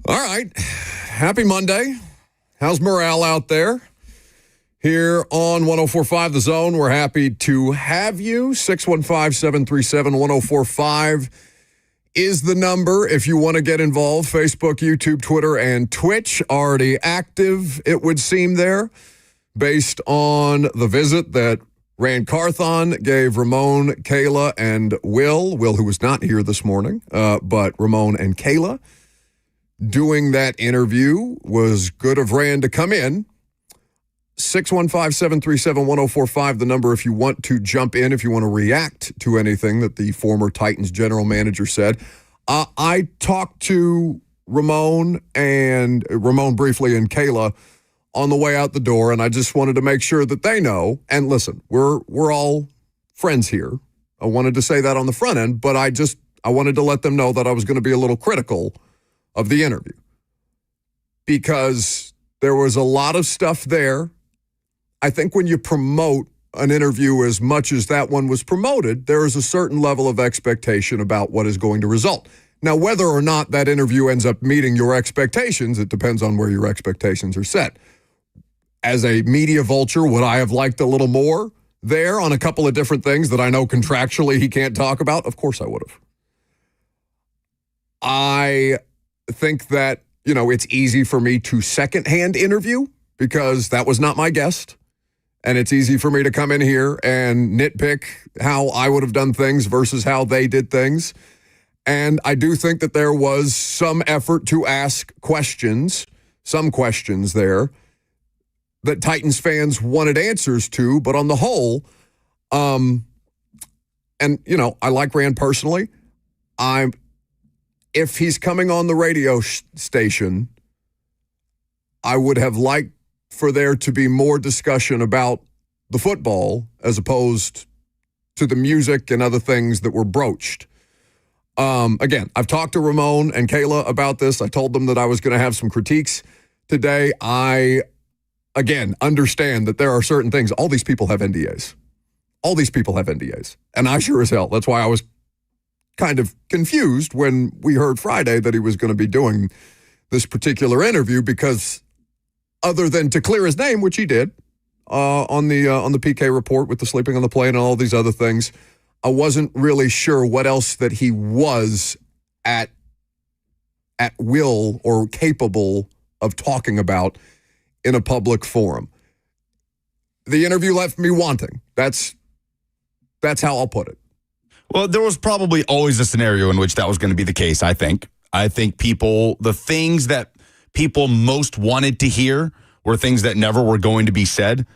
All right. Happy Monday. How's morale out there? Here on 104.5 The Zone, we're happy to have you. 615-737-1045 is the number if you want to get involved. Facebook, YouTube, Twitter, and Twitch already active, it would seem there, based on the visit that Ran Carthon gave Ramon, Kayla, and Will, who was not here this morning, but Ramon and Kayla. Doing that interview was good of Ran to come in. 615-737-1045, the number if you want to jump in, if you want to react to anything that the former Titans general manager said. I talked to Ramon briefly and Kayla on the way out the door, and I just wanted to make sure that they know. And listen, we're all friends here. I wanted to say that on the front end, but I wanted to let them know that I was going to be a little critical of the interview because there was a lot of stuff there. I think when you promote an interview as much as that one was promoted, there is a certain level of expectation about what is going to result. Now, whether or not that interview ends up meeting your expectations, it depends on where your expectations are set. As a media vulture, would I have liked a little more there on a couple of different things that I know contractually he can't talk about? Of course I would have. I think that, it's easy for me to secondhand interview because that was not my guest. And it's easy for me to come in here and nitpick how I would have done things versus how they did things. And I do think that there was some effort to ask questions, some questions there that Titans fans wanted answers to. But on the whole, I like Ran personally. If he's coming on the radio station, I would have liked for there to be more discussion about the football as opposed to the music and other things that were broached. Again, I've talked to Ramon and Kayla about this. I told them that I was going to have some critiques today. I, again, understand that there are certain things. All these people have NDAs. And I sure as hell. That's why I was kind of confused when we heard Friday that he was going to be doing this particular interview because other than to clear his name, which he did on the PK report with the sleeping on the plane and all these other things, I wasn't really sure what else that he was at will or capable of talking about in a public forum. The interview left me wanting. That's how I'll put it. Well, there was probably always a scenario in which that was going to be the case, I think. I think the things that people most wanted to hear were things that never were going to be said.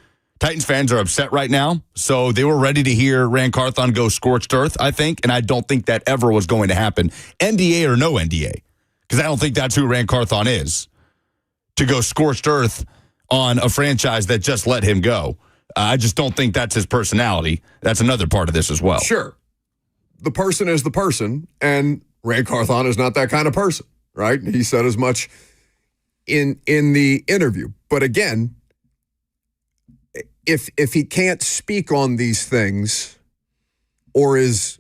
Titans fans are upset right now, so they were ready to hear Ran Carthon go scorched earth, I think, and I don't think that ever was going to happen, NDA or no NDA, because I don't think that's who Ran Carthon is, to go scorched earth on a franchise that just let him go. I just don't think that's his personality. That's another part of this as well. Sure. The person is the person, and Ran Carthon is not that kind of person, right? He said as much in the interview. But again, if he can't speak on these things or is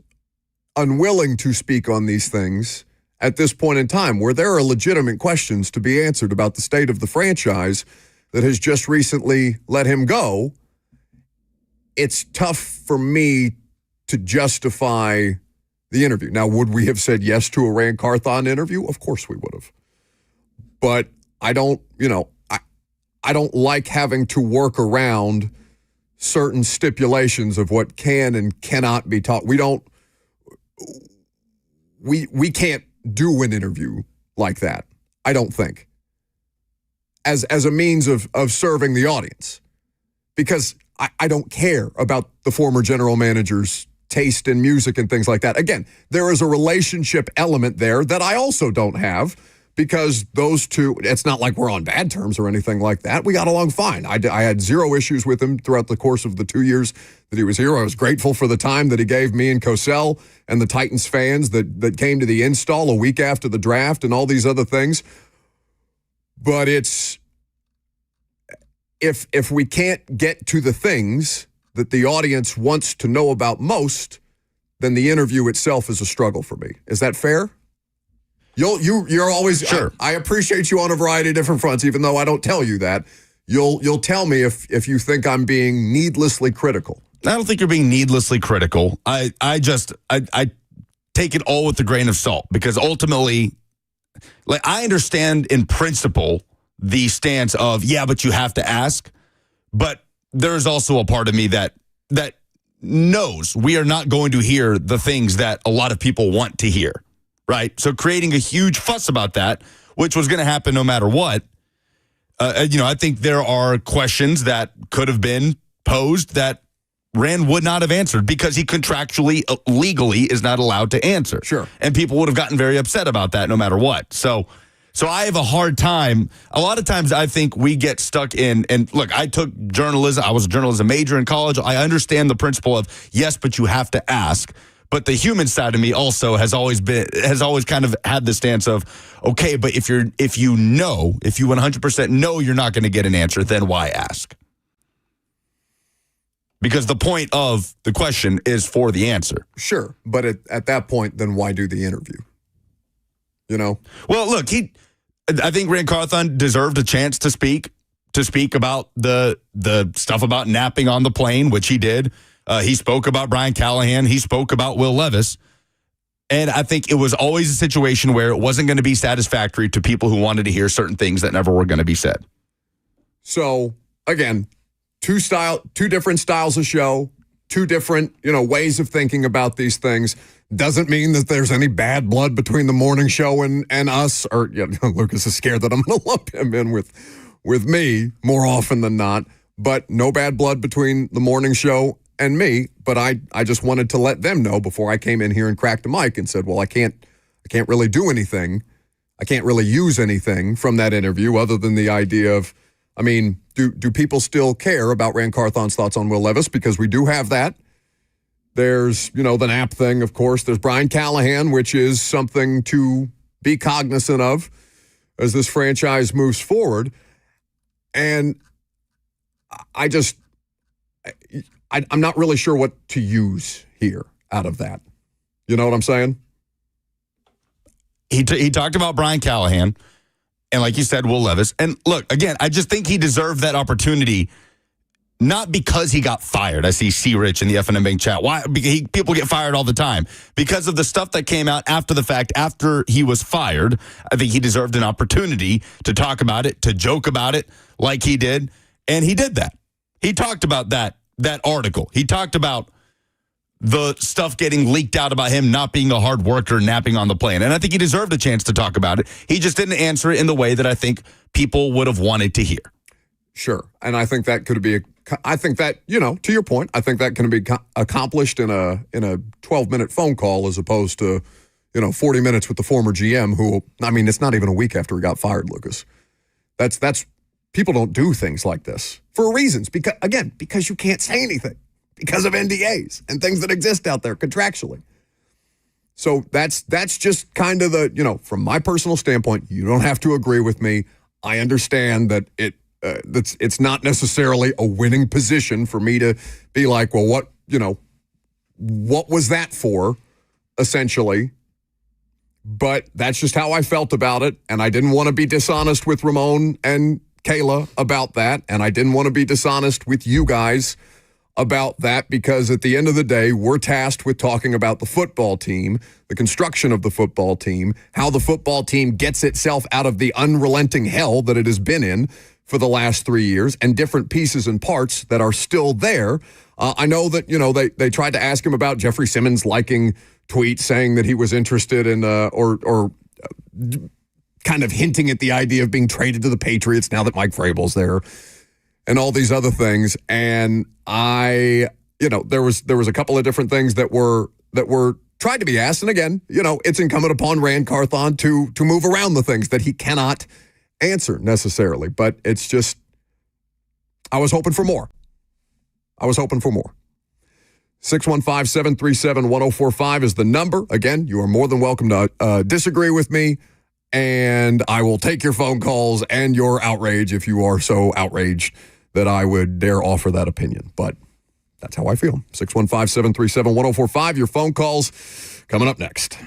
unwilling to speak on these things at this point in time, where there are legitimate questions to be answered about the state of the franchise that has just recently let him go, it's tough for me to justify the interview. Now, would we have said yes to a Ran Carthon interview? Of course we would have. But I don't like having to work around certain stipulations of what can and cannot be taught. We can't do an interview like that, I don't think, as a means of serving the audience. Because I don't care about the former general manager's taste in music and things like that. Again, there is a relationship element there that I also don't have because those two, it's not like we're on bad terms or anything like that. We got along fine. I had zero issues with him throughout the course of the 2 years that he was here. I was grateful for the time that he gave me and Cosell and the Titans fans that came to the install a week after the draft and all these other things. But it's, if we can't get to the things that the audience wants to know about most, then the interview itself is a struggle for me. Is that fair? You're always Sure. I appreciate you on a variety of different fronts, even though I don't tell you that. You'll tell me if you think I'm being needlessly critical. I don't think you're being needlessly critical. I take it all with a grain of salt because ultimately, like, I understand in principle the stance of, yeah, but you have to ask. But there's also a part of me that knows we are not going to hear the things that a lot of people want to hear, right? So creating a huge fuss about that, which was going to happen no matter what, I think there are questions that could have been posed that Ran would not have answered because he contractually, legally is not allowed to answer. Sure. And people would have gotten very upset about that no matter what. So I have a hard time. A lot of times I think we get stuck in, and look, I took journalism. I was a journalism major in college. I understand the principle of, yes, but you have to ask. But the human side of me also has always kind of had the stance of, okay, but if you 100% know you're not going to get an answer, then why ask? Because the point of the question is for the answer. Sure, but at that point, then why do the interview? You know? Well, look, I think Ran Carthon deserved a chance to speak about the stuff about napping on the plane, which he did. He spoke about Brian Callahan. He spoke about Will Levis. And I think it was always a situation where it wasn't going to be satisfactory to people who wanted to hear certain things that never were going to be said. So, again, two different styles of show, two different, ways of thinking about these things. Doesn't mean that there's any bad blood between the morning show and us. Or Lucas is scared that I'm going to lump him in with me more often than not. But no bad blood between the morning show and me. But I just wanted to let them know before I came in here and cracked a mic and said, well, I can't really do anything. I can't really use anything from that interview other than the idea of, do people still care about Ran Carthon's thoughts on Will Levis? Because we do have that. There's, the nap thing, of course. There's Brian Callahan, which is something to be cognizant of as this franchise moves forward. And I'm not really sure what to use here out of that. You know what I'm saying? He talked about Brian Callahan. And like you said, Will Levis. And look, again, I just think he deserved that opportunity, not because he got fired. I see C. Rich in the FNM Bank chat. Why? People get fired all the time. Because of the stuff that came out after the fact, after he was fired, I think he deserved an opportunity to talk about it, to joke about it like he did. And he did that. He talked about that article. He talked about the stuff getting leaked out about him not being a hard worker, napping on the plane. And I think he deserved a chance to talk about it. He just didn't answer it in the way that I think people would have wanted to hear. Sure. And I think that to your point, I think that can be accomplished in a 12-minute phone call as opposed to, 40 minutes with the former GM who, it's not even a week after he got fired, Lucas. That's people don't do things like this for reasons. Because you can't say anything. Because of NDAs and things that exist out there contractually. So that's just kind of from my personal standpoint, you don't have to agree with me. I understand that it's not necessarily a winning position for me to be like, well, what was that for, essentially? But that's just how I felt about it. And I didn't want to be dishonest with Ramon and Kayla about that. And I didn't want to be dishonest with you guys about that, because at the end of the day, we're tasked with talking about the football team, the construction of the football team, how the football team gets itself out of the unrelenting hell that it has been in for the last 3 years, and different pieces and parts that are still there. I know that, they tried to ask him about Jeffrey Simmons liking tweets saying that he was interested in, or kind of hinting at the idea of being traded to the Patriots now that Mike Vrabel's there, and all these other things. And there was a couple of different things that were tried to be asked. And again, it's incumbent upon Ran Carthon to move around the things that he cannot answer necessarily. But it's just, I was hoping for more. 615-737-1045 is the number. Again, you are more than welcome to disagree with me, and I will take your phone calls and your outrage if you are so outraged that I would dare offer that opinion. But that's how I feel. 615-737-1045. Your phone calls coming up next.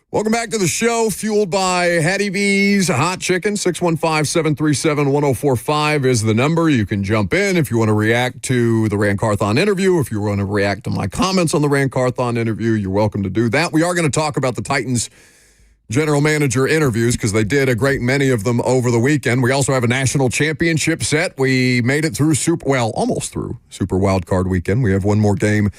Welcome back to the show, fueled by Hattie B's Hot Chicken. 615-737-1045 is the number. You can jump in if you want to react to the Ran Carthon interview. If you want to react to my comments on the Ran Carthon interview, you're welcome to do that. We are going to talk about the Titans general manager interviews because they did a great many of them over the weekend. We also have a national championship set. We made it through almost through Super Wild Card weekend. We have one more game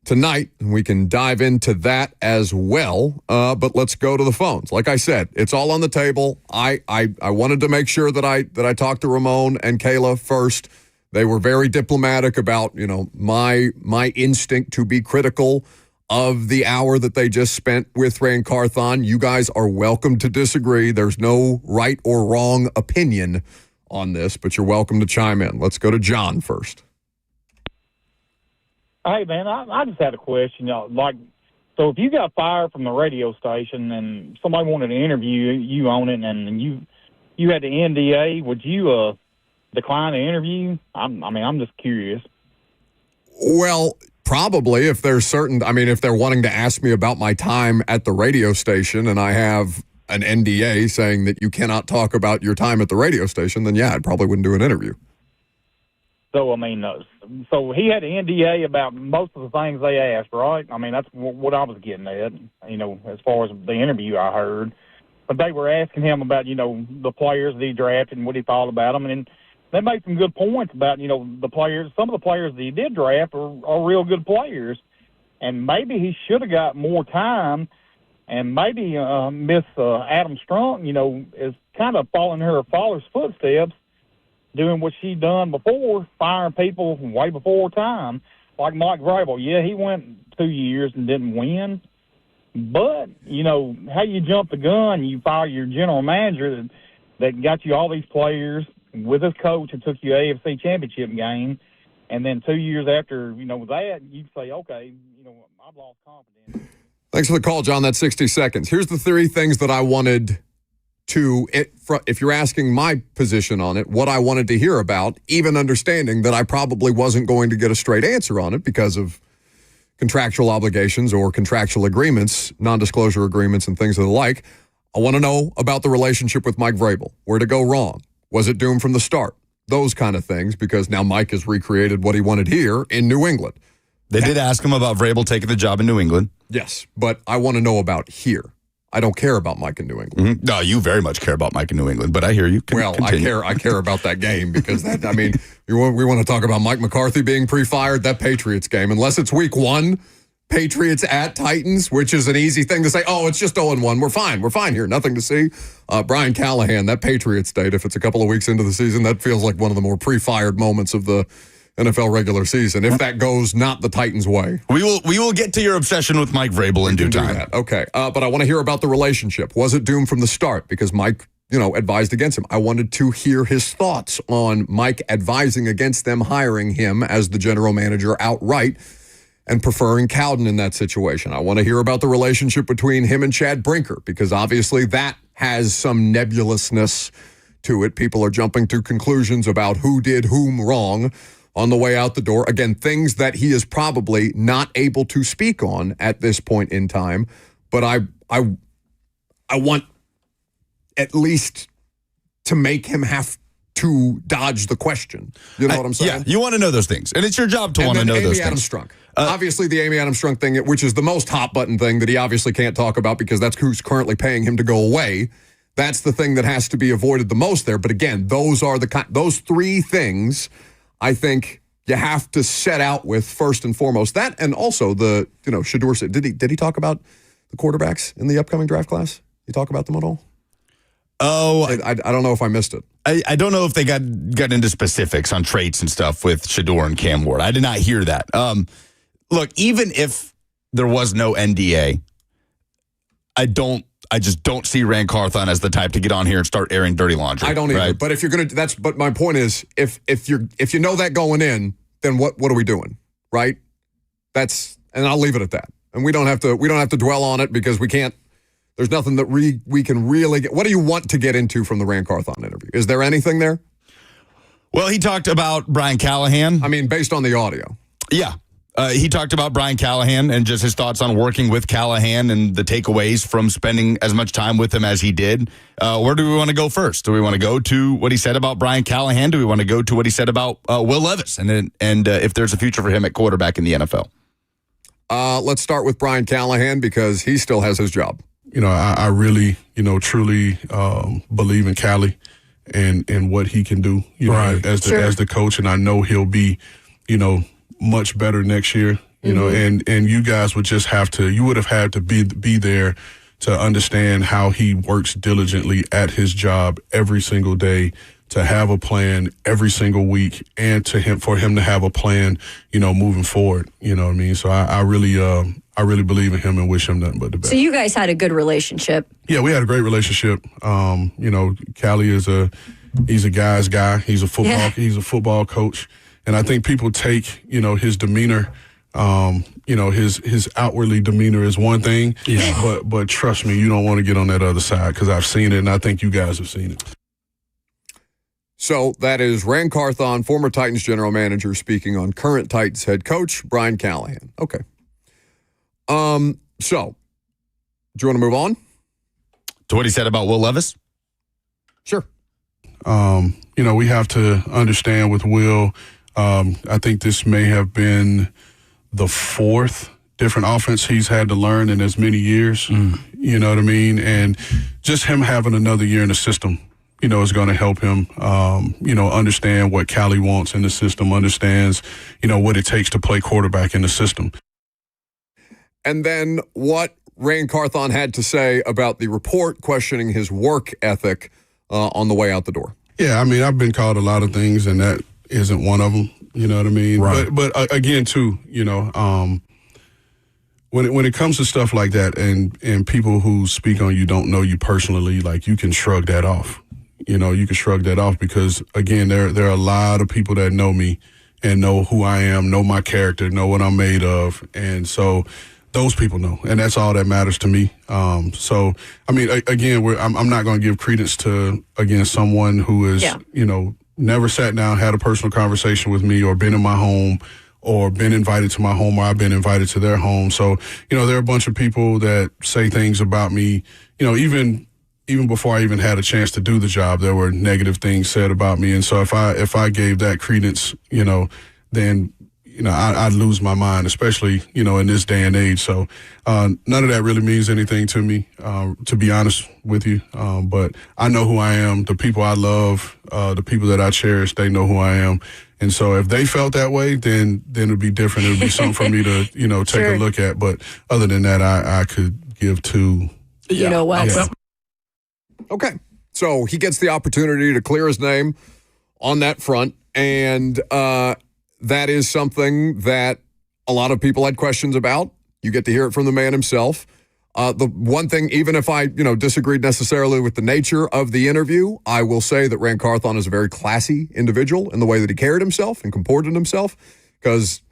tonight, and we can dive into that as well. But let's go to the phones. Like I said, it's all on the table. I wanted to make sure that I talked to Ramon and Kayla first. They were very diplomatic about, my instinct to be critical of the hour that they just spent with Ran Carthon. You guys are welcome to disagree. There's no right or wrong opinion on this, but you're welcome to chime in. Let's go to John first. Hey, man, I just had a question. So if you got fired from the radio station and somebody wanted to interview you on it and you had the NDA, would you decline the interview? I'm just curious. Well, probably if they're if they're wanting to ask me about my time at the radio station and I have an NDA saying that you cannot talk about your time at the radio station, then yeah, I probably wouldn't do an interview. So, so he had an NDA about most of the things they asked, right? That's what I was getting at, as far as the interview I heard. But they were asking him about, the players that he drafted and what he thought about them. And they made some good points about, the players. Some of the players that he did draft are real good players. And maybe he should have got more time. And maybe Miss Adam Strunk, is kind of following her father's footsteps, doing what she done before, firing people way before time, like Mike Vrabel. Yeah, he went 2 years and didn't win. But, how you jump the gun, you fire your general manager that got you all these players with his coach and took you AFC championship game. And then 2 years after, that, you'd say, okay, I've lost confidence. Thanks for the call, John. That's 60 seconds. Here's the three things that I wanted if you're asking my position on it, what I wanted to hear about, even understanding that I probably wasn't going to get a straight answer on it because of contractual obligations or contractual agreements, non-disclosure agreements and things of the like. I want to know about the relationship with Mike Vrabel. Where'd it go wrong? Was it doomed from the start? Those kind of things, because now Mike has recreated what he wanted here in New England. They did ask him about Vrabel taking the job in New England. Yes, but I want to know about here. I don't care about Mike in New England. Mm-hmm. No, you very much care about Mike in New England, but I hear you. Continue. I care about that game because we want to talk about Mike McCarthy being pre-fired, that Patriots game, unless it's week 1, Patriots at Titans, which is an easy thing to say, oh, it's just 0-1. We're fine here. Nothing to see. Brian Callahan, that Patriots date, if it's a couple of weeks into the season, that feels like one of the more pre-fired moments of the NFL regular season, if that goes not the Titans' way. We will get to your obsession with Mike Vrabel in due time. Okay, but I want to hear about the relationship. Was it doomed from the start? Because Mike, advised against him. I wanted to hear his thoughts on Mike advising against them hiring him as the general manager outright and preferring Cowden in that situation. I want to hear about the relationship between him and Chad Brinker, because obviously that has some nebulousness to it. People are jumping to conclusions about who did whom wrong on the way out the door. Again, things that he is probably not able to speak on at this point in time. But I want at least to make him have to dodge the question. You know what I'm saying? Yeah, you want to know those things. And it's your job to want to know those things. Adams Strunk. Obviously, the Amy Adams Strunk thing, which is the most hot button thing that he obviously can't talk about because that's who's currently paying him to go away. That's the thing that has to be avoided the most there. But again, those three things I think you have to set out with first and foremost. That, and also Shedeur said, did he talk about the quarterbacks in the upcoming draft class? Did he talk about them at all? Oh, I don't know if I missed it. I don't know if they got into specifics on traits and stuff with Shedeur and Cam Ward. I did not hear that. Look, even if there was no NDA, I just don't see Ran Carthon as the type to get on here and start airing dirty laundry. I don't either. Right? But if you're gonna, but my point is, if you know that going in, then what are we doing, right? And I'll leave it at that. And we don't have to dwell on it because we can't. There's nothing that we can really get. What do you want to get into from the Ran Carthon interview? Is there anything there? Well, he talked about Brian Callahan. Based on the audio. Yeah. He talked about Brian Callahan and just his thoughts on working with Callahan and the takeaways from spending as much time with him as he did. Where do we want to go first? Do we want to go to what he said about Brian Callahan? Do we want to go to what he said about Will Levis and if there's a future for him at quarterback in the NFL? Let's start with Brian Callahan because he still has his job. I really, truly believe in Callie and what he can do, as the coach, and I know he'll be, much better next year, and you guys would just you would have had to be there to understand how he works diligently at his job every single day, to have a plan every single week, and for him to have a plan, moving forward. You know what I mean? So I really believe in him and wish him nothing but the best. So you guys had a good relationship. Yeah, we had a great relationship. Callie he's a guy's guy. He's a football coach. And I think people take, his demeanor, his outwardly demeanor is one thing. Yeah. But trust me, you don't want to get on that other side because I've seen it, and I think you guys have seen it. So that is Ran Carthon, former Titans general manager, speaking on current Titans head coach Brian Callahan. Okay. So, do you want to move on to what he said about Will Levis? Sure. We have to understand with Will. I think this may have been the fourth different offense he's had to learn in as many years. You know what I mean? And just him having another year in the system, is going to help him, understand what Callie wants in the system, understands, what it takes to play quarterback in the system. And then what Ran Carthon had to say about the report questioning his work ethic on the way out the door. Yeah, I mean, I've been called a lot of things, and that isn't one of them. You know what I mean? Right. But again, too, when it comes to stuff like that, and people who speak on you don't know you personally, like, you can shrug that off. You can shrug that off because, again, there are a lot of people that know me and know who I am, know my character, know what I'm made of, and so those people know, and that's all that matters to me. So, I mean, again, I'm not going to give credence to, again, someone who is, never sat down, had a personal conversation with me, or been in my home, or been invited to my home, or I've been invited to their home. So, there are a bunch of people that say things about me, even before I even had a chance to do the job, there were negative things said about me. And so if I gave that credence, then I'd lose my mind, especially, in this day and age. So none of that really means anything to me, to be honest with you. But I know who I am. The people I love, the people that I cherish, they know who I am. And so if they felt that way, then it would be different. It would be something for me to, take a look at. But other than that, I could give two. You know what? Yeah. Okay. So he gets the opportunity to clear his name on that front. And that is something that a lot of people had questions about. You get to hear it from the man himself. The one thing, even if I, disagreed necessarily with the nature of the interview, I will say that Ran Carthon is a very classy individual in the way that he carried himself and comported himself. Because,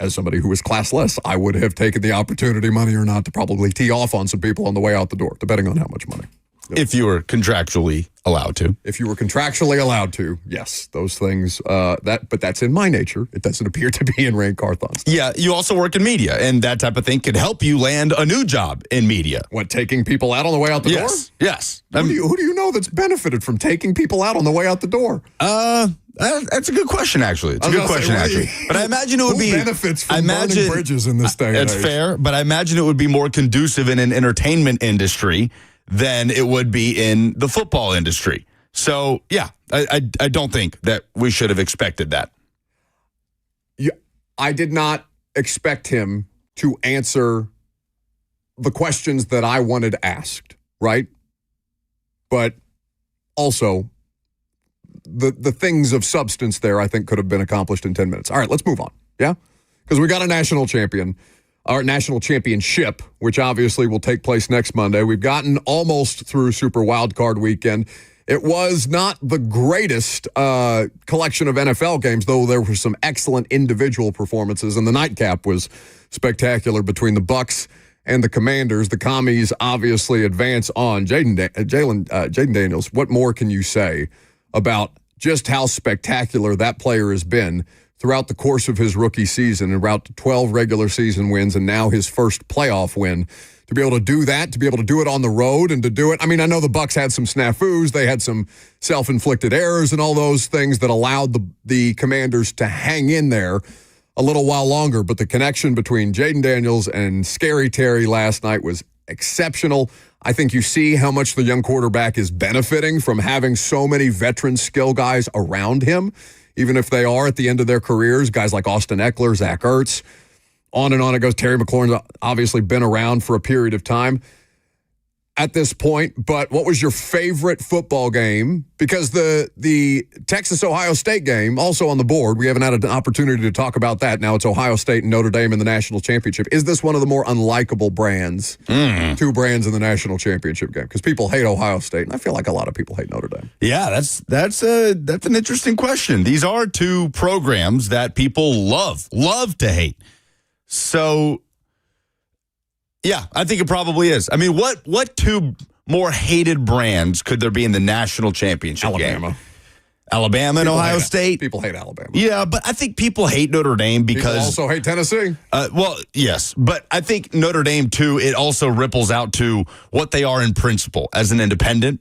as somebody who was classless, I would have taken the opportunity, money or not, to probably tee off on some people on the way out the door, depending on how much money. If you were contractually allowed to. If you were contractually allowed to, yes, those things. But that's in my nature. It doesn't appear to be in Ran Carthon's. Yeah, you also work in media, and that type of thing could help you land a new job in media. What, taking people out on the way out the door? Yes. Who do you know that's benefited from taking people out on the way out the door? That's a good question, actually. It's a good question, actually. But I imagine it would be benefits from burning bridges in this day and age. That's fair, but I imagine it would be more conducive in an entertainment industry than it would be in the football industry. So, yeah, I don't think that we should have expected that. Yeah, I did not expect him to answer the questions that I wanted asked, right? But also, the things of substance there, I think, could have been accomplished in 10 minutes. All right, let's move on, yeah? Because we got a national champion. Our national championship, which obviously will take place next Monday. We've gotten almost through Super Wildcard Weekend. It was not the greatest collection of NFL games, though there were some excellent individual performances, and the nightcap was spectacular between the Bucs and the Commanders. The Commies obviously advance on. Jaden Daniels, what more can you say about just how spectacular that player has been throughout the course of his rookie season and route to 12 regular season wins and now his first playoff win. To be able to do that, to be able to do it on the road and to do it. I mean, I know the Bucs had some snafus. They had some self-inflicted errors and all those things that allowed the Commanders to hang in there a little while longer. But the connection between Jaden Daniels and Scary Terry last night was exceptional. I think you see how much the young quarterback is benefiting from having so many veteran skill guys around him, even if they are at the end of their careers, guys like Austin Eckler, Zach Ertz. On and on it goes. Terry McLaurin's obviously been around for a period of time at this point. But what was your favorite football game? Because the Texas-Ohio State game, also on the board, we haven't had an opportunity to talk about that. Now it's Ohio State and Notre Dame in the national championship. Is this one of the more unlikable brands, two brands in the national championship game? Because people hate Ohio State, and I feel like a lot of people hate Notre Dame. Yeah, that's an interesting question. These are two programs that people love to hate. So, yeah, I think it probably is. I mean, what two more hated brands could there be in the national championship game? Alabama and Ohio State. People hate Alabama. Yeah, but I think people hate Notre Dame because... People also hate Tennessee. Well, yes, but I think Notre Dame, too, it also ripples out to what they are in principle as an independent.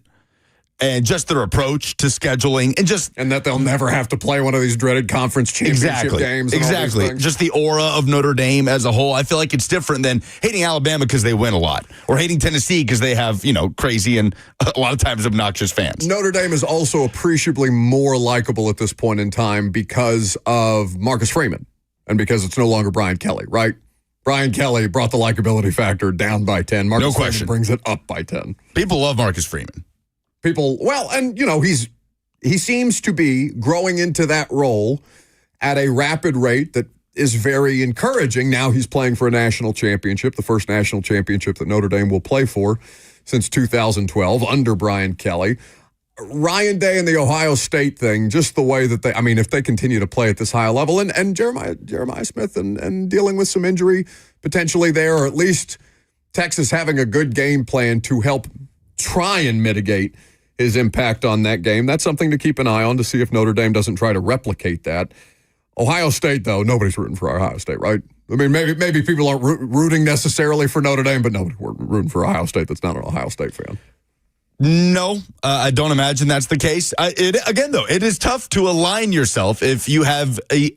And just their approach to scheduling and that they'll never have to play one of these dreaded conference championship games. Exactly. Just the aura of Notre Dame as a whole. I feel like it's different than hating Alabama because they win a lot or hating Tennessee because they have, crazy and a lot of times obnoxious fans. Notre Dame is also appreciably more likable at this point in time because of Marcus Freeman and because it's no longer Brian Kelly, right? Brian Kelly brought the likability factor down by 10. Marcus No question. Freeman brings it up by 10. People love Marcus Freeman. He seems to be growing into that role at a rapid rate that is very encouraging. Now he's playing for a national championship, the first national championship that Notre Dame will play for since 2012 under Brian Kelly. Ryan Day and the Ohio State thing, just the way that if they continue to play at this high level and Jeremiah Smith and dealing with some injury potentially there, or at least Texas having a good game plan to help try and mitigate his impact on that game. That's something to keep an eye on to see if Notre Dame doesn't try to replicate that. Ohio State, though, nobody's rooting for Ohio State, right? I mean, maybe people aren't rooting necessarily for Notre Dame, but nobody's rooting for Ohio State that's not an Ohio State fan. No, I don't imagine that's the case. It is tough to align yourself if you have a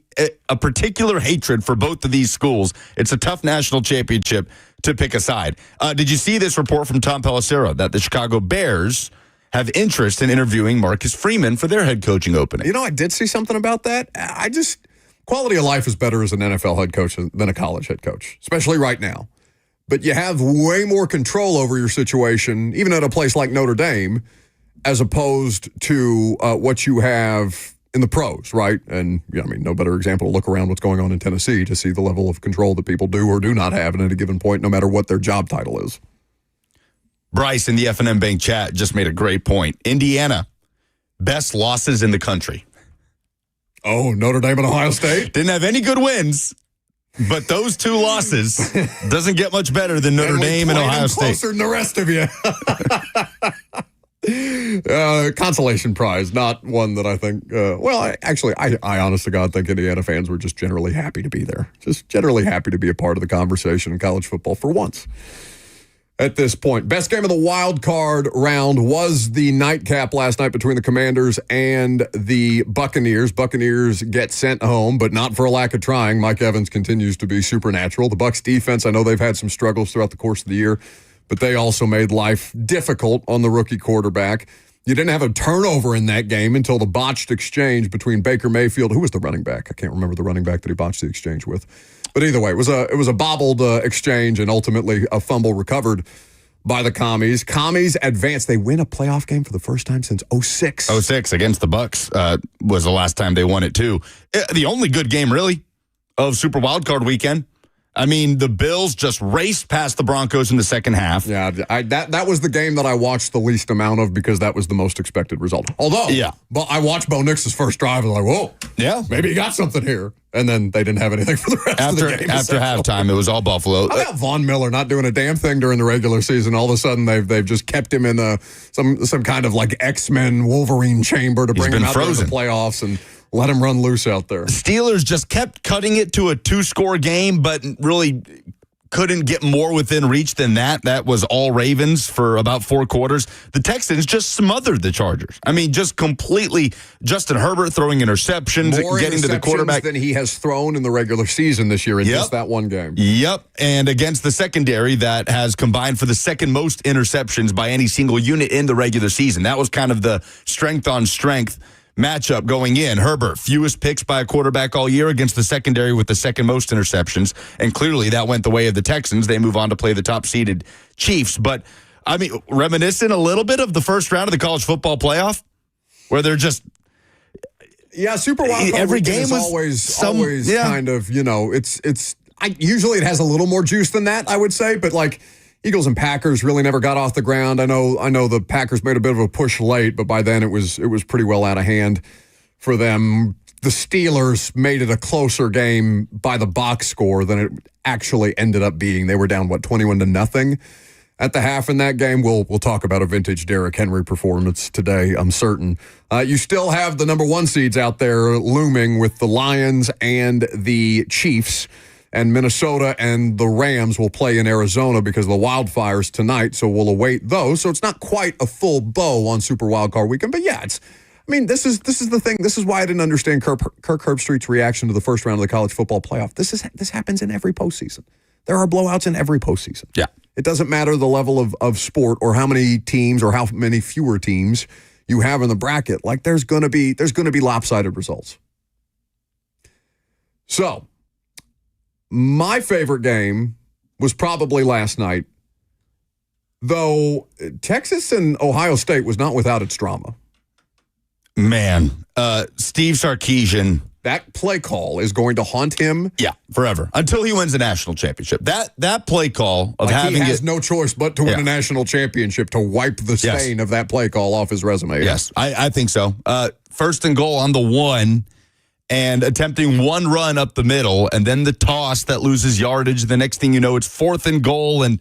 particular hatred for both of these schools. It's a tough national championship to pick a side. Did you see this report from Tom Pelissero that the Chicago Bears have interest in interviewing Marcus Freeman for their head coaching opening? I did see something about that. Quality of life is better as an NFL head coach than a college head coach, especially right now. But you have way more control over your situation, even at a place like Notre Dame, as opposed to what you have in the pros, right? And, no better example to look around what's going on in Tennessee to see the level of control that people do or do not have at a given point, no matter what their job title is. Bryce in the F&M Bank chat just made a great point. Indiana, best losses in the country. Oh, Notre Dame and Ohio State? Didn't have any good wins, but those two losses doesn't get much better than Notre Dame and Ohio State. Closer than the rest of you. Consolation prize, not one that I think, I honest to God think Indiana fans were just generally happy to be there. Just generally happy to be a part of the conversation in college football for once. At this point, best game of the wild card round was the nightcap last night between the Commanders and the Buccaneers. Buccaneers get sent home, but not for a lack of trying. Mike Evans continues to be supernatural. The Bucs defense, I know they've had some struggles throughout the course of the year, but they also made life difficult on the rookie quarterback. You didn't have a turnover in that game until the botched exchange between Baker Mayfield. Who was the running back? I can't remember the running back that he botched the exchange with. But either way, it was a bobbled exchange and ultimately a fumble recovered by the Commies. Commies advance. They win a playoff game for the first time since 2006. 2006 against the Bucs was the last time they won it too. The only good game really of Super Wildcard weekend. I mean, the Bills just raced past the Broncos in the second half. Yeah, that was the game that I watched the least amount of because that was the most expected result. Although, but I watched Bo Nix's first drive and I was like, whoa, yeah, maybe he got something here. And then they didn't have anything for the rest of the game. After halftime, it was all Buffalo. How about Von Miller not doing a damn thing during the regular season? All of a sudden, they've just kept him in some kind of like X-Men Wolverine chamber to bring him out to the playoffs and let him run loose out there. Steelers just kept cutting it to a 2-score game, but really couldn't get more within reach than that. That was all Ravens for about 4 quarters. The Texans just smothered the Chargers. I mean, just completely. Justin Herbert throwing interceptions, More getting to the quarterback than he has thrown in the regular season this year in just that one game. Yep, and against the secondary that has combined for the second most interceptions by any single unit in the regular season. That was kind of the strength on strength matchup going in. Herbert, fewest picks by a quarterback all year against the secondary with the second most interceptions. And clearly that went the way of the Texans. They move on to play the top-seeded Chiefs. But, I mean, reminiscent a little bit of the first round of the college football playoff where they're just... Yeah, Super Wild Card every game is was always kind of, usually it has a little more juice than that, I would say. But, like, Eagles and Packers really never got off the ground. I know the Packers made a bit of a push late, but by then it was pretty well out of hand for them. The Steelers made it a closer game by the box score than it actually ended up being. They were down 21-0 at the half in that game. We'll talk about a vintage Derrick Henry performance today, I'm certain. You still have the number 1 seeds out there looming with the Lions and the Chiefs. And Minnesota and the Rams will play in Arizona because of the wildfires tonight, so we'll await those. So it's not quite a full bow on Super Wildcard Weekend, but yeah, this is the thing. This is why I didn't understand Kirk Herbstreit's reaction to the first round of the college football playoff. This happens in every postseason. There are blowouts in every postseason. Yeah, it doesn't matter the level of sport or how many teams or how many fewer teams you have in the bracket. Like there's going to be lopsided results. So. My favorite game was probably last night, though Texas and Ohio State was not without its drama. Man, Steve Sarkisian. That play call is going to haunt him. Yeah, forever. Until he wins the national championship. That play call of having he has no choice but to win a national championship to wipe the stain of that play call off his resume. Yes, I think so. First and goal on the 1. And attempting one run up the middle, and then the toss that loses yardage. The next thing you know, it's 4th and goal, and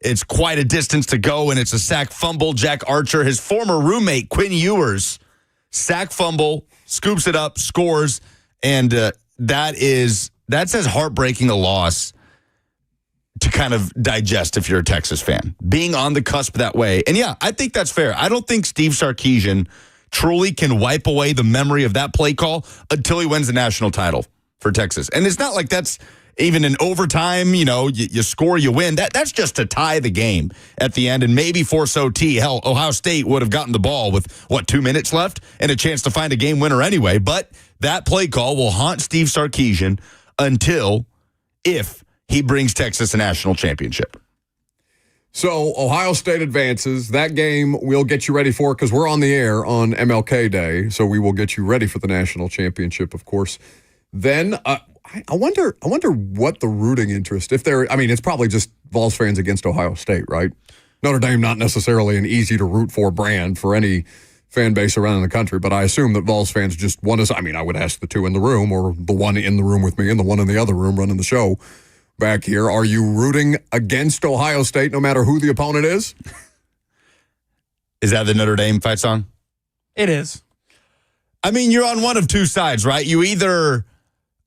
it's quite a distance to go, and it's a sack fumble. Jack Archer, his former roommate, Quinn Ewers, sack fumble, scoops it up, scores, and that's as heartbreaking a loss to kind of digest if you're a Texas fan. Being on the cusp that way. And yeah, I think that's fair. I don't think Steve Sarkisian truly can wipe away the memory of that play call until he wins the national title for Texas. And it's not like that's even in overtime, you score, you win. That's just to tie the game at the end and maybe force OT. Hell, Ohio State would have gotten the ball with, 2 minutes left and a chance to find a game winner anyway. But that play call will haunt Steve Sarkisian if he brings Texas a national championship. So Ohio State advances. That game we'll get you ready for because we're on the air on MLK Day, so we will get you ready for the national championship, of course. Then I wonder what the rooting interest, it's probably just Vols fans against Ohio State, right? Notre Dame not necessarily an easy to root for brand for any fan base around the country, but I assume that Vols fans just want to. I would ask the two in the room or the one in the room with me and the one in the other room running the show. Back here, are you rooting against Ohio State no matter who the opponent is? Is that the Notre Dame fight song? It is. You're on one of two sides, right? You either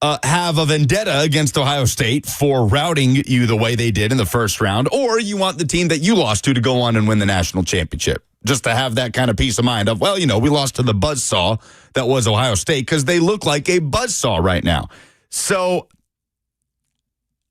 have a vendetta against Ohio State for routing you the way they did in the first round, or you want the team that you lost to go on and win the national championship. Just to have that kind of peace of mind of, we lost to the buzzsaw that was Ohio State because they look like a buzzsaw right now. So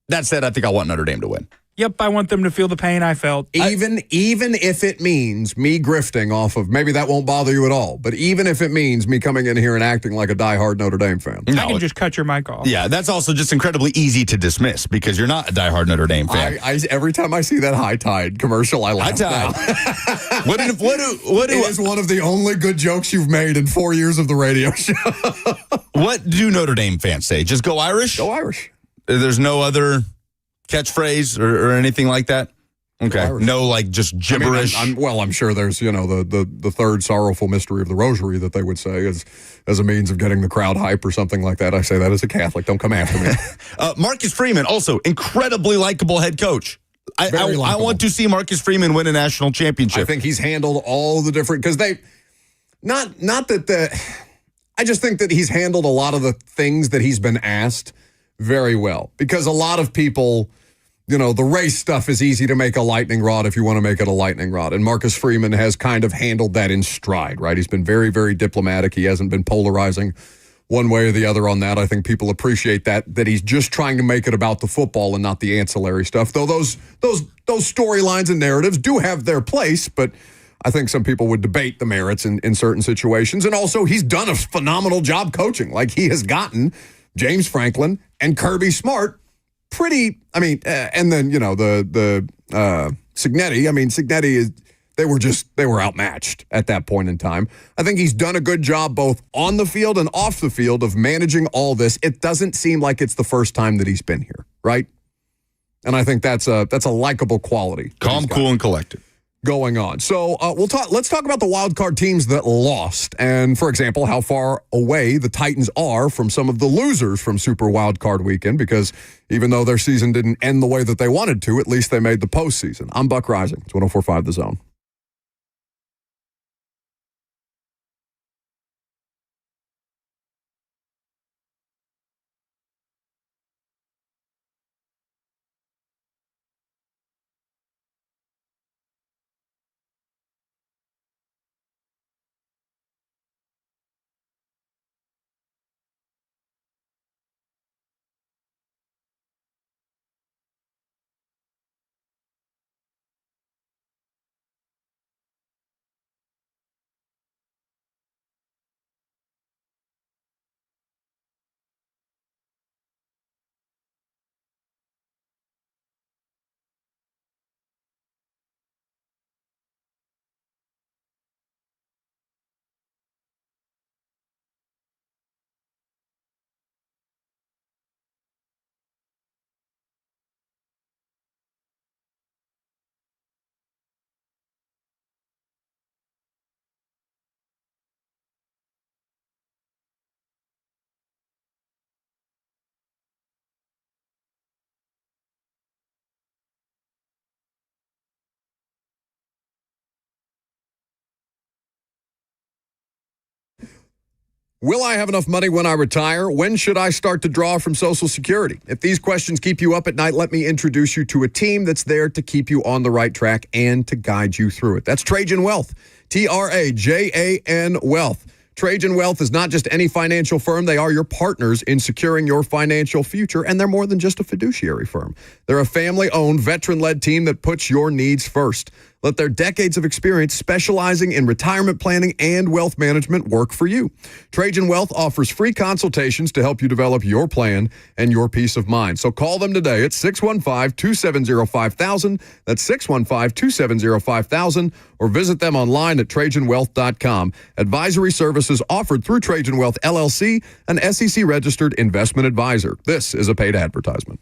that said, I think I want Notre Dame to win. Yep, I want them to feel the pain I felt. Even if it means me grifting off of, maybe that won't bother you at all, but even if it means me coming in here and acting like a diehard Notre Dame fan. I can just cut your mic off. Yeah, that's also just incredibly easy to dismiss because you're not a diehard Notre Dame fan. Every time I see that High Tide commercial, I laugh. High Tide. What is one of the only good jokes you've made in 4 years of the radio show. What do Notre Dame fans say? Just go Irish? Go Irish. There's no other catchphrase or anything like that? Okay. No, just gibberish. I'm sure there's, the third sorrowful mystery of the rosary that they would say as a means of getting the crowd hype or something like that. I say that as a Catholic. Don't come after me. Marcus Freeman, also incredibly likable head coach. I want to see Marcus Freeman win a national championship. I think he's handled all the different, because they, not that I just think that he's handled a lot of the things that he's been asked very well. Because a lot of people, the race stuff is easy to make a lightning rod if you want to make it a lightning rod. And Marcus Freeman has kind of handled that in stride, right? He's been very, very diplomatic. He hasn't been polarizing one way or the other on that. I think people appreciate that he's just trying to make it about the football and not the ancillary stuff. Though those storylines and narratives do have their place, but I think some people would debate the merits in certain situations. And also, he's done a phenomenal job coaching. Like, he has gotten James Franklin and Kirby Smart and then, the Cignetti. I mean, Cignetti is, they were outmatched at that point in time. I think he's done a good job both on the field and off the field of managing all this. It doesn't seem like it's the first time that he's been here, right? And I think that's a likable quality. Calm, cool, and collected. Going on. So let's talk about the wild card teams that lost. And for example, how far away the Titans are from some of the losers from Super Wild Card Weekend, because even though their season didn't end the way that they wanted to, at least they made the postseason. I'm Buck Rising. It's 104.5 The Zone. Will I have enough money when I retire? When should I start to draw from Social Security? If these questions keep you up at night, let me introduce you to a team that's there to keep you on the right track and to guide you through it. That's Trajan Wealth, Trajan Wealth. Trajan Wealth is not just any financial firm. They are your partners in securing your financial future, and they're more than just a fiduciary firm. They're a family-owned, veteran-led team that puts your needs first. Let their decades of experience specializing in retirement planning and wealth management work for you. Trajan Wealth offers free consultations to help you develop your plan and your peace of mind. So call them today at 615-270-5000. That's 615-270-5000, or visit them online at TrajanWealth.com. Advisory services offered through Trajan Wealth, LLC, an SEC-registered investment advisor. This is a paid advertisement.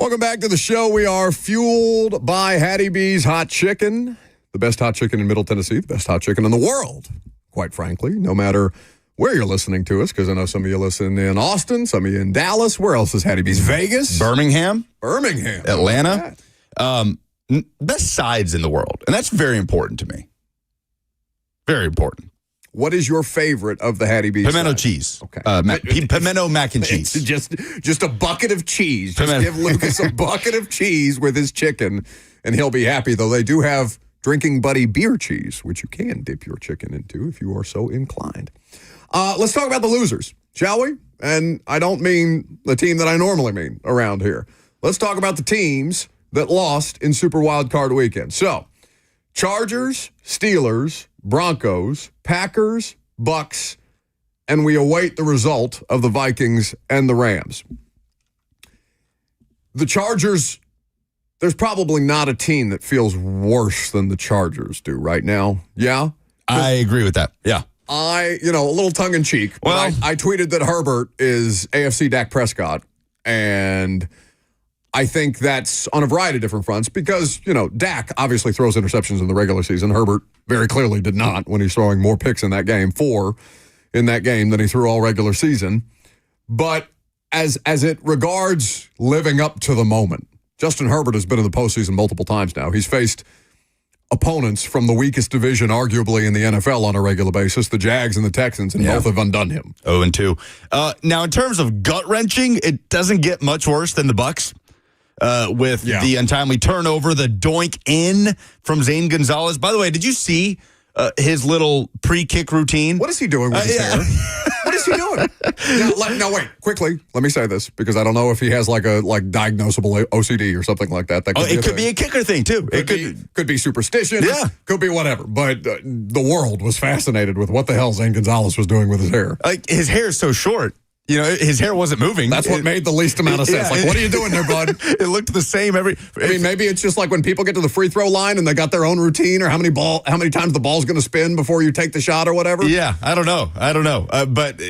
Welcome back to the show. We are fueled by Hattie B's Hot Chicken, the best hot chicken in Middle Tennessee, the best hot chicken in the world, quite frankly, no matter where you're listening to us, because I know some of you listen in Austin, some of you in Dallas. Where else is Hattie B's? Vegas? Birmingham. Atlanta. Best sides in the world. And that's very important to me. Very important. What is your favorite of the Hattie B's? Pimento cheese. Okay. Pimento mac and cheese. It's just a bucket of cheese. Just give Lucas a bucket of cheese with his chicken, and he'll be happy, though they do have Drinking Buddy beer cheese, which you can dip your chicken into if you are so inclined. Let's talk about the losers, shall we? And I don't mean the team that I normally mean around here. Let's talk about the teams that lost in Super Wildcard Weekend. So, Chargers, Steelers, Broncos, Packers, Bucks, and we await the result of the Vikings and the Rams. The Chargers, there's probably not a team that feels worse than the Chargers do right now. Yeah? I agree with that. Yeah. A little tongue-in-cheek. Well, I tweeted that Herbert is AFC Dak Prescott, and I think that's on a variety of different fronts because, Dak obviously throws interceptions in the regular season. Herbert very clearly did not when he's throwing more picks in that game, 4 in that game, than he threw all regular season. But as it regards living up to the moment, Justin Herbert has been in the postseason multiple times now. He's faced opponents from the weakest division, arguably, in the NFL on a regular basis, the Jags and the Texans, and both have undone him. 0-2. Now, in terms of gut-wrenching, it doesn't get much worse than the Bucs. With the untimely turnover, the doink in from Zane Gonzalez. By the way, did you see his little pre-kick routine? What is he doing with his hair? What is he doing? Now, wait, quickly. Let me say this because I don't know if he has like diagnosable OCD or something like that. It could be a kicker thing too. Could be superstition. Yeah, could be whatever. But the world was fascinated with what the hell Zane Gonzalez was doing with his hair. Like his hair is so short. His hair wasn't moving. That's what made the least amount of sense. What are you doing there, bud? It looked the same maybe it's just like when people get to the free throw line and they got their own routine, or how many times the ball's going to spin before you take the shot or whatever. Yeah, I don't know. But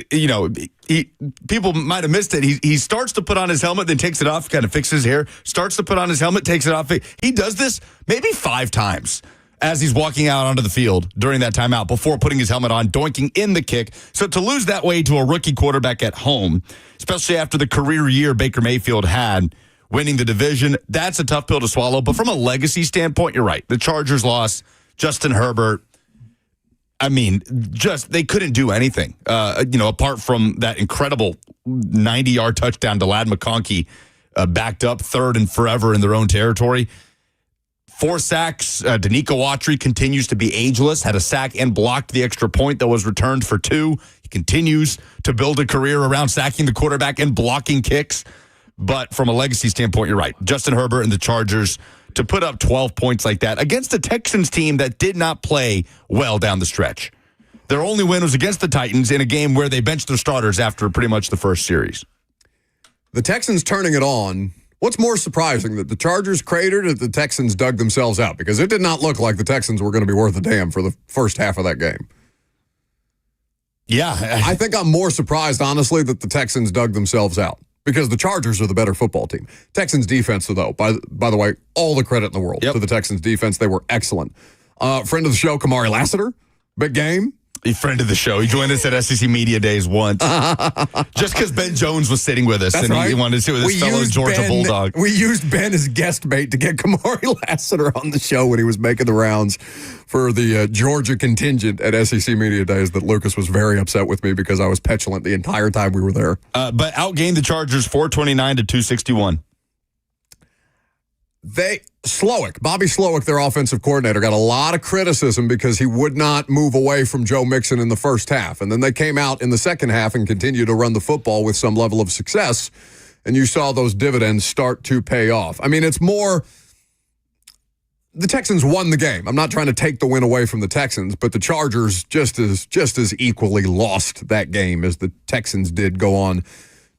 people might have missed it. He starts to put on his helmet, then takes it off, kind of fixes his hair. Starts to put on his helmet, takes it off. He does this maybe 5 times as he's walking out onto the field during that timeout before putting his helmet on, doinking in the kick. So to lose that way to a rookie quarterback at home, especially after the career year Baker Mayfield had, winning the division, that's a tough pill to swallow. But from a legacy standpoint, you're right. The Chargers lost. Justin Herbert, they couldn't do anything, apart from that incredible 90-yard touchdown to Ladd McConkey, backed up 3rd and forever in their own territory. 4 sacks. Danico Autry continues to be ageless, had a sack and blocked the extra point that was returned for 2. He continues to build a career around sacking the quarterback and blocking kicks. But from a legacy standpoint, you're right. Justin Herbert and the Chargers, to put up 12 points like that against a Texans team that did not play well down the stretch. Their only win was against the Titans in a game where they benched their starters after pretty much the first series. The Texans turning it on. What's more surprising, that the Chargers cratered or the Texans dug themselves out? Because it did not look like the Texans were going to be worth a damn for the first half of that game. Yeah. I think I'm more surprised, honestly, that the Texans dug themselves out because the Chargers are the better football team. Texans defense, though, by the way, all the credit in the world to the Texans defense. They were excellent. Friend of the show, Kamari Lassiter, big game. A friend of the show. He joined us at SEC Media Days once. Just because Ben Jones was sitting with us. That's and right. He wanted to sit with his fellow Georgia Bulldog. We used Ben as guest bait to get Kamari Lassiter on the show when he was making the rounds for the Georgia contingent at SEC Media Days that Lucas was very upset with me because I was petulant the entire time we were there. But outgained the Chargers 429 to 261. Bobby Slowick, their offensive coordinator, got a lot of criticism because he would not move away from Joe Mixon in the first half. And then they came out in the second half and continued to run the football with some level of success. And you saw those dividends start to pay off. It's more, the Texans won the game. I'm not trying to take the win away from the Texans, but the Chargers just as equally lost that game as the Texans did go on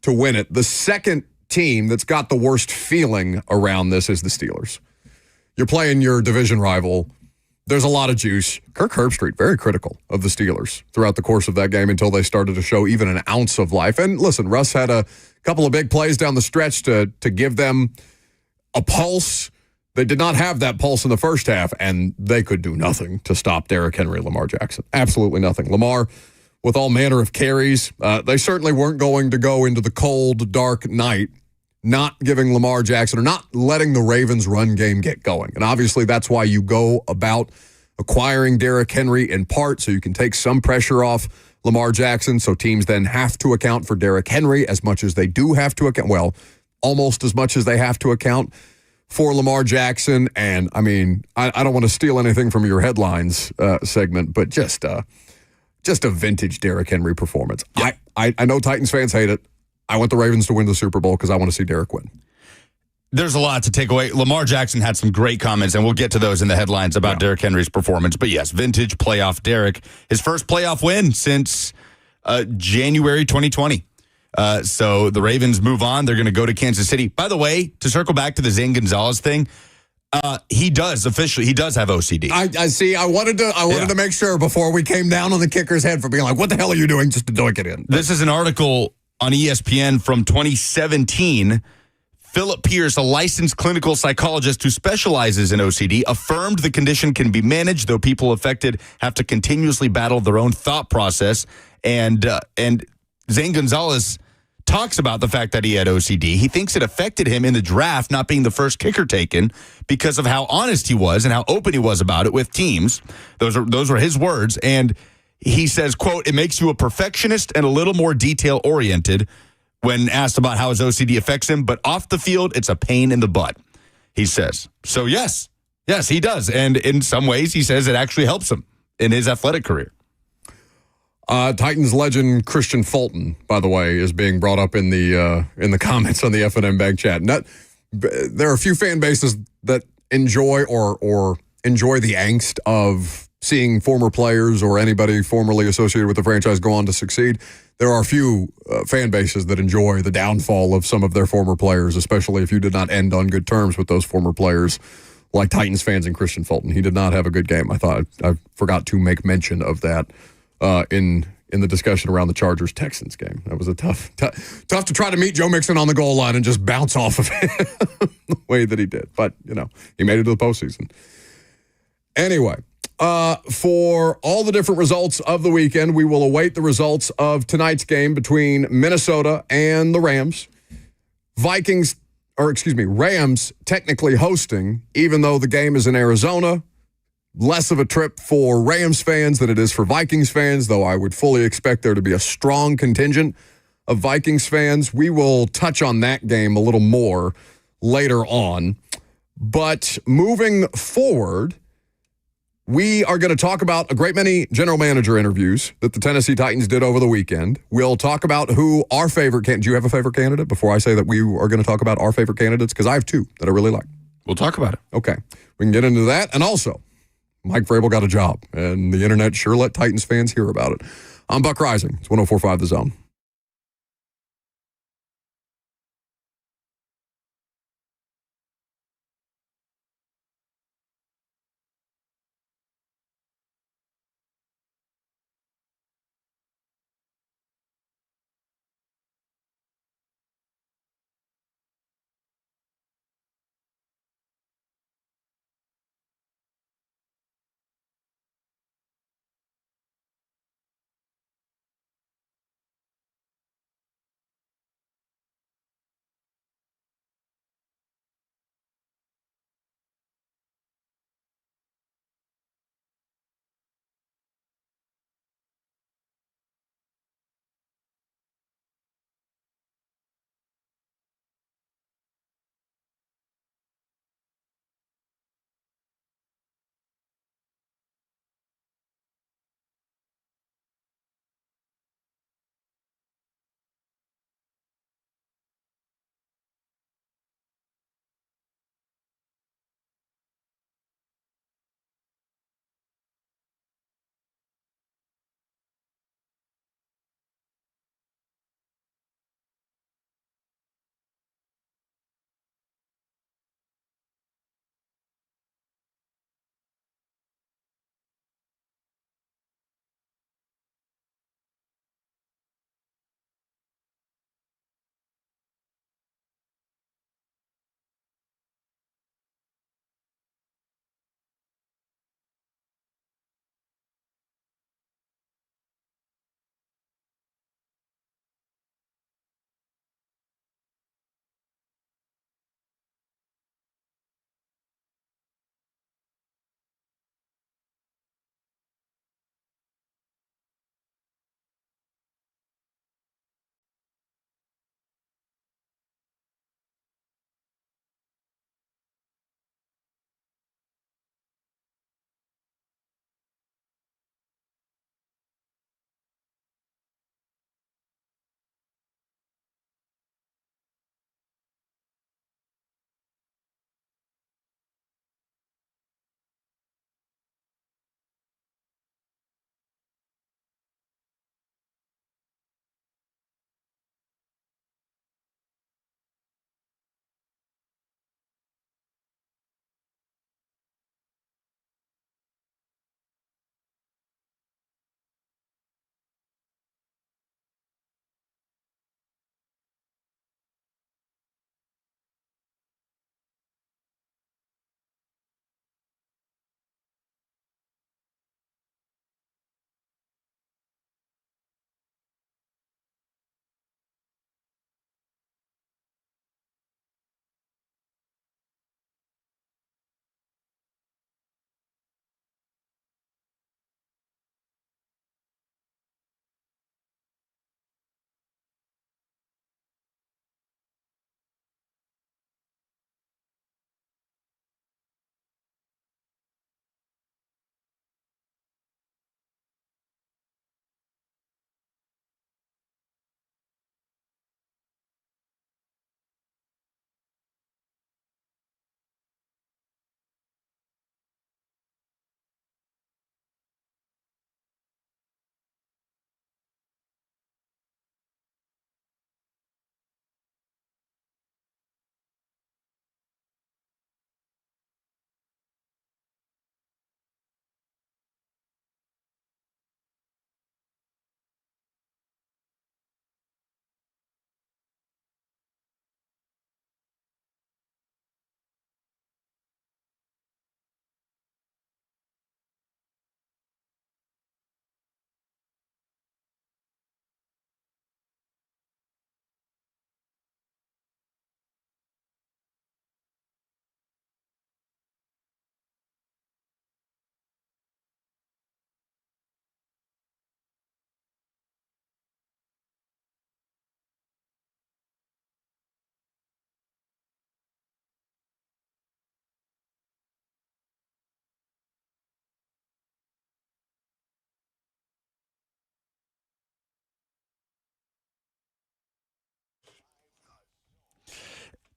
to win it. The second team that's got the worst feeling around this is the Steelers. You're playing your division rival. There's a lot of juice. Kirk Herbstreit, very critical of the Steelers throughout the course of that game until they started to show even an ounce of life. And listen, Russ had a couple of big plays down the stretch to give them a pulse. They did not have that pulse in the first half, and they could do nothing to stop Derrick Henry and Lamar Jackson. Absolutely nothing. Lamar, with all manner of carries, they certainly weren't going to go into the cold, dark night not giving Lamar Jackson or not letting the Ravens' run game get going. And obviously that's why you go about acquiring Derrick Henry in part so you can take some pressure off Lamar Jackson. So teams then have to account for Derrick Henry as much as they do have to account. Well, almost as much as they have to account for Lamar Jackson. And I mean, I don't want to steal anything from your headlines segment, but just a vintage Derrick Henry performance. Yep. I know Titans fans hate it. I want the Ravens to win the Super Bowl because I want to see Derrick win. There's a lot to take away. Lamar Jackson had some great comments, and we'll get to those in the headlines about Derrick Henry's performance. But yes, vintage playoff Derrick. His first playoff win since January 2020. So the Ravens move on. They're going to go to Kansas City. By the way, to circle back to the Zane Gonzalez thing, he does have OCD. I see. I wanted to make sure before we came down on the kicker's head for being like, what the hell are you doing just to doink it in? This is an article on ESPN from 2017. Philip Pierce, a licensed clinical psychologist who specializes in OCD, affirmed the condition can be managed, though people affected have to continuously battle their own thought process. And Zane Gonzalez talks about the fact that he had OCD. He thinks it affected him in the draft, not being the first kicker taken, because of how honest he was and how open he was about it with teams. Those were his words. And he says, quote, "It makes you a perfectionist and a little more detail-oriented," when asked about how his OCD affects him, but off the field, it's a pain in the butt, he says. So yes, he does. And in some ways, he says it actually helps him in his athletic career. Titans legend Christian Fulton, by the way, is being brought up in the comments on the F&M Bag Chat. There are a few fan bases that enjoy or enjoy the angst of seeing former players or anybody formerly associated with the franchise go on to succeed. There are a few fan bases that enjoy the downfall of some of their former players, especially if you did not end on good terms with those former players, like Titans fans and Christian Fulton. He did not have a good game. I forgot to make mention of that in the discussion around the Chargers-Texans game. That was a tough to try to meet Joe Mixon on the goal line and just bounce off of him the way that he did. But, he made it to the postseason. Anyway, for all the different results of the weekend, we will await the results of tonight's game between Minnesota and the Rams. Rams technically hosting, even though the game is in Arizona. Less of a trip for Rams fans than it is for Vikings fans, though I would fully expect there to be a strong contingent of Vikings fans. We will touch on that game a little more later on. But moving forward, we are going to talk about a great many general manager interviews that the Tennessee Titans did over the weekend. We'll talk about who our favorite candidate. Do you have a favorite candidate before I say that we are going to talk about our favorite candidates? Because I have two that I really like. We'll talk about it. Okay. We can get into that. And also, Mike Vrabel got a job, and the internet sure let Titans fans hear about it. I'm Buck Rising. It's 104.5 The Zone.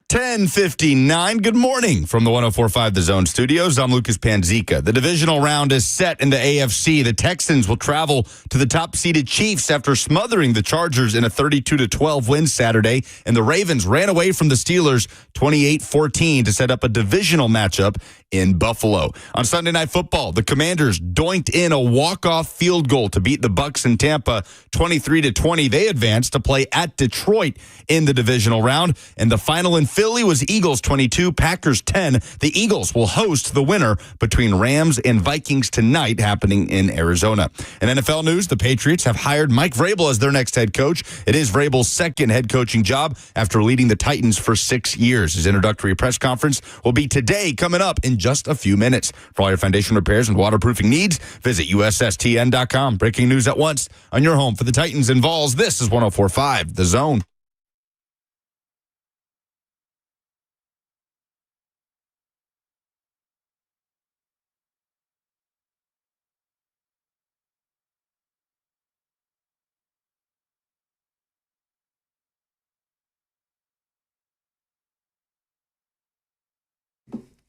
10:59. Good morning from the 104.5 The Zone studios. I'm Lucas Panzica. The divisional round is set in the AFC. The Texans will travel to the top-seeded Chiefs after smothering the Chargers in a 32-12 win Saturday, and the Ravens ran away from the Steelers 28-14 to set up a divisional matchup in Buffalo. On Sunday Night Football, the Commanders doinked in a walk-off field goal to beat the Bucs in Tampa 23-20. They advanced to play at Detroit in the divisional round, and the final in Philly was Eagles 22, Packers 10. The Eagles will host the winner between Rams and Vikings tonight, happening in Arizona. In NFL news, the Patriots have hired Mike Vrabel as their next head coach. It is Vrabel's second head coaching job after leading the Titans for 6 years. His introductory press conference will be today, coming up in just a few minutes. For all your foundation repairs and waterproofing needs, visit USSTN.com. Breaking news at once on your home for the Titans and Vols. This is 104.5 The Zone.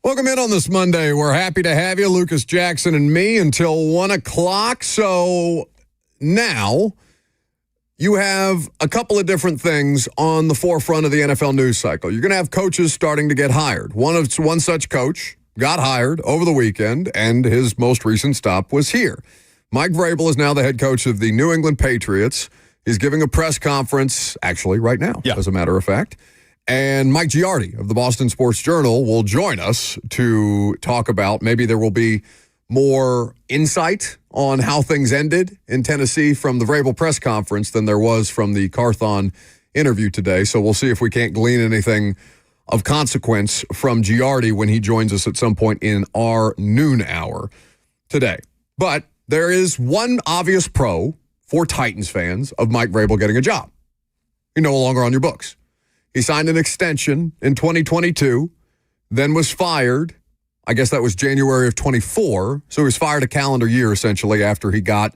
Welcome in on this Monday. We're happy to have you, Lucas Jackson and me, until 1 o'clock. So now you have a couple of different things on the forefront of the NFL news cycle. You're going to have coaches starting to get hired. One such coach got hired over the weekend, and his most recent stop was here. Mike Vrabel is now the head coach of the New England Patriots. He's giving a press conference, actually, right now, as a matter of fact. And Mike Giardi of the Boston Sports Journal will join us to talk about maybe there will be more insight on how things ended in Tennessee from the Vrabel press conference than there was from the Carthon interview today. So we'll see if we can't glean anything of consequence from Giardi when he joins us at some point in our noon hour today. But there is one obvious pro for Titans fans of Mike Vrabel getting a job. He's no longer on your books. He signed an extension in 2022, then was fired. I guess that was January of 24. So he was fired a calendar year, essentially, after he got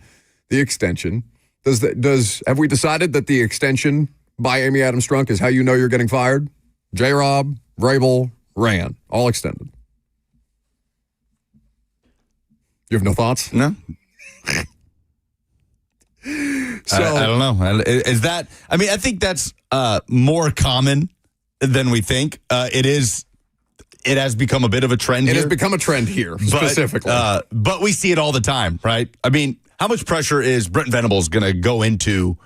the extension. Have we decided that the extension by Amy Adams Strunk is how you know you're getting fired? J-Rob, Vrabel, Ran, all extended. You have no thoughts? No. So, I don't know. Is that? I mean, I think that's more common than we think. It is. It has become a bit of a trend. It here. has become a trend here, specifically. But we see it all the time, right? I mean, how much pressure is Brent Venables going to go into?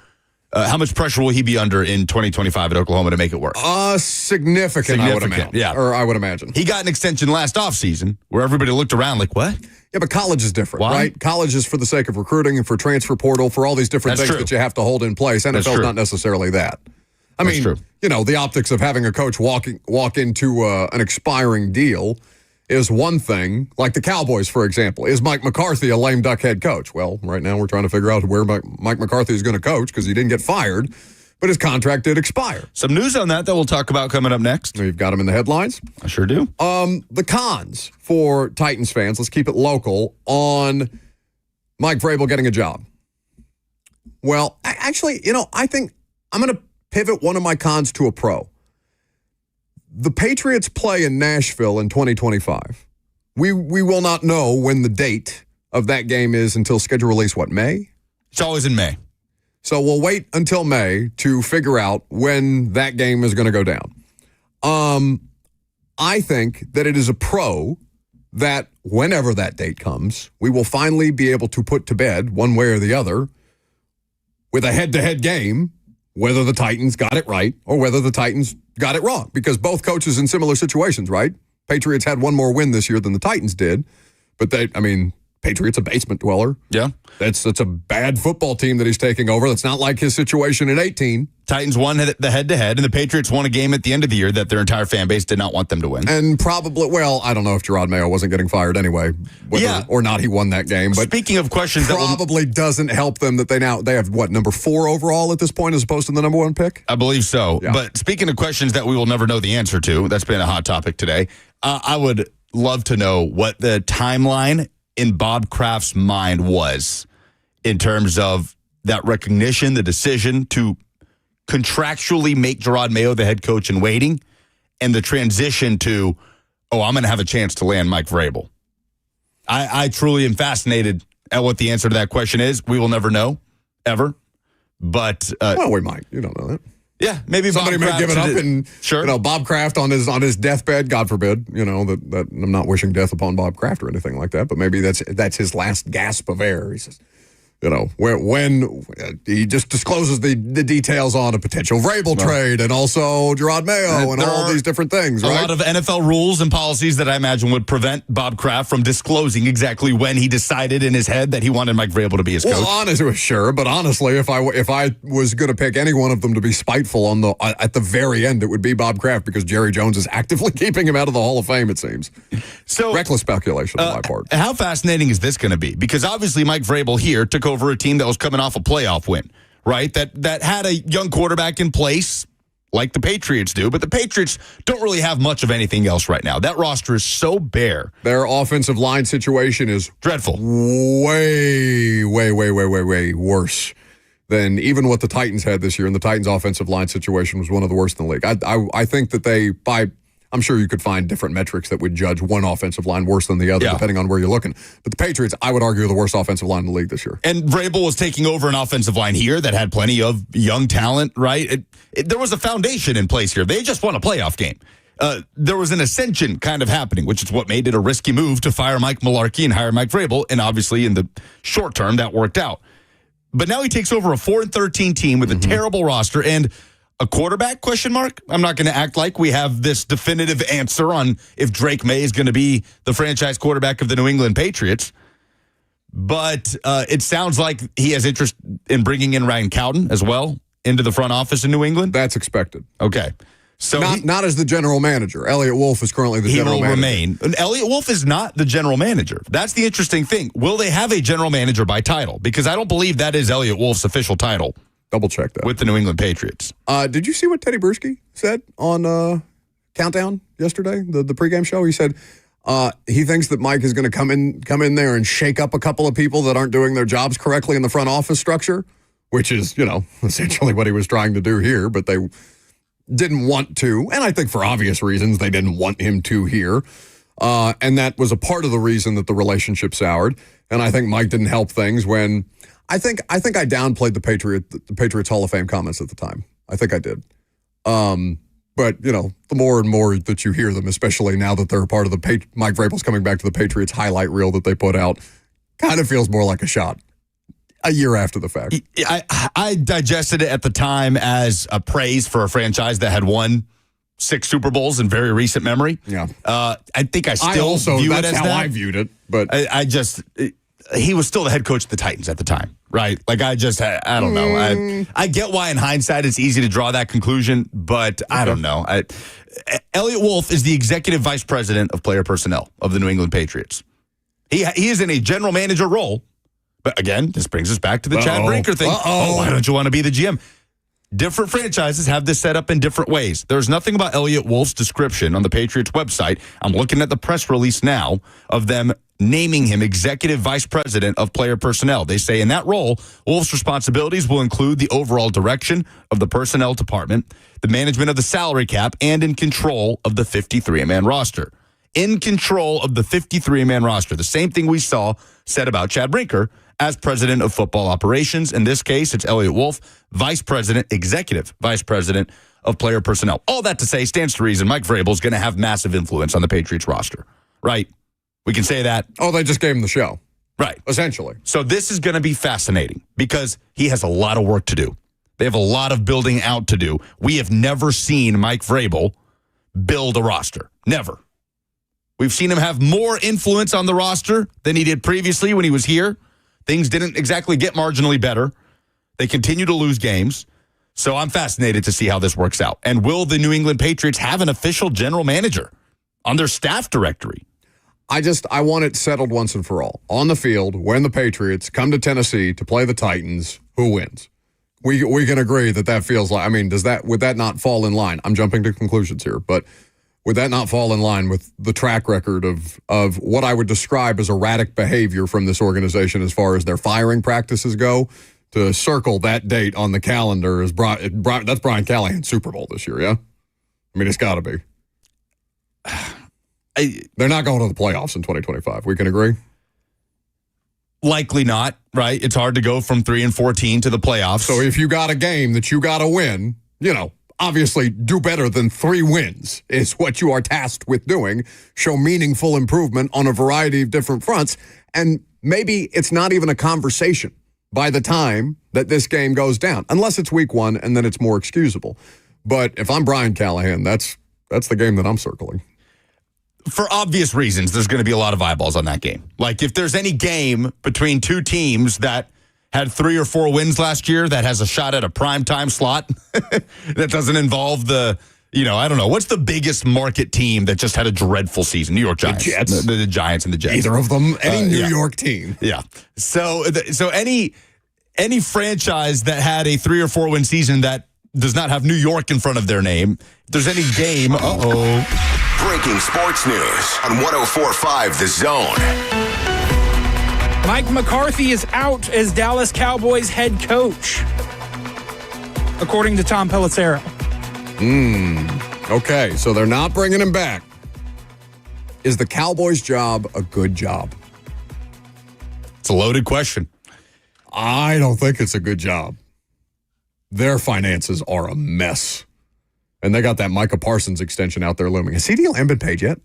How much pressure will he be under in 2025 at Oklahoma to make it work? Significant, I would imagine. Yeah. Or I would imagine. He got an extension last offseason where everybody looked around like, what? Yeah, but college is different, Why? right? College is for the sake of recruiting and for transfer portal, for all these different things that you have to hold in place. NFL is not necessarily that. I mean, you know, the optics of having a coach walk into an expiring deal is one thing. Like the Cowboys, for example. Is Mike McCarthy a lame duck head coach? Well, right now we're trying to figure out where Mike McCarthy is going to coach because he didn't get fired, but his contract did expire. Some news on that we'll talk about coming up next. You've got him in the headlines. I sure do. The cons for Titans fans, let's keep it local, on Mike Vrabel getting a job. Well, actually, you know, I think I'm going to pivot one of my cons to a pro. The Patriots play in Nashville in 2025. We will not know when the date of that game is until schedule release, May? It's always in May. So we'll wait until May to figure out when that game is going to go down. I think that it is a pro that whenever that date comes, we will finally be able to put to bed, one way or the other, with a head-to-head game, whether the Titans got it right or whether the Titans got it wrong. Because both coaches in similar situations, right? Patriots had one more win this year than the Titans did. But Patriots a basement dweller. Yeah. That's a bad football team that he's taking over. That's not like his situation in 18. Titans won the head-to-head, and the Patriots won a game at the end of the year that their entire fan base did not want them to win. And probably, well, I don't know if Gerard Mayo wasn't getting fired anyway, whether or not he won that game. But speaking of questions, probably doesn't help them that they have, number 4 overall at this point as opposed to the number 1 pick? I believe so. Yeah. But speaking of questions that we will never know the answer to, that's been a hot topic today. I would love to know what the timeline in Bob Kraft's mind was in terms of that recognition, the decision to contractually make Gerard Mayo the head coach in waiting, and the transition to, oh, I'm going to have a chance to land Mike Vrabel? I truly am fascinated at what the answer to that question is. We will never know, ever. But well, we might. You don't know that. Yeah, maybe somebody may give it up, and sure. Bob Kraft on his deathbed. God forbid, that I'm not wishing death upon Bob Kraft or anything like that. But maybe that's his last gasp of air. He says, when he just discloses the details on a potential Vrabel trade and also Gerard Mayo and all these different things. A lot of NFL rules and policies that I imagine would prevent Bob Kraft from disclosing exactly when he decided in his head that he wanted Mike Vrabel to be his coach. Well, sure, but honestly, if I was going to pick any one of them to be spiteful at the very end, it would be Bob Kraft, because Jerry Jones is actively keeping him out of the Hall of Fame, it seems. So reckless speculation on my part. How fascinating is this going to be? Because obviously Mike Vrabel here took over a team that was coming off a playoff win, right? That had a young quarterback in place like the Patriots do, but the Patriots don't really have much of anything else right now. That roster is so bare. Their offensive line situation is dreadful. Way worse than even what the Titans had this year, and the Titans' offensive line situation was one of the worst in the league. I think that I'm sure you could find different metrics that would judge one offensive line worse than the other, depending on where you're looking. But the Patriots, I would argue, are the worst offensive line in the league this year. And Vrabel was taking over an offensive line here that had plenty of young talent, right? There was a foundation in place here. They just won a playoff game. There was an ascension kind of happening, which is what made it a risky move to fire Mike Mularkey and hire Mike Vrabel. And obviously, in the short term, that worked out. But now he takes over a 4-13 team with a terrible roster and a quarterback, question mark? I'm not going to act like we have this definitive answer on if Drake May is going to be the franchise quarterback of the New England Patriots. But it sounds like he has interest in bringing in Ran Carthon as well into the front office in New England. That's expected. Okay. So not as the general manager. Elliot Wolf is currently the general manager. He will remain. And Elliot Wolf is not the general manager. That's the interesting thing. Will they have a general manager by title? Because I don't believe that is Elliot Wolf's official title. Double check that. With the New England Patriots. Did you see what Teddy Bruschi said on Countdown yesterday, the pregame show? He said he thinks that Mike is going to come in there and shake up a couple of people that aren't doing their jobs correctly in the front office structure, which is, essentially what he was trying to do here, but they didn't want to. And I think for obvious reasons, they didn't want him to here. And that was a part of the reason that the relationship soured. And I think Mike didn't help things when I think I downplayed the Patriots Hall of Fame comments at the time. I think I did. But, the more and more that you hear them, especially now that they're part of the Mike Vrabel's coming back to the Patriots highlight reel that they put out, kind of feels more like a shot a year after the fact. I digested it at the time as a praise for a franchise that had won 6 Super Bowls in very recent memory. Yeah. I think I still view it as that's how that. I viewed it. But he was still the head coach of the Titans at the time, right? Like, I don't know. I get why in hindsight it's easy to draw that conclusion, but I don't know. Elliot Wolf is the executive vice president of player personnel of the New England Patriots. He is in a general manager role, but again, this brings us back to the Chad Brinker thing. Oh, why don't you want to be the GM? Different franchises have this set up in different ways. There's nothing about Elliot Wolf's description on the Patriots website. I'm looking at the press release now of them naming him executive vice president of player personnel. They say in that role, Wolf's responsibilities will include the overall direction of the personnel department, the management of the salary cap, and in control of the 53-man roster. In control of the 53-man roster. The same thing we saw said about Chad Brinker as president of football operations. In this case, it's Elliot Wolf, vice president, executive vice president of player personnel. All that to say, stands to reason Mike Vrabel is going to have massive influence on the Patriots roster, right? We can say that. Oh, they just gave him the show. Right. Essentially. So this is going to be fascinating because he has a lot of work to do. They have a lot of building out to do. We have never seen Mike Vrabel build a roster. Never. We've seen him have more influence on the roster than he did previously when he was here. Things didn't exactly get marginally better. They continue to lose games. So I'm fascinated to see how this works out. And will the New England Patriots have an official general manager on their staff directory? I want it settled once and for all. On the field, when the Patriots come to Tennessee to play the Titans, who wins? We can agree that feels like, would that not fall in line? I'm jumping to conclusions here, but would that not fall in line with the track record of what I would describe as erratic behavior from this organization as far as their firing practices go? To circle that date on the calendar is that's Brian Callahan's Super Bowl this year, yeah? It's got to be. They're not going to the playoffs in 2025. We can agree? Likely not, right? It's hard to go from 3-14 to the playoffs. So if you got a game that you got to win, obviously do better than 3 wins is what you are tasked with doing. Show meaningful improvement on a variety of different fronts. And maybe it's not even a conversation by the time that this game goes down, unless it's week 1 and then it's more excusable. But if I'm Brian Callahan, that's the game that I'm circling. For obvious reasons, there's going to be a lot of eyeballs on that game. Like if there's any game between 2 teams that had 3 or 4 wins last year that has a shot at a primetime slot that doesn't involve the, I don't know. What's the biggest market team that just had a dreadful season? New York Giants. The Jets. The Giants and the Jets. Either of them. Any New York team. Yeah. So any franchise that had a 3 or 4 win season that does not have New York in front of their name, if there's any game, Breaking sports news on 104.5 The Zone. Mike McCarthy is out as Dallas Cowboys head coach, according to Tom Pelissero. Okay, so they're not bringing him back. Is the Cowboys' job a good job? It's a loaded question. I don't think it's a good job. Their finances are a mess. And they got that Micah Parsons extension out there looming. Has CeeDee Lamb been paid yet?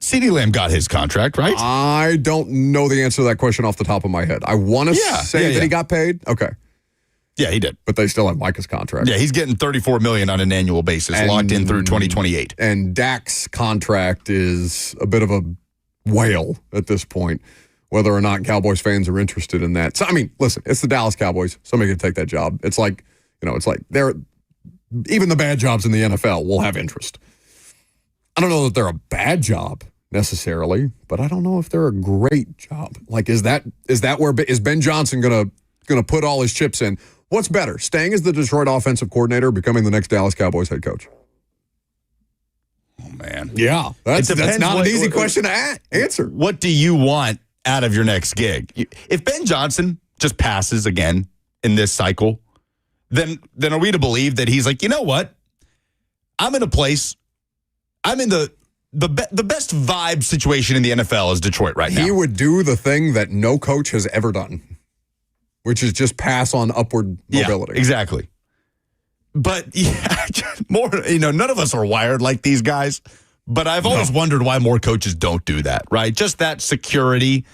CeeDee Lamb got his contract, right? I don't know the answer to that question off the top of my head. I want to say that he got paid. Okay. Yeah, he did. But they still have Micah's contract. Yeah, he's getting $34 million on an annual basis, locked in through 2028. And Dak's contract is a bit of a whale at this point, whether or not Cowboys fans are interested in that. So, I mean, listen, it's the Dallas Cowboys. Somebody can take that job. It's like, they're even the bad jobs in the NFL will have interest. I don't know that they're a bad job necessarily, but I don't know if they're a great job. Like, is that where is Ben Johnson gonna put all his chips in? What's better, staying as the Detroit offensive coordinator, or becoming the next Dallas Cowboys head coach? Oh man, yeah, that's not an easy question to answer. What do you want out of your next gig? If Ben Johnson just passes again in this cycle, then are we to believe that he's like, you know what? I'm in a place. I'm in the best vibe situation in the NFL is Detroit right now. He would do the thing that no coach has ever done, which is just pass on upward mobility. Yeah, exactly. But none of us are wired like these guys. But I've always wondered why more coaches don't do that, right? Just that security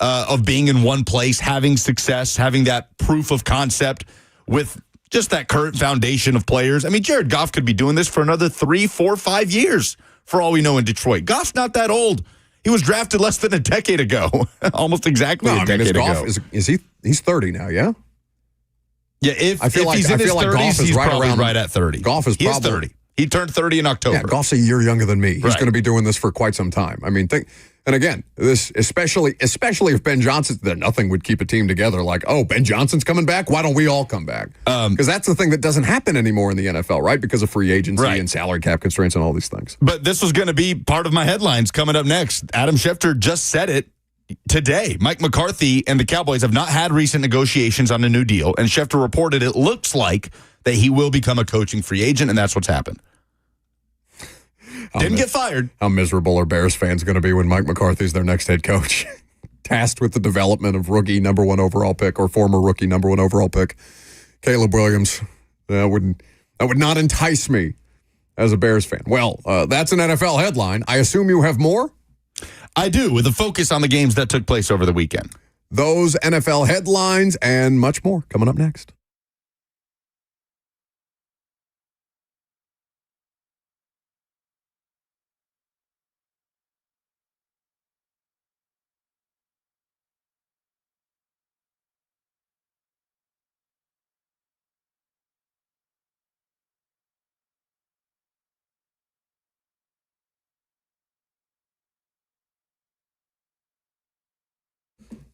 of being in one place, having success, having that proof of concept with just that current foundation of players. I mean, Jared Goff could be doing this for another 3, 4, 5 years for all we know in Detroit. Goff's not that old. He was drafted less than a decade ago, almost exactly a decade ago. He's 30 now, yeah? Yeah, if he's in his 30s, he's probably right at 30. Goff is probably 30. He turned 30 in October. Yeah, Goff's a year younger than me. He's going to be doing this for quite some time. I mean, and again, this especially if Ben Johnson, then nothing would keep a team together like, oh, Ben Johnson's coming back? Why don't we all come back? Because that's the thing that doesn't happen anymore in the NFL, right? Because of free agency and salary cap constraints and all these things. But this was going to be part of my headlines coming up next. Adam Schefter just said it today. Mike McCarthy and the Cowboys have not had recent negotiations on a new deal, and Schefter reported it looks like that he will become a coaching free agent, and that's what's happened. Didn't get fired. How miserable are Bears fans going to be when Mike McCarthy's their next head coach? Tasked with the development of rookie number 1 overall pick or former rookie number 1 overall pick, Caleb Williams. That would not entice me as a Bears fan. Well, that's an NFL headline. I assume you have more? I do, with a focus on the games that took place over the weekend. Those NFL headlines and much more coming up next.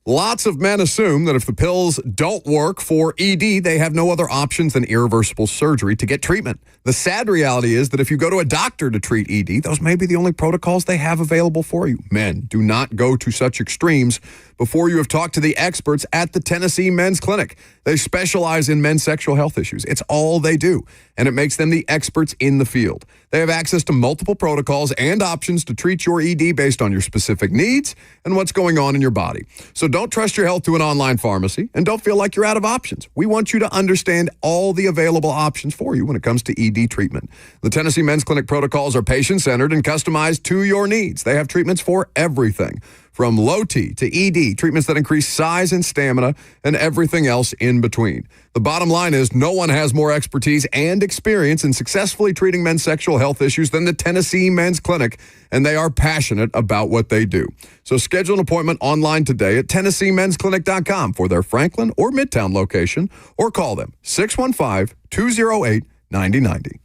Lots of men assume that if the pills don't work for ED, they have no other options than irreversible surgery to get treatment. The sad reality is that if you go to a doctor to treat ED, those may be the only protocols they have available for you. Men, do not go to such extremes. before you have talked to the experts at the Tennessee Men's Clinic. They specialize in men's sexual health issues. It's all they do, and it makes them the experts in the field. They have access to multiple protocols and options to treat your ED based on your specific needs and what's going on in your body. So don't trust your health to an online pharmacy, and don't feel like you're out of options. We want you to understand all the available options for you when it comes to ED treatment. The Tennessee Men's Clinic protocols are patient-centered and customized to your needs. They have treatments for everything, from low T to ED, treatments that increase size and stamina, and everything else in between. The bottom line is no one has more expertise and experience in successfully treating men's sexual health issues than the Tennessee Men's Clinic, and they are passionate about what they do. So schedule an appointment online today at TennesseeMen'sClinic.com for their Franklin or Midtown location, or call them 615-208-9090.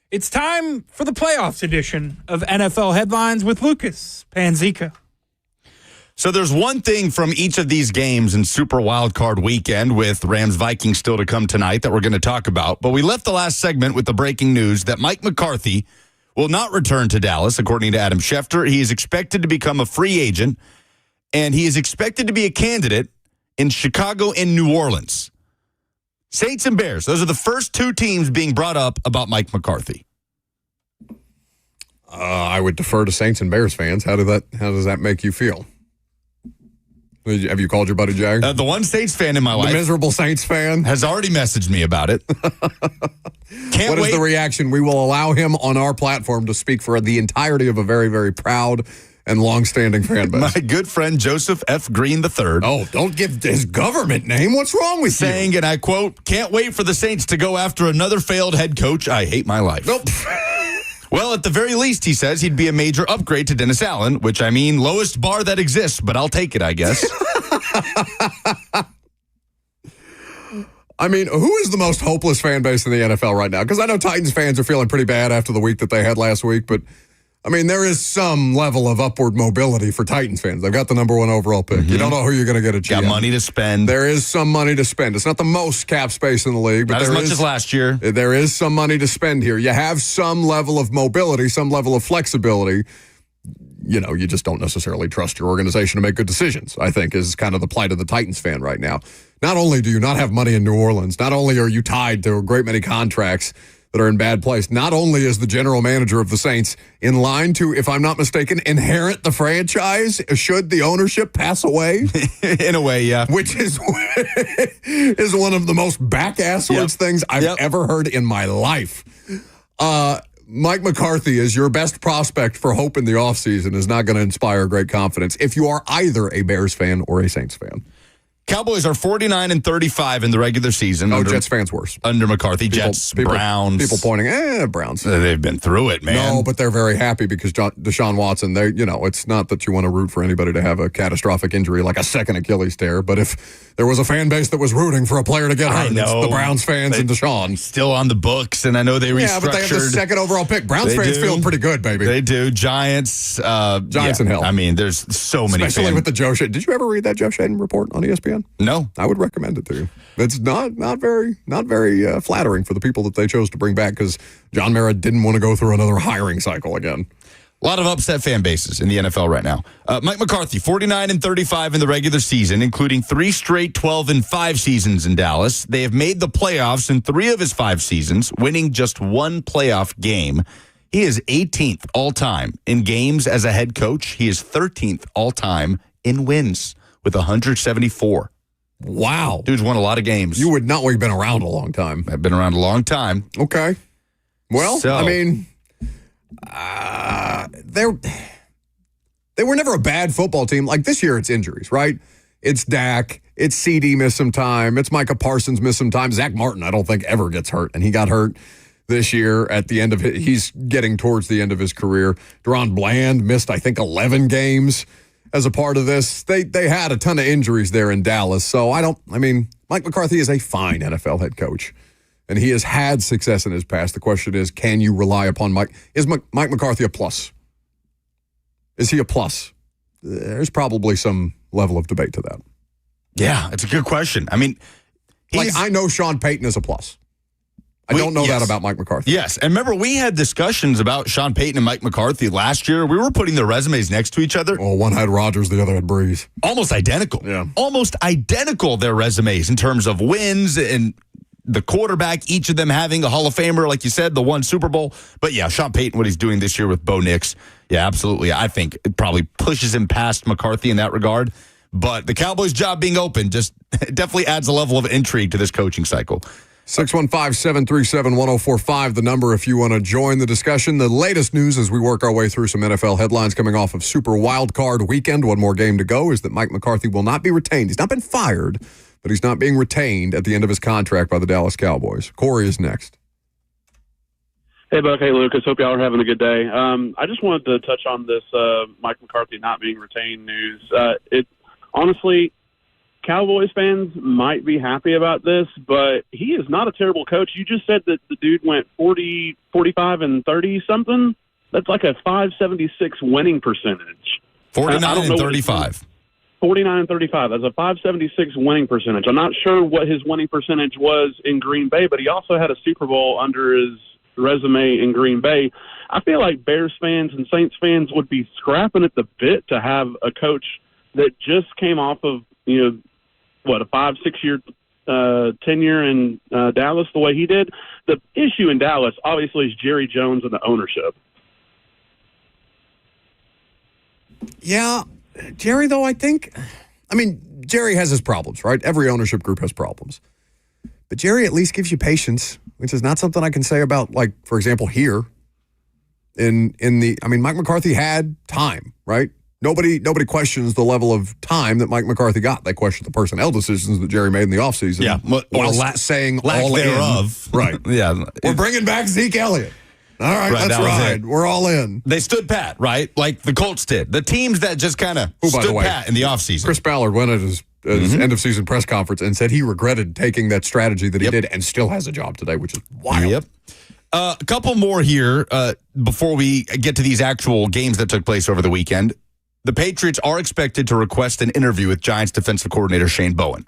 It's time for the playoffs edition of NFL Headlines with Lucas Panzica. So there's one thing from each of these games in Super Wildcard Weekend with Rams-Vikings still to come tonight that we're going to talk about. But we left the last segment with the breaking news that Mike McCarthy will not return to Dallas, according to Adam Schefter. He is expected to become a free agent, and he is expected to be a candidate in Chicago and New Orleans. Saints and Bears, those are the first two teams being brought up about Mike McCarthy. I would defer to Saints and Bears fans. How does that make you feel? Have you called your buddy Jag? The one Saints fan in my life, the miserable Saints fan, has already messaged me about it. What is the reaction? We will allow him on our platform to speak for the entirety of a very, very proud and long-standing fan base. My good friend Joseph F. Green III. Oh, don't give his government name. What's wrong with you? Saying, and I quote, "Can't wait for the Saints to go after another failed head coach. I hate my life." Nope. Well, at the very least, he says he'd be a major upgrade to Dennis Allen, which I mean, lowest bar that exists, but I'll take it, I guess. I mean, who is the most hopeless fan base in the NFL right now? Because I know Titans fans are feeling pretty bad after the week that they had last week, but I mean, there is some level of upward mobility for Titans fans. They've got the number one overall pick. You don't know who you're going to get at GM. Got money to spend. There is some money to spend. It's not the most cap space in the league, but not as much as last year. There is some money to spend here. You have some level of mobility, some level of flexibility. You know, you just don't necessarily trust your organization to make good decisions, I think, is kind of the plight of the Titans fan right now. Not only do you not have money in New Orleans, not only are you tied to a great many contracts that are in bad place, not only is the general manager of the Saints in line to, if I'm not mistaken, inherit the franchise should the ownership pass away. In a way, yeah. Which is one of the most back-asswards things I've ever heard in my life. Mike McCarthy is your best prospect for hope in the offseason is not going to inspire great confidence if you are either a Bears fan or a Saints fan. Cowboys are 49-35 in the regular season. Jets fans worse. Under McCarthy. Jets, Browns. People pointing, Browns. They've been through it, man. No, but they're very happy because Deshaun Watson, it's not that you want to root for anybody to have a catastrophic injury like a second Achilles tear, but if there was a fan base that was rooting for a player to get hurt, it's the Browns fans and Deshaun. Still on the books, and I know they restructured. Yeah, but they have the second overall pick. Browns fans feel pretty good, baby. They do. Giants. Giants and hell. I mean, there's so many Especially with the Joe Shaden. Did you ever read that Joe Shaden report on ESPN? No. I would recommend it to you. It's not very flattering for the people that they chose to bring back because John Mara didn't want to go through another hiring cycle again. A lot of upset fan bases in the NFL right now. Mike McCarthy, 49-35 in the regular season, including 3 straight 12-5 seasons in Dallas. They have made the playoffs in 3 of his 5 seasons, winning just 1 playoff game. He is 18th all-time in games as a head coach. He is 13th all-time in wins with 174. Wow. Dude's won a lot of games. You would not have been around a long time. I've been around a long time. Okay. Well, So- I mean, they were never a bad football team. Like this year, it's injuries, right? It's Dak. It's CD missed some time. It's Micah Parsons missed some time. Zach Martin, I don't think, ever gets hurt, and he got hurt this year at the end of he's getting towards the end of his career. Deron Bland missed, I think, 11 games as a part of this. They had a ton of injuries there in Dallas. So Mike McCarthy is a fine NFL head coach, and he has had success in his past. The question is, can you rely upon Mike? Is Mike McCarthy a plus? Is he a plus? There's probably some level of debate to that. Yeah, it's a good question. I mean, I know Sean Payton is a plus. I don't know that about Mike McCarthy. Yes, and remember, we had discussions about Sean Payton and Mike McCarthy last year. We were putting their resumes next to each other. Well, one had Rodgers, the other had Breeze. Almost identical. Yeah. Almost identical, their resumes in terms of wins and the quarterback, each of them having a Hall of Famer, like you said, the 1 Super Bowl. But yeah, Sean Payton, what he's doing this year with Bo Nix, yeah, absolutely. I think it probably pushes him past McCarthy in that regard. But the Cowboys' job being open just definitely adds a level of intrigue to this coaching cycle. 615-737-1045, the number if you want to join the discussion. The latest news as we work our way through some NFL headlines coming off of Super Wildcard Weekend, one more game to go, is that Mike McCarthy will not be retained. He's not been fired, but he's not being retained at the end of his contract by the Dallas Cowboys. Corey is next. Hey, Buck. Hey, Lucas. Hope y'all are having a good day. I just wanted to touch on this Mike McCarthy not being retained news. It honestly, Cowboys fans might be happy about this, but he is not a terrible coach. You just said that the dude went 40, 45, and 30-something. That's like a 576 winning percentage. 49 and 35. 49 and 35. That's a 576 winning percentage. I'm not sure what his winning percentage was in Green Bay, but he also had a Super Bowl under his resume in Green Bay. I feel like Bears fans and Saints fans would be scrapping at the bit to have a coach that just came off of, a 5-6 year tenure in Dallas the way he did. The issue in Dallas, obviously, is Jerry Jones and the ownership. Yeah, Jerry, though, Jerry has his problems, right? Every ownership group has problems. But Jerry at least gives you patience, which is not something I can say about, like, for example, here. Mike McCarthy had time, right? Nobody questions the level of time that Mike McCarthy got. They question the personnel decisions that Jerry made in the offseason. Yeah. While saying lack all thereof. In. Right. Yeah. We're bringing back Zeke Elliott. All right, let's ride. We're all in. They stood pat, right? Like the Colts did. The teams that just kind of stood pat in the offseason. Chris Ballard went at his end-of-season press conference and said he regretted taking that strategy that he did and still has a job today, which is wild. Yep. A couple more here before we get to these actual games that took place over the weekend. The Patriots are expected to request an interview with Giants defensive coordinator Shane Bowen.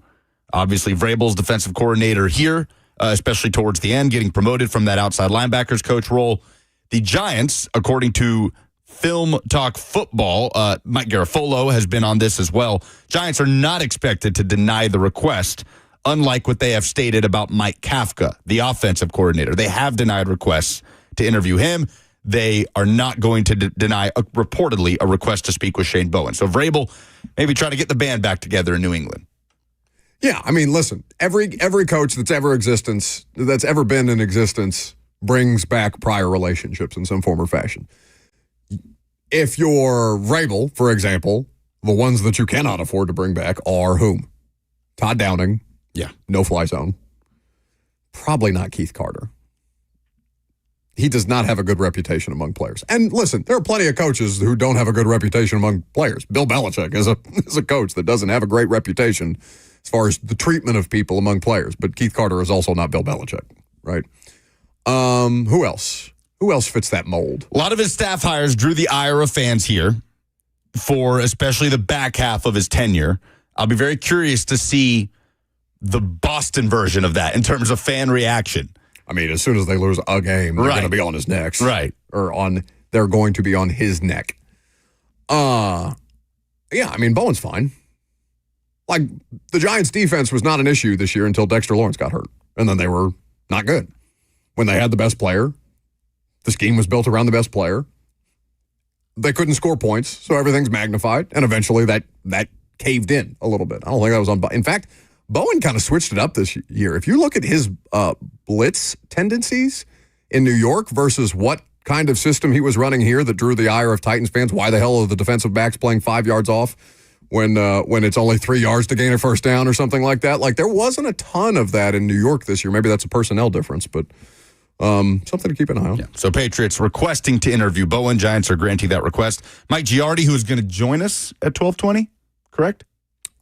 Obviously, Vrabel's defensive coordinator here, especially towards the end, getting promoted from that outside linebackers coach role. The Giants, according to Film Talk Football, Mike Garafolo has been on this as well. Giants are not expected to deny the request, unlike what they have stated about Mike Kafka, the offensive coordinator. They have denied requests to interview him. They are not going to deny, reportedly, a request to speak with Shane Bowen. So Vrabel maybe try to get the band back together in New England. Yeah, listen, every coach that's ever been in existence brings back prior relationships in some form or fashion. If you're Vrabel, for example, the ones that you cannot afford to bring back are whom? Todd Downing. Yeah. No-fly zone. Probably not Keith Carter. He does not have a good reputation among players. And listen, there are plenty of coaches who don't have a good reputation among players. Bill Belichick is a coach that doesn't have a great reputation as far as the treatment of people among players. But Keith Carter is also not Bill Belichick, right? Who else? Who else fits that mold? A lot of his staff hires drew the ire of fans here for especially the back half of his tenure. I'll be very curious to see the Boston version of that in terms of fan reaction. As soon as they lose a game, they're going to be on his neck. Right. They're going to be on his neck. Bowen's fine. Like, the Giants' defense was not an issue this year until Dexter Lawrence got hurt. And then they were not good. When they had the best player, the scheme was built around the best player. They couldn't score points, so everything's magnified. And eventually that caved in a little bit. I don't think that was on. In fact, Bowen kind of switched it up this year. If you look at his blitz tendencies in New York versus what kind of system he was running here that drew the ire of Titans fans, why the hell are the defensive backs playing 5 yards off when it's only 3 yards to gain a first down or something like that? Like, there wasn't a ton of that in New York this year. Maybe that's a personnel difference, but something to keep an eye on. Yeah. So Patriots requesting to interview Bowen. Giants are granting that request. Mike Giardi, who is going to join us at 12:20, correct?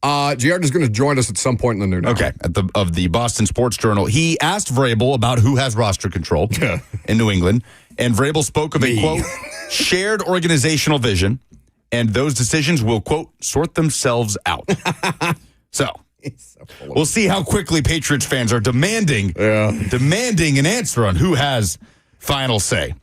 Giardi is going to join us at some point in the noon hour. Okay, of the Boston Sports Journal. He asked Vrabel about who has roster control in New England, and Vrabel spoke of a, quote, shared organizational vision, and those decisions will, quote, sort themselves out. So we'll see how quickly Patriots fans are demanding an answer on who has final say.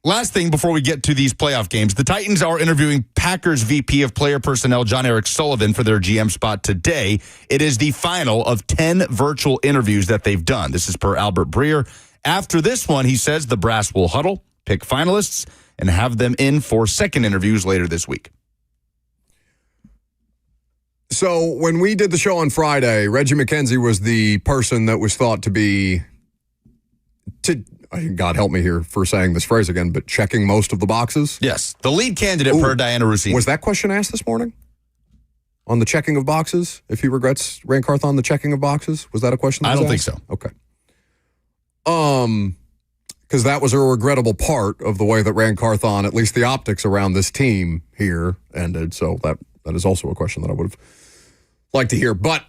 Last thing before we get to these playoff games, the Titans are interviewing Packers VP of Player Personnel John Eric Sullivan for their GM spot today. It is the final of 10 virtual interviews that they've done. This is per Albert Breer. After this one, he says the brass will huddle, pick finalists, and have them in for second interviews later this week. So when we did the show on Friday, Reggie McKenzie was the person that was thought to be, God help me here for saying this phrase again, but checking most of the boxes. Yes. The lead candidate per Diana Rousseau. Was that question asked this morning? On the checking of boxes? If he regrets Ran Carthon, the checking of boxes? Was that a question that was I don't asked? think so. Okay. Because that was a regrettable part of the way that Ran Carthon, at least the optics around this team here, ended. So that is also a question that I would have like to hear. But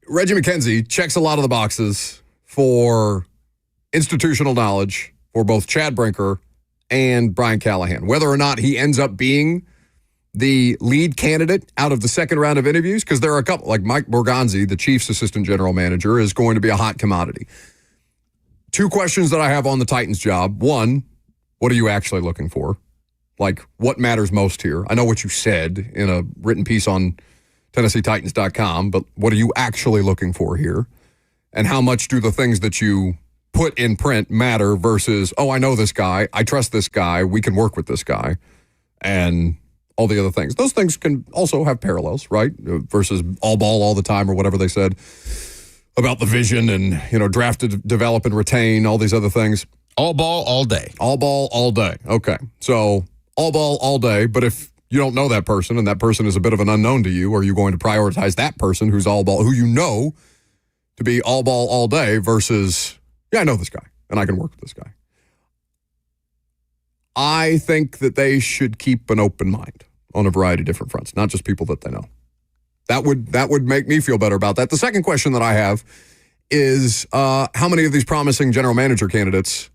Reggie McKenzie checks a lot of the boxes for institutional knowledge for both Chad Brinker and Brian Callahan. Whether or not he ends up being the lead candidate out of the second round of interviews, because there are a couple, like Mike Borgonzi, the Chiefs assistant general manager, is going to be a hot commodity. Two questions that I have on the Titans job. One, what are you actually looking for? Like, what matters most here? I know what you said in a written piece on TennesseeTitans.com, but what are you actually looking for here? And how much do the things that you put in print matter versus, oh, I know this guy, I trust this guy, we can work with this guy, and all the other things. Those things can also have parallels, right? Versus all ball all the time or whatever they said about the vision and, draft, develop, and retain, all these other things. All ball, all day. All ball, all day. Okay. So all ball, all day. But if you don't know that person and that person is a bit of an unknown to you, are you going to prioritize that person who's all ball, who you know to be all ball, all day versus, yeah, I know this guy and I can work with this guy? I think that they should keep an open mind on a variety of different fronts, not just people that they know. That would make me feel better about that. The second question that I have is how many of these promising general manager candidates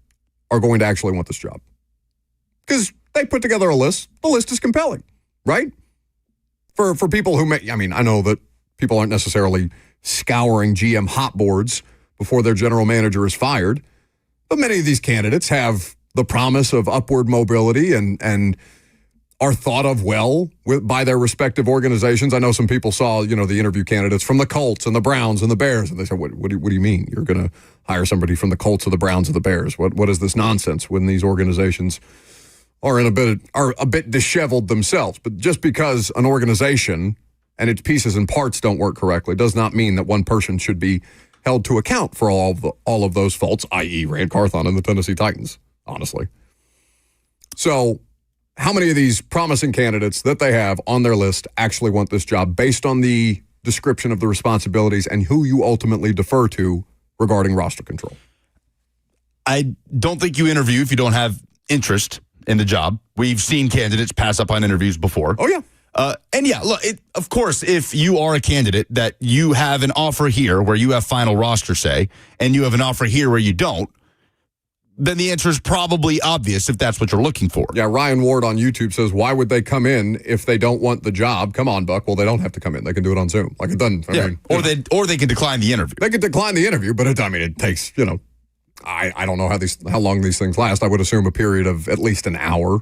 are going to actually want this job? Because they put together a list. The list is compelling, right? For people who may, I know that people aren't necessarily scouring GM hot boards before their general manager is fired, but many of these candidates have the promise of upward mobility and are thought of well by their respective organizations. I know some people saw, the interview candidates from the Colts and the Browns and the Bears, and they said, what do you mean? You're going to hire somebody from the Colts or the Browns or the Bears? What is this nonsense when these organizations are a bit disheveled themselves? But just because an organization and its pieces and parts don't work correctly does not mean that one person should be held to account for all of those faults, i.e. Ran Carthon and the Tennessee Titans, honestly. So how many of these promising candidates that they have on their list actually want this job based on the description of the responsibilities and who you ultimately defer to regarding roster control? I don't think you interview if you don't have interest in the job. We've seen candidates pass up on interviews before. Oh, yeah. And yeah, look, of course, if you are a candidate that you have an offer here where you have final roster say, and you have an offer here where you don't, then the answer is probably obvious if that's what you're looking for. Yeah, Ryan Ward on YouTube says, why would they come in if they don't want the job? Come on, Buck. Well, they don't have to come in. They can do it on Zoom. Like, it doesn't. Or they can decline the interview. They can decline the interview, but it takes, I don't know how long these things last. I would assume a period of at least an hour,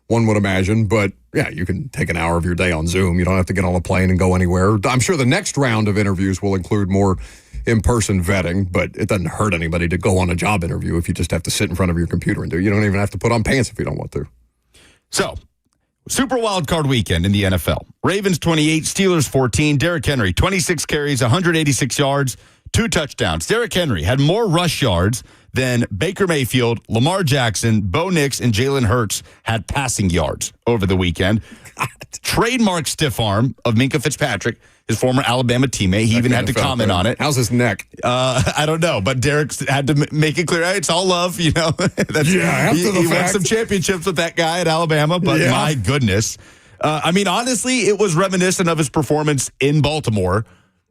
one would imagine. But yeah, you can take an hour of your day on Zoom. You don't have to get on a plane and go anywhere. I'm sure the next round of interviews will include more in-person vetting, but it doesn't hurt anybody to go on a job interview if you just have to sit in front of your computer and do it. You don't even have to put on pants if you don't want to. So, Super Wild Card Weekend in the NFL. Ravens 28, Steelers 14. Derrick Henry, 26 carries, 186 yards, 2 touchdowns. Derrick Henry had more rush yards than Baker Mayfield, Lamar Jackson, Bo Nix, and Jalen Hurts had passing yards over the weekend. Trademark stiff arm of Minkah Fitzpatrick, his former Alabama teammate. He even had to comment on it. How's his neck? I don't know, but Derek had to make it clear, hey, it's all love, He won some championships with that guy at Alabama, but my goodness. Honestly, it was reminiscent of his performance in Baltimore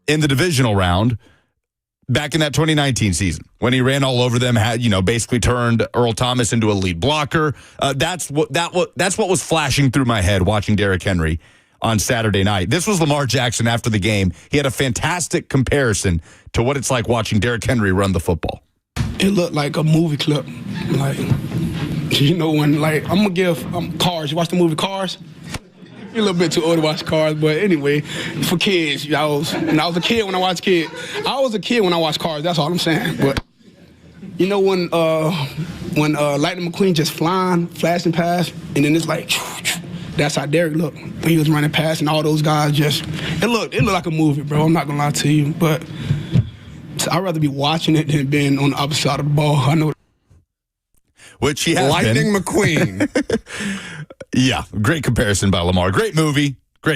in the divisional round back in that 2019 season when he ran all over them, had basically turned Earl Thomas into a lead blocker. That's what was flashing through my head watching Derrick Henry on Saturday night. This was Lamar Jackson after the game. He had a fantastic comparison to what it's like watching Derrick Henry run the football. It looked like a movie clip. When I'm gonna give Cars. You watch the movie Cars? You're a little bit too old to watch Cars, but anyway, for kids, I was a kid when I watched Cars. I was a kid when I watched Cars. That's all I'm saying. But when Lightning McQueen just flashing past, and then it's like, that's how Derrick looked when he was running past, and all those guys it looked like a movie, bro. I'm not gonna lie to you, but I'd rather be watching it than being on the opposite side of the ball. I know. Which he has Lightning McQueen. Yeah, great comparison by Lamar. Great movie. Were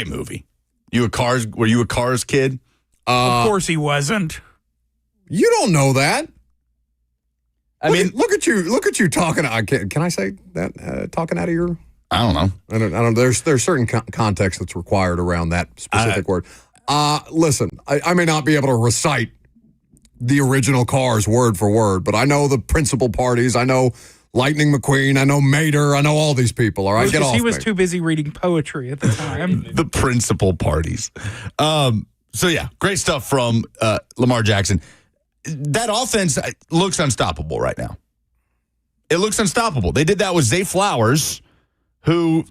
you a Cars kid? Of course he wasn't. You don't know that. Look at you talking. Can I say that? Talking out of your I don't know. I don't. There's certain context that's required around that specific word. Listen, I may not be able to recite the original Cars word for word, but I know the principal parties. I know Lightning McQueen. I know Mater. I know all these people. All right, get off me. He was too busy reading poetry at the time. The principal parties. So, yeah, great stuff from Lamar Jackson. That offense looks unstoppable right now. It looks unstoppable. They did that with Zay Flowers, who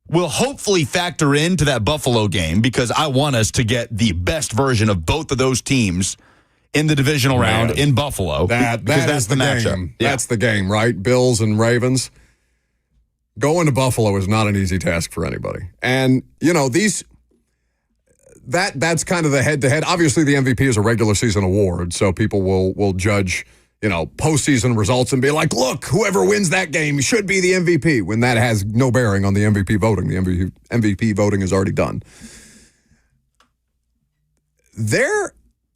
will hopefully factor into that Buffalo game because I want us to get the best version of both of those teams in the divisional round in Buffalo. That's the matchup. Game. Yeah. That's the game, right? Bills and Ravens. Going to Buffalo is not an easy task for anybody. And, that's kind of the head-to-head. Obviously, the MVP is a regular season award, so people will judge, postseason results and be like, look, whoever wins that game should be the MVP, when that has no bearing on the MVP voting. The MVP voting is already done.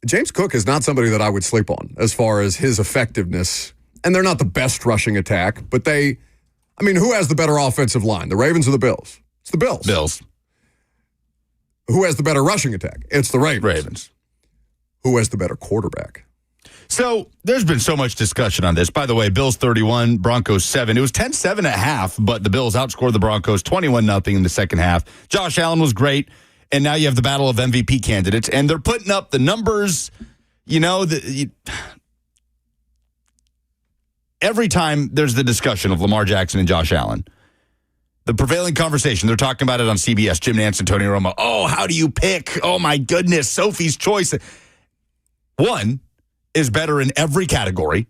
James Cook is not somebody that I would sleep on as far as his effectiveness, and they're not the best rushing attack, but who has the better offensive line, the Ravens or the Bills? It's the Bills. Bills. Who has the better rushing attack? It's the Ravens. Who has the better quarterback? So there's been so much discussion on this. By the way, Bills 31, Broncos 7. It was 10-7 at half, but the Bills outscored the Broncos 21-0 in the second half. Josh Allen was great, and now you have the battle of MVP candidates, and they're putting up the numbers. Every time there's the discussion of Lamar Jackson and Josh Allen, the prevailing conversation, they're talking about it on CBS, Jim Nantz and Tony Romo. Oh, how do you pick? Oh, my goodness, Sophie's choice. One is better in every category.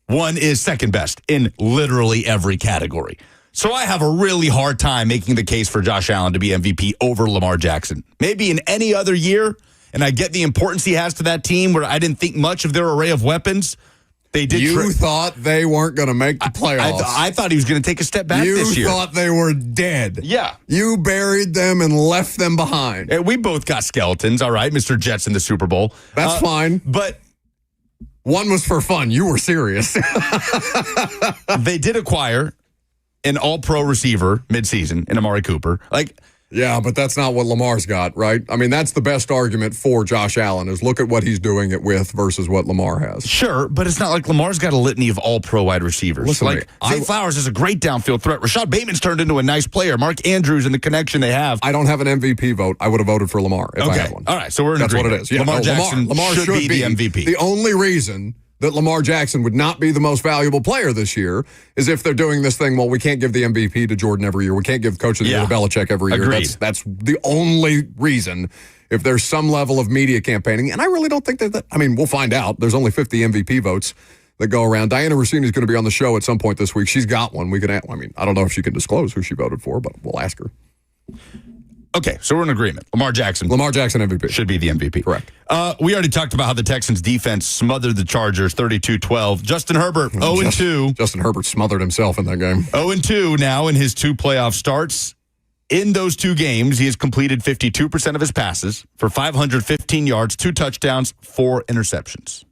One is second best in literally every category. So I have a really hard time making the case for Josh Allen to be MVP over Lamar Jackson. Maybe in any other year, and I get the importance he has to that team where I didn't think much of their array of weapons. They did. You thought they weren't going to make the playoffs. I thought he was going to take a step back this year. You thought they were dead. Yeah. You buried them and left them behind. And we both got skeletons, all right, Mr. Jets in the Super Bowl. That's fine. But one was for fun. You were serious. They did acquire an all-pro receiver midseason in Amari Cooper. Yeah, but that's not what Lamar's got, right? That's the best argument for Josh Allen is look at what he's doing it with versus what Lamar has. Sure, but it's not like Lamar's got a litany of all-pro wide receivers. Listen, Zay Flowers is a great downfield threat. Rashad Bateman's turned into a nice player. Mark Andrews and the connection they have. I don't have an MVP vote. I would have voted forLamar if I had one. All right, so we're in agreement. That's what it is. Yeah, Lamar Jackson should be the MVP. The only reason that Lamar Jackson would not be the most valuable player this year is if they're doing this thing, well, we can't give the MVP to Jordan every year. We can't give Coach of the Year to Belichick every year. Agreed. That's the only reason if there's some level of media campaigning. And I really don't think that we'll find out. There's only 50 MVP votes that go around. Diana Rossini is going to be on the show at some point this week. She's got one. I don't know if she can disclose who she voted for, but we'll ask her. Okay, so we're in agreement. Lamar Jackson MVP. Should be the MVP. Correct. We already talked about how the Texans defense smothered the Chargers 32-12. Justin Herbert, 0-2. Justin Herbert smothered himself in that game. 0-2 now in his 2 playoff starts. In those 2 games, he has completed 52% of his passes for 515 yards, 2 touchdowns, 4 interceptions.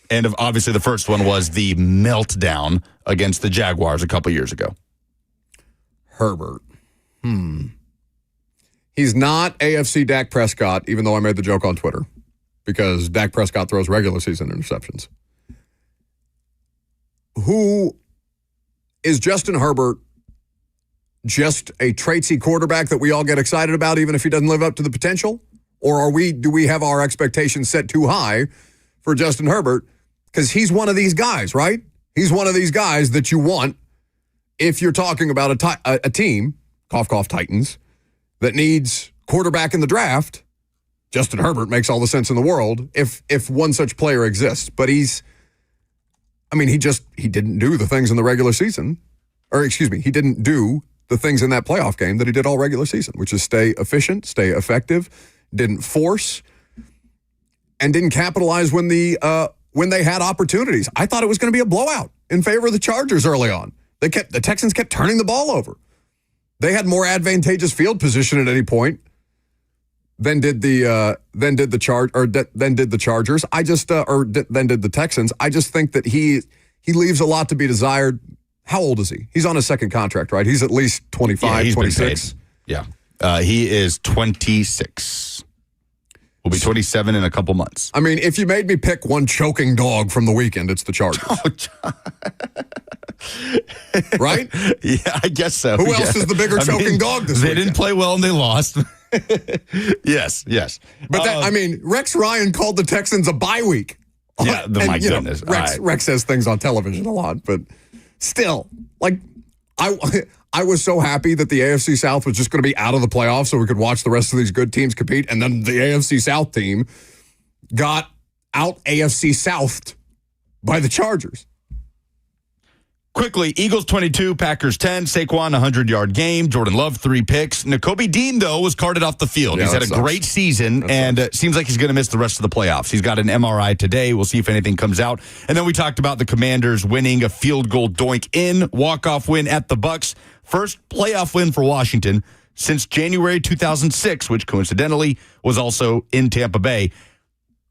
And obviously the first one was the meltdown against the Jaguars a couple years ago. Herbert. He's not AFC Dak Prescott, even though I made the joke on Twitter, because Dak Prescott throws regular season interceptions. Who is Justin Herbert? Just a traitsy quarterback that we all get excited about, even if he doesn't live up to the potential? Or do we have our expectations set too high for Justin Herbert? Because he's one of these guys, right? He's one of these guys that you want if you're talking about a team, cough, cough, Titans, that needs quarterback in the draft. Justin Herbert makes all the sense in the world if one such player exists. But he didn't do the things in the regular season. He didn't do the things in that playoff game that he did all regular season, which is stay efficient, stay effective, didn't force, and didn't capitalize when they had opportunities. I thought it was going to be a blowout in favor of the Chargers early on. The Texans kept turning the ball over. They had more advantageous field position at any point than did the Chargers. Than did the Texans. I just think that he leaves a lot to be desired. How old is he? He's on a second contract, right? He's at least 25, he's 26. Yeah. He is 26. Will be 27 in a couple months. I mean, if you made me pick one choking dog from the weekend, it's the Chargers. Right? Yeah, I guess so. Who else is the bigger choking dog this They weekend? didn't play well and they lost. Yes. But Rex Ryan called the Texans a bye week. Yeah, my goodness. Rex says things on television a lot, but still, like, I was so happy that the AFC South was just going to be out of the playoffs so we could watch the rest of these good teams compete. And then the AFC South team got out AFC Southed by the Chargers. Quickly, Eagles 22, Packers 10, Saquon 100-yard game, Jordan Love 3 picks. Nakobe Dean, though, was carted off the field. Yeah, he's had a sucks. great season, and seems like he's going to miss the rest of the playoffs. He's got an MRI today. We'll see if anything comes out. And then we talked about the Commanders winning a field goal doink in, walk-off win at the Bucs. First playoff win for Washington since January 2006, which coincidentally was also in Tampa Bay.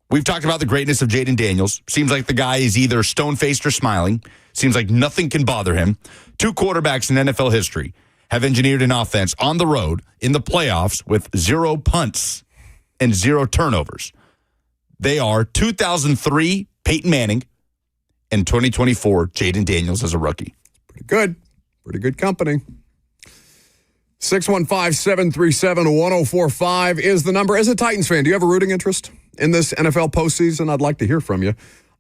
We've talked about the greatness of Jaden Daniels. Seems like the guy is either stone-faced or smiling. Seems like nothing can bother him. 2 quarterbacks in NFL history have engineered an offense on the road in the playoffs with 0 punts and 0 turnovers. They are 2003 Peyton Manning and 2024 Jaden Daniels as a rookie. Pretty good. Pretty good company. 615-737-1045 is the number. As a Titans fan, do you have a rooting interest in this NFL postseason? I'd like to hear from you.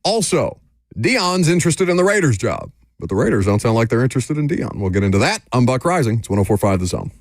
Also, Dion's interested in the Raiders job, but the Raiders don't sound like they're interested in Dion. We'll get into that. I'm Buck Rising. It's 1045 The Zone.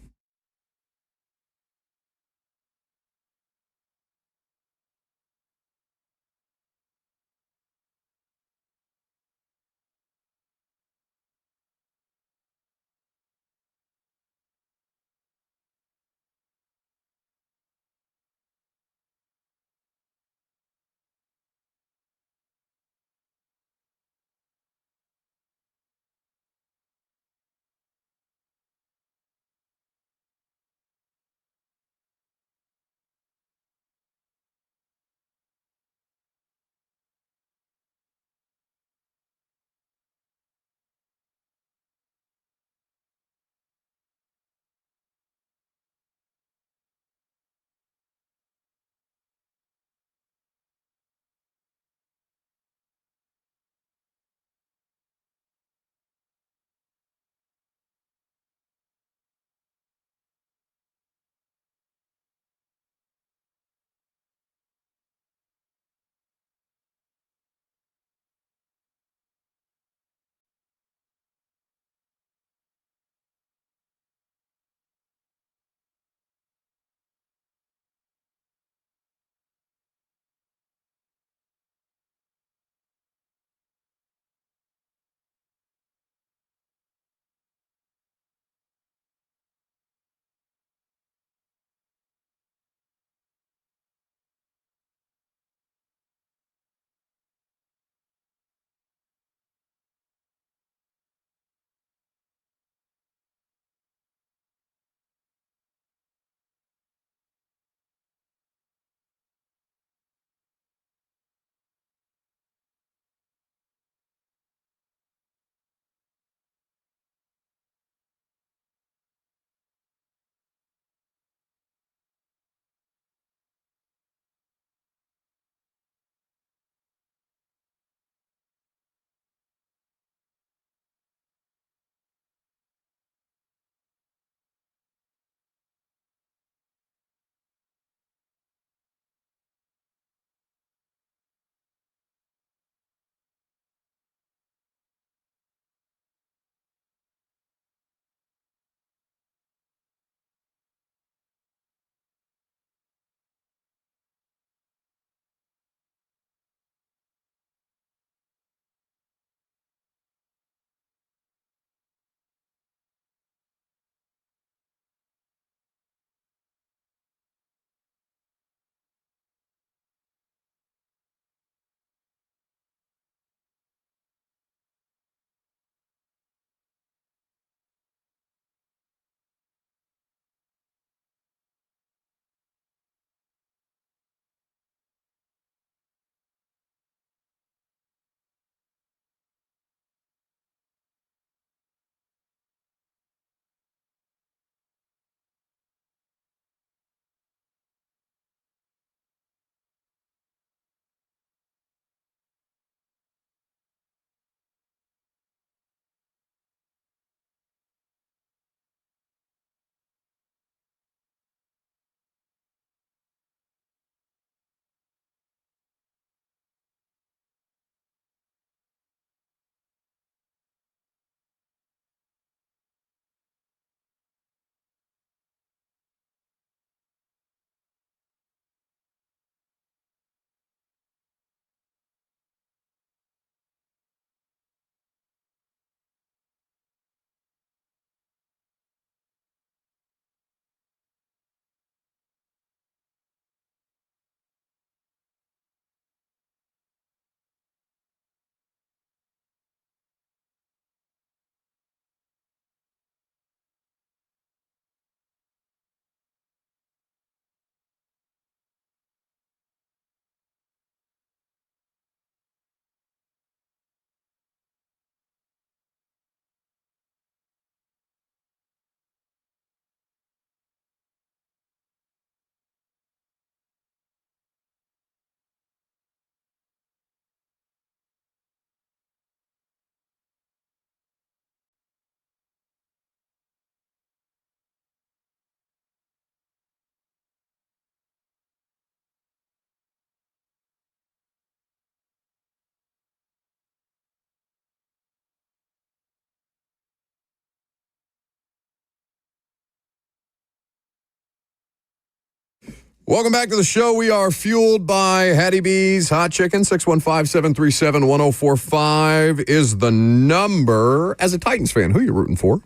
Welcome back to the show. We are fueled by Hattie B's Hot Chicken. 615-737-1045 is the number. As a Titans fan, who are you rooting for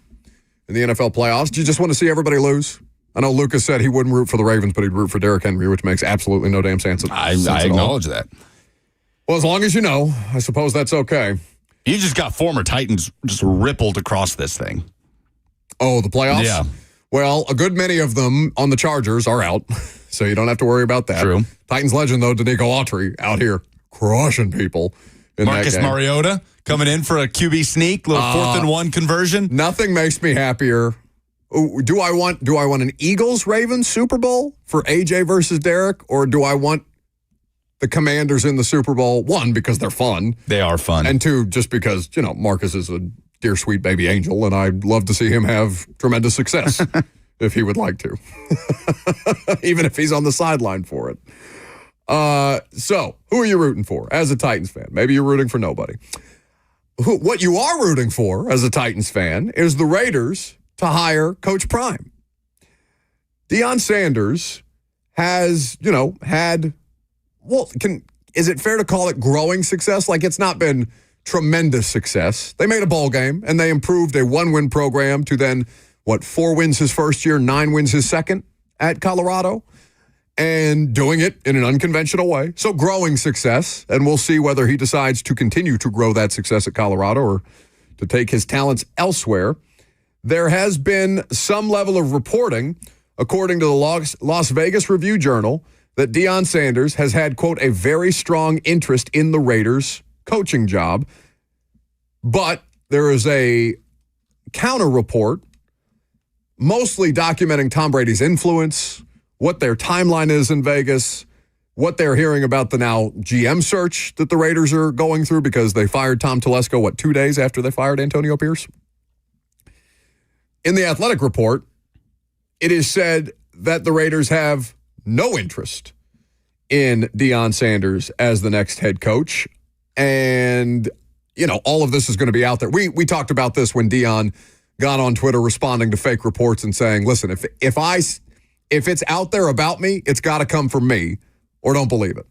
in the NFL playoffs? Do you just want to see everybody lose? I know Lucas said he wouldn't root for the Ravens, but he'd root for Derrick Henry, which makes absolutely no damn sense. I acknowledge that. Well, as long as you know, I suppose that's okay. You just got former Titans just rippled across this thing. Oh, the playoffs? Yeah. Well, a good many of them on the Chargers are out, so you don't have to worry about that. True. Titans legend, though, Danico Autry out here crushing people in Marcus that game. Mariota coming in for a QB sneak, little 4th and 1 conversion. Nothing makes me happier. Ooh, do I want an Eagles-Ravens Super Bowl for AJ versus Derek, or do I want the Commanders in the Super Bowl? One, because they're fun. They are fun. And two, just because, Marcus is a dear, sweet baby angel, and I'd love to see him have tremendous success if he would like to, even if he's on the sideline for it. So, who are you rooting for as a Titans fan? Maybe you're rooting for nobody. What you are rooting for as a Titans fan is the Raiders to hire Coach Prime. Deion Sanders has, had, is it fair to call it growing success? Like, it's not been tremendous success. They made a bowl game, and they improved a 1-win program to then, 4 wins his first year, 9 wins his second at Colorado, and doing it in an unconventional way. So growing success, and we'll see whether he decides to continue to grow that success at Colorado or to take his talents elsewhere. There has been some level of reporting, according to the Las Vegas Review-Journal, that Deion Sanders has had, quote, a very strong interest in the Raiders' coaching job. But there is a counter report, mostly documenting Tom Brady's influence, what their timeline is in Vegas, what they're hearing about the now GM search that the Raiders are going through because they fired Tom Telesco, 2 days after they fired Antonio Pierce? In the Athletic report, it is said that the Raiders have no interest in Deion Sanders as the next head coach. And, all of this is going to be out there. We talked about this when Deion got on Twitter responding to fake reports and saying, listen, if it's out there about me, it's got to come from me or don't believe it.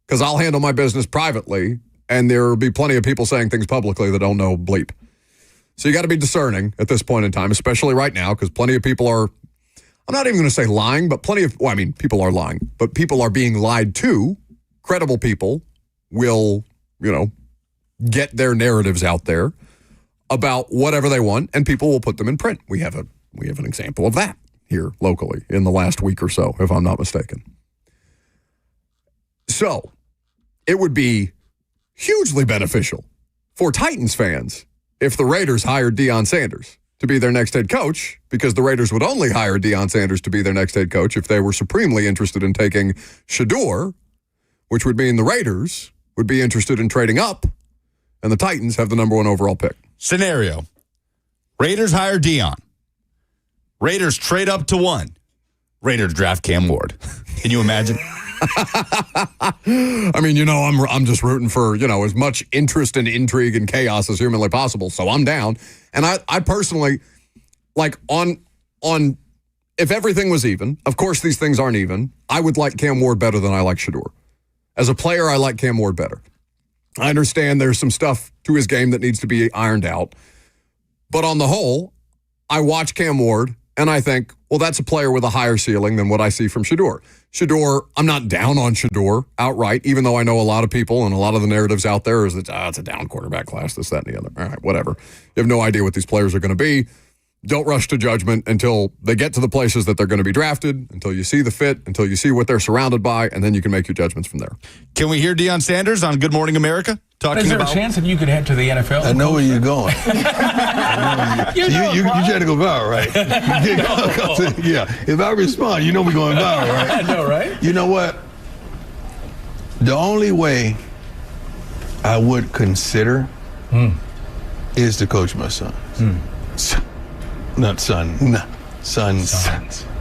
Because I'll handle my business privately, and there will be plenty of people saying things publicly that don't know bleep. So you got to be discerning at this point in time, especially right now, because plenty of people are, I'm not even going to say lying, but people are lying, but people are being lied to. Credible people will, get their narratives out there about whatever they want, and people will put them in print. We have an example of that here locally in the last week or so, if I'm not mistaken. So it would be hugely beneficial for Titans fans if the Raiders hired Deion Sanders to be their next head coach, because the Raiders would only hire Deion Sanders to be their next head coach if they were supremely interested in taking Shador, which would mean the Raiders would be interested in trading up, and the Titans have the number 1 overall pick. Scenario. Raiders hire Deion. Raiders trade up to 1. Raiders draft Cam Ward. Can you imagine? I mean, I'm just rooting for, as much interest and intrigue and chaos as humanly possible. So I'm down. And I personally, on if everything was even, of course these things aren't even, I would like Cam Ward better than I like Shador. As a player, I like Cam Ward better. I understand there's some stuff to his game that needs to be ironed out. But on the whole, I watch Cam Ward and I think, well, that's a player with a higher ceiling than what I see from Shador. Shador, I'm not down on Shador outright, even though I know a lot of people and a lot of the narratives out there is that it's a down quarterback class, this, that, and the other. All right, whatever. You have no idea what these players are going to be. Don't rush to judgment until they get to the places that they're going to be drafted, until you see the fit, until you see what they're surrounded by, and then you can make your judgments from there. Can we hear Deion Sanders on Good Morning America talking about? Is there a chance that you could head to the NFL? I know where you're going. you trying to go viral, right? Yeah. If I respond, we're going viral, right? I know, right? You know what? The only way I would consider is to coach my son. Not son. No. Sons.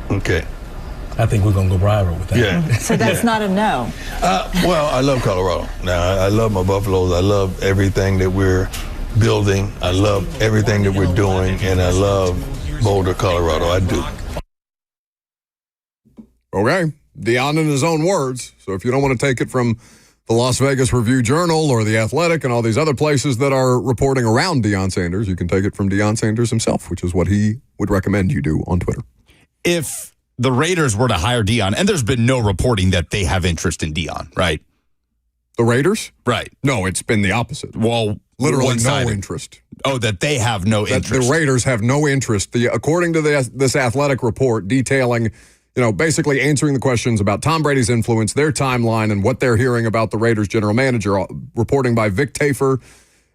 Okay. I think we're going to go viral with that. Yeah. So that's not a no. Well, I love Colorado. Now, I love my Buffaloes. I love everything that we're building. I love everything that we're doing. And I love Boulder, Colorado. I do. Okay. Deion in his own words. So if you don't want to take it from the Las Vegas Review-Journal or The Athletic and all these other places that are reporting around Deion Sanders, you can take it from Deion Sanders himself, which is what he would recommend you do on Twitter. If the Raiders were to hire Deion, and there's been no reporting that they have interest in Deion, right? The Raiders? Right. No, it's been the opposit. Well, literally no one-sided. interest. Oh, that they have no That interest. the Raiders have no interest. According to this Athletic report detailing, basically answering the questions about Tom Brady's influence, their timeline, and what they're hearing about the Raiders general manager, reporting by Vic Tafer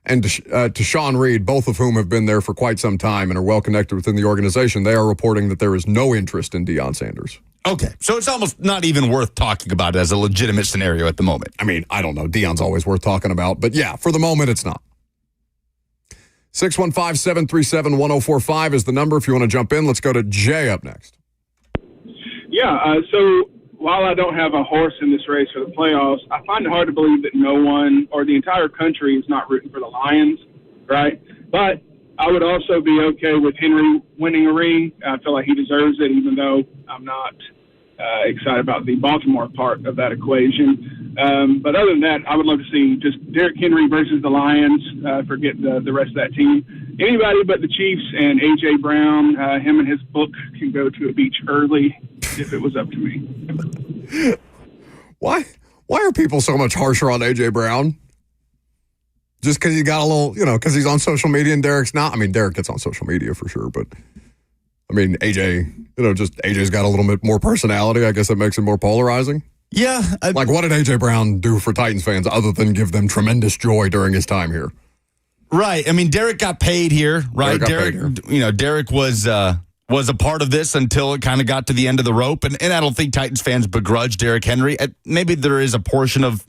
and to Sean Reed, both of whom have been there for quite some time and are well connected within the organization. They are reporting that there is no interest in Deion Sanders. Okay, so it's almost not even worth talking about it as a legitimate scenario at the moment. I mean, I don't know. Deion's always worth talking about, but yeah, for the moment, it's not. 615-737-1045 is the number if you want to jump in. Let's go to Jay up next. Yeah, so while I don't have a horse in this race for the playoffs, I find it hard to believe that no one or the entire country is not rooting for the Lions, right? But I would also be okay with Henry winning a ring. I feel like he deserves it, even though I'm not excited about the Baltimore part of that equation. But other than that, I would love to see just Derrick Henry versus the Lions. Forget the rest of that team. Anybody but the Chiefs and A.J. Brown, him and his book can go to a beach early if it was up to me. Why are people so much harsher on A.J. Brown? Just because he got a little, because he's on social media and Derrick's not. I mean, Derrick gets on social media for sure, but I mean, AJ, AJ's got a little bit more personality. I guess that makes him more polarizing. Yeah. Like, what did A.J. Brown do for Titans fans other than give them tremendous joy during his time here? Right. I mean, Derrick got paid here, right? Derrick was a part of this until it kind of got to the end of the rope. And I don't think Titans fans begrudge Derrick Henry. Maybe there is a portion of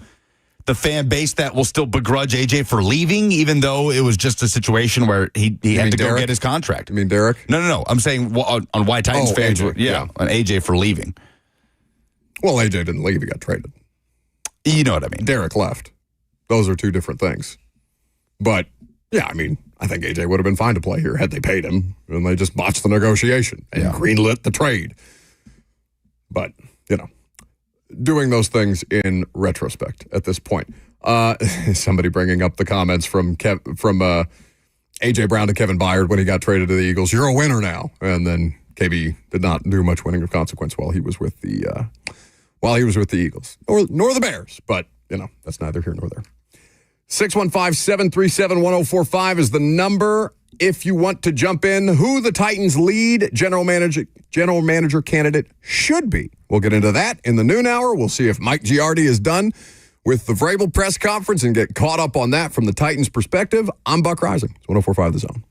the fan base that will still begrudge AJ for leaving, even though it was just a situation where he had to go get his contract. You mean Derrick? No. I'm saying on why Titans fans were, on AJ for leaving. Well, AJ didn't leave. He got traded. You know what I mean. Derrick left. Those are two different things. But, yeah, I mean, I think AJ would have been fine to play here had they paid him, and they just botched the negotiation and greenlit the trade. But, doing those things in retrospect at this point. Somebody bringing up the comments from A.J. Brown to Kevin Byard when he got traded to the Eagles. You're a winner now. And then KB did not do much winning of consequence while he was with the Eagles. Nor the Bears. But, that's neither here nor there. 615-737-1045 is the number if you want to jump in. Who the Titans' lead general manager candidate should be. We'll get into that in the noon hour. We'll see if Mike Giardi is done with the Vrabel press conference and get caught up on that from the Titans' perspective. I'm Buck Rising. It's 104.5 The Zone.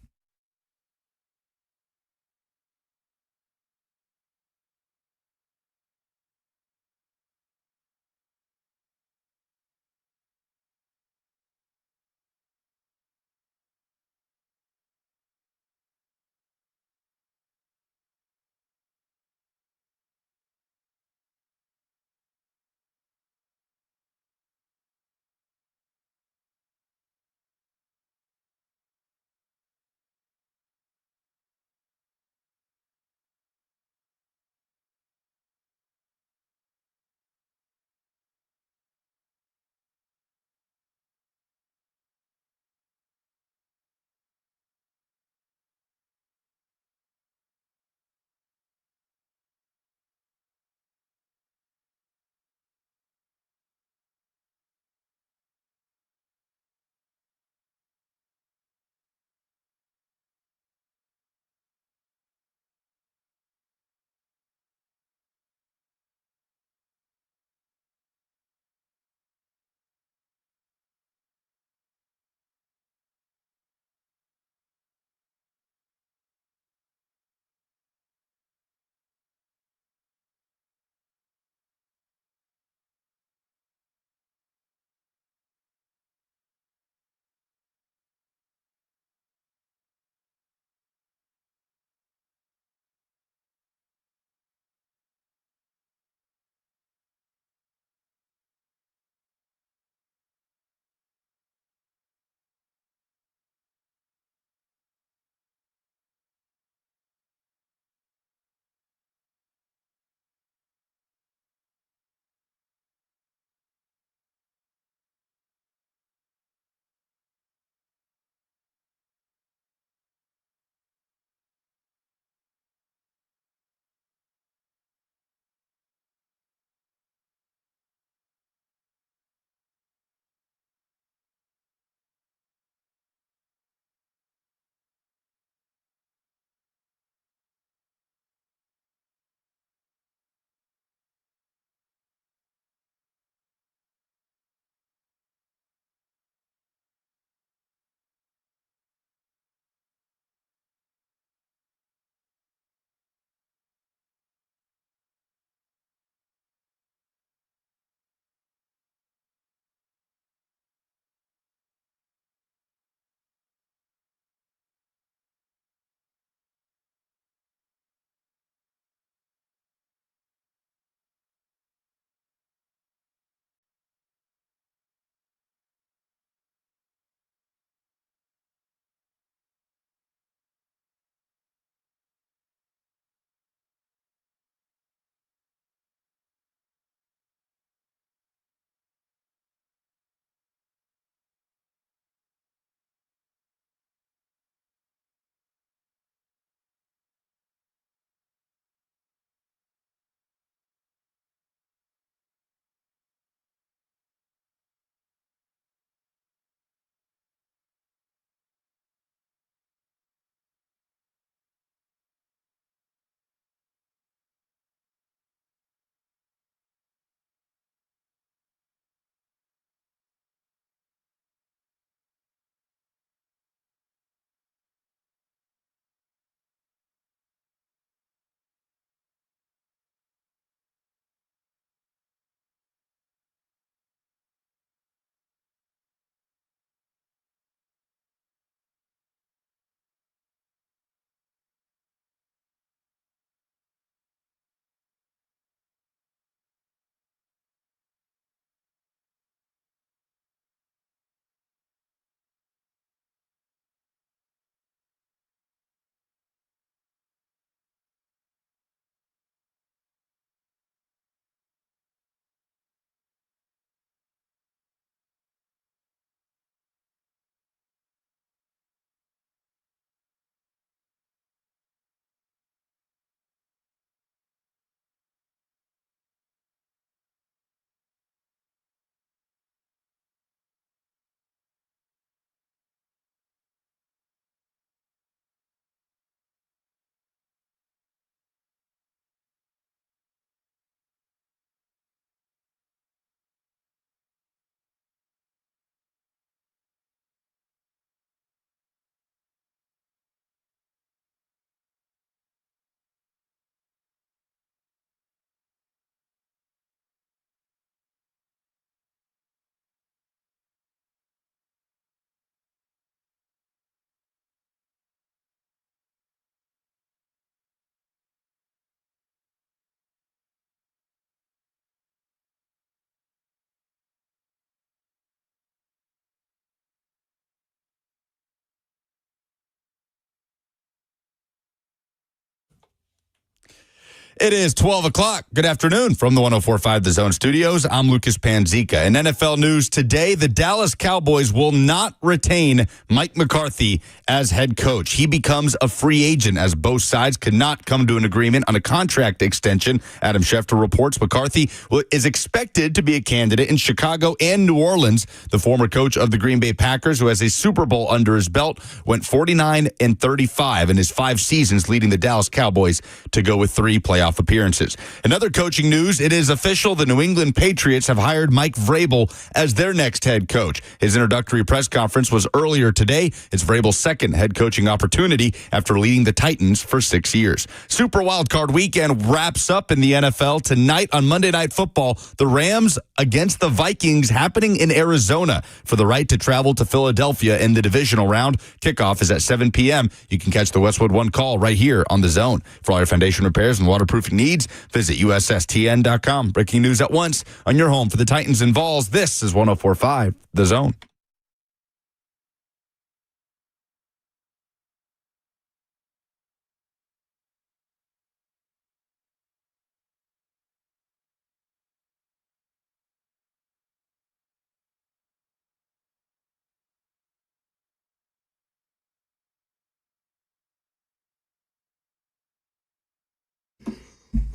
It is 12 o'clock. Good afternoon from the 104.5 The Zone Studios. I'm Lucas Panzica. In NFL news today, the Dallas Cowboys will not retain Mike McCarthy as head coach. He becomes a free agent as both sides could not come to an agreement on a contract extension. Adam Schefter reports McCarthy is expected to be a candidate in Chicago and New Orleans. The former coach of the Green Bay Packers, who has a Super Bowl under his belt, went 49-35 in his 5 seasons, leading the Dallas Cowboys to go with 3 playoff appearances. Another coaching news, it is official. The New England Patriots have hired Mike Vrabel as their next head coach. His introductory press conference was earlier today. It's Vrabel's second head coaching opportunity after leading the Titans for 6 years. Super Wildcard Weekend wraps up in the NFL tonight on Monday Night Football. The Rams against the Vikings happening in Arizona for the right to travel to Philadelphia in the divisional round. Kickoff is at 7 p.m. You can catch the Westwood One Call right here on The Zone. For all your foundation repairs and waterproofing needs, visit USSTN.com. Breaking news at once on your home for the Titans and Vols. This is 104.5 The Zone.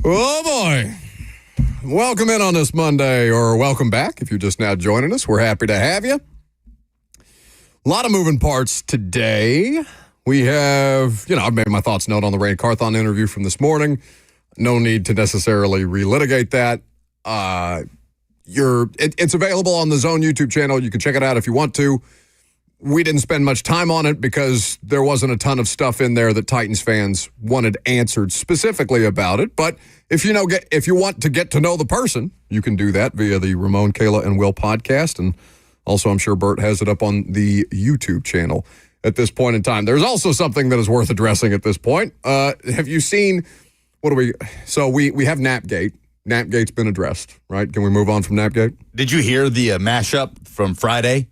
Oh, boy. Welcome in on this Monday, or welcome back if you're just now joining us. We're happy to have you. A lot of moving parts today. We have, I've made my thoughts known on the Ran Carthon interview from this morning. No need to necessarily relitigate that. It's available on the Zone YouTube channel. You can check it out if you want to. We didn't spend much time on it because there wasn't a ton of stuff in there that Titans fans wanted answered specifically about it. But if you want to get to know the person, you can do that via the Ramon, Kayla, and Will podcast. And also, I'm sure Bert has it up on the YouTube channel at this point in time. There's also something that is worth addressing at this point. Have you seen, we have Napgate. Napgate's been addressed, right? Can we move on from Napgate? Did you hear the mashup from Friday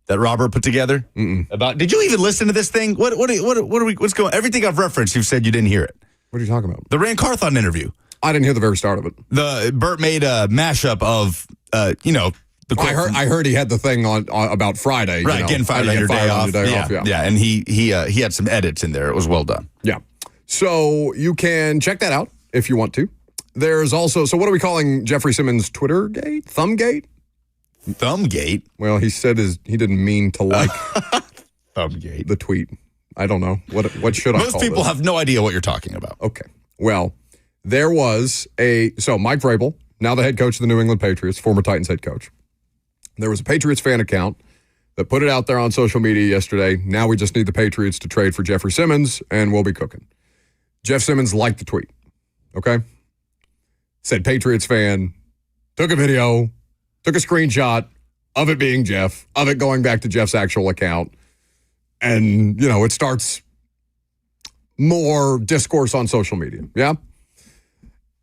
that Robert put together? Mm-mm. Did you even listen to this thing? What's going? Everything I've referenced, you've said you didn't hear it. What are you talking about? The Ran Carthon interview. I didn't hear the very start of it. Bert made a mashup of, the. I heard he had the thing on about Friday. Right, getting fired on your day off. Yeah, and he had some edits in there. It was well done. Yeah, so you can check that out if you want to. There's also, so what are we calling Jeffrey Simmons' Twitter gate? Thumbgate? Thumbgate? Well, he said he didn't mean to like Thumbgate. The tweet. I don't know. What should I call Most people this? have no idea what you're talking about. Okay. Well, there was Mike Vrabel, now the head coach of the New England Patriots, former Titans head coach. There was a Patriots fan account that put it out there on social media yesterday. Now we just need the Patriots to trade for Jeffrey Simmons, and we'll be cooking. Jeff Simmons liked the tweet. Okay? Said Patriots fan, took a video, took a screenshot of it being Jeff, of it going back to Jeff's actual account. And, it starts more discourse on social media. Yeah?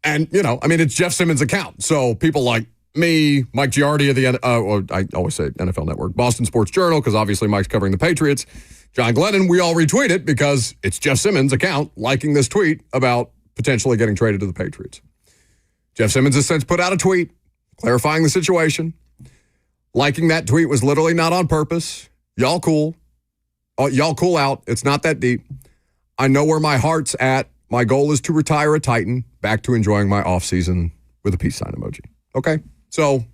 And, it's Jeff Simmons' account. So people like me, Mike Giardi of the, I always say NFL Network, Boston Sports Journal, because obviously Mike's covering the Patriots. John Glennon, we all retweet it because it's Jeff Simmons' account liking this tweet about potentially getting traded to the Patriots. Jeff Simmons has since put out a tweet clarifying the situation. Liking that tweet was literally not on purpose. Y'all cool. Y'all cool out. It's not that deep. I know where my heart's at. My goal is to retire a Titan, back to enjoying my offseason with a peace sign emoji. Okay? So,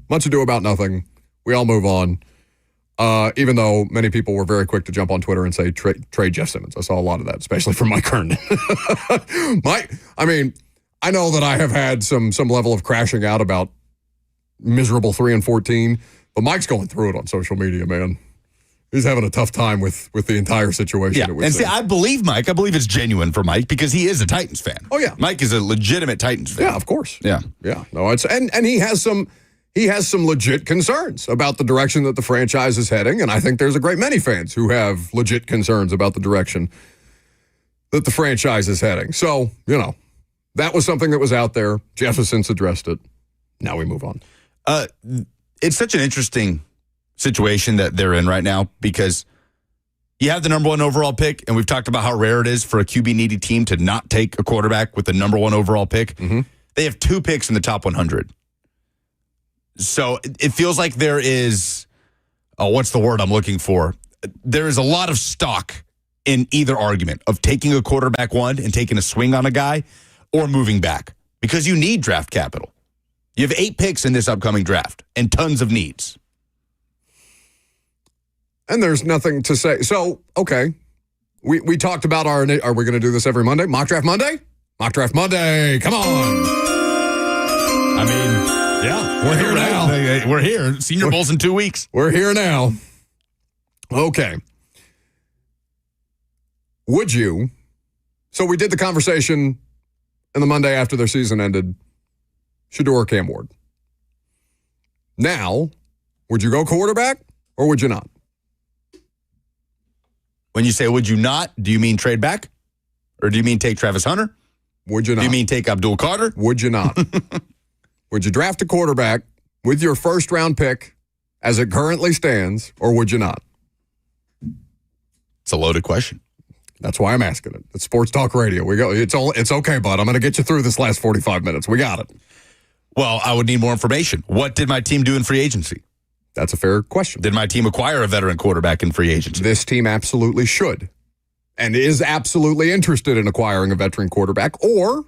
much ado about nothing. We all move on. Even though many people were very quick to jump on Twitter and say, trade Jeff Simmons. I saw a lot of that, especially from Mike Herndon. I know that I have had some level of crashing out about miserable 3-14, but Mike's going through it on social media, man. He's having a tough time with the entire situation. Yeah, and see, I believe Mike. I believe it's genuine for Mike because he is a Titans fan. Oh yeah, Mike is a legitimate Titans fan. Yeah, of course. Yeah. No, it's and he has some legit concerns about the direction that the franchise is heading, and I think there's a great many fans who have legit concerns about the direction that the franchise is heading. So that was something that was out there. Jeff has since addressed it. Now we move on. It's such an interesting situation that they're in right now because, You have the number 1 overall pick, and we've talked about how rare it is for a QB-needy team to not take a quarterback with the number 1 overall pick. Mm-hmm. They have 2 picks in the top 100. So it feels like there is, what's the word I'm looking for? There is a lot of stock in either argument of taking a quarterback 1 and taking a swing on a guy or moving back because you need draft capital. You have 8 picks in this upcoming draft and tons of needs. And there's nothing to say. So, okay. We talked about are we going to do this every Monday? Mock Draft Monday? Mock Draft Monday. Come on. I mean, yeah. We're here now. We're here. Senior Bowl's in 2 weeks. We're here now. Okay. Would you? So we did the conversation in the Monday after their season ended. Shedeur or Cam Ward. Now, would you go quarterback or would you not? When you say would you not, do you mean trade back? Or do you mean take Travis Hunter? Would you not? Do you mean take Abdul Carter? Would you not? Would you draft a quarterback with your first round pick as it currently stands, or would you not? It's a loaded question. That's why I'm asking it. It's Sports Talk Radio. We go. It's okay, bud. I'm going to get you through this last 45 minutes. We got it. Well, I would need more information. What did my team do in free agency? That's a fair question. Did my team acquire a veteran quarterback in free agency? This team absolutely should and is absolutely interested in acquiring a veteran quarterback or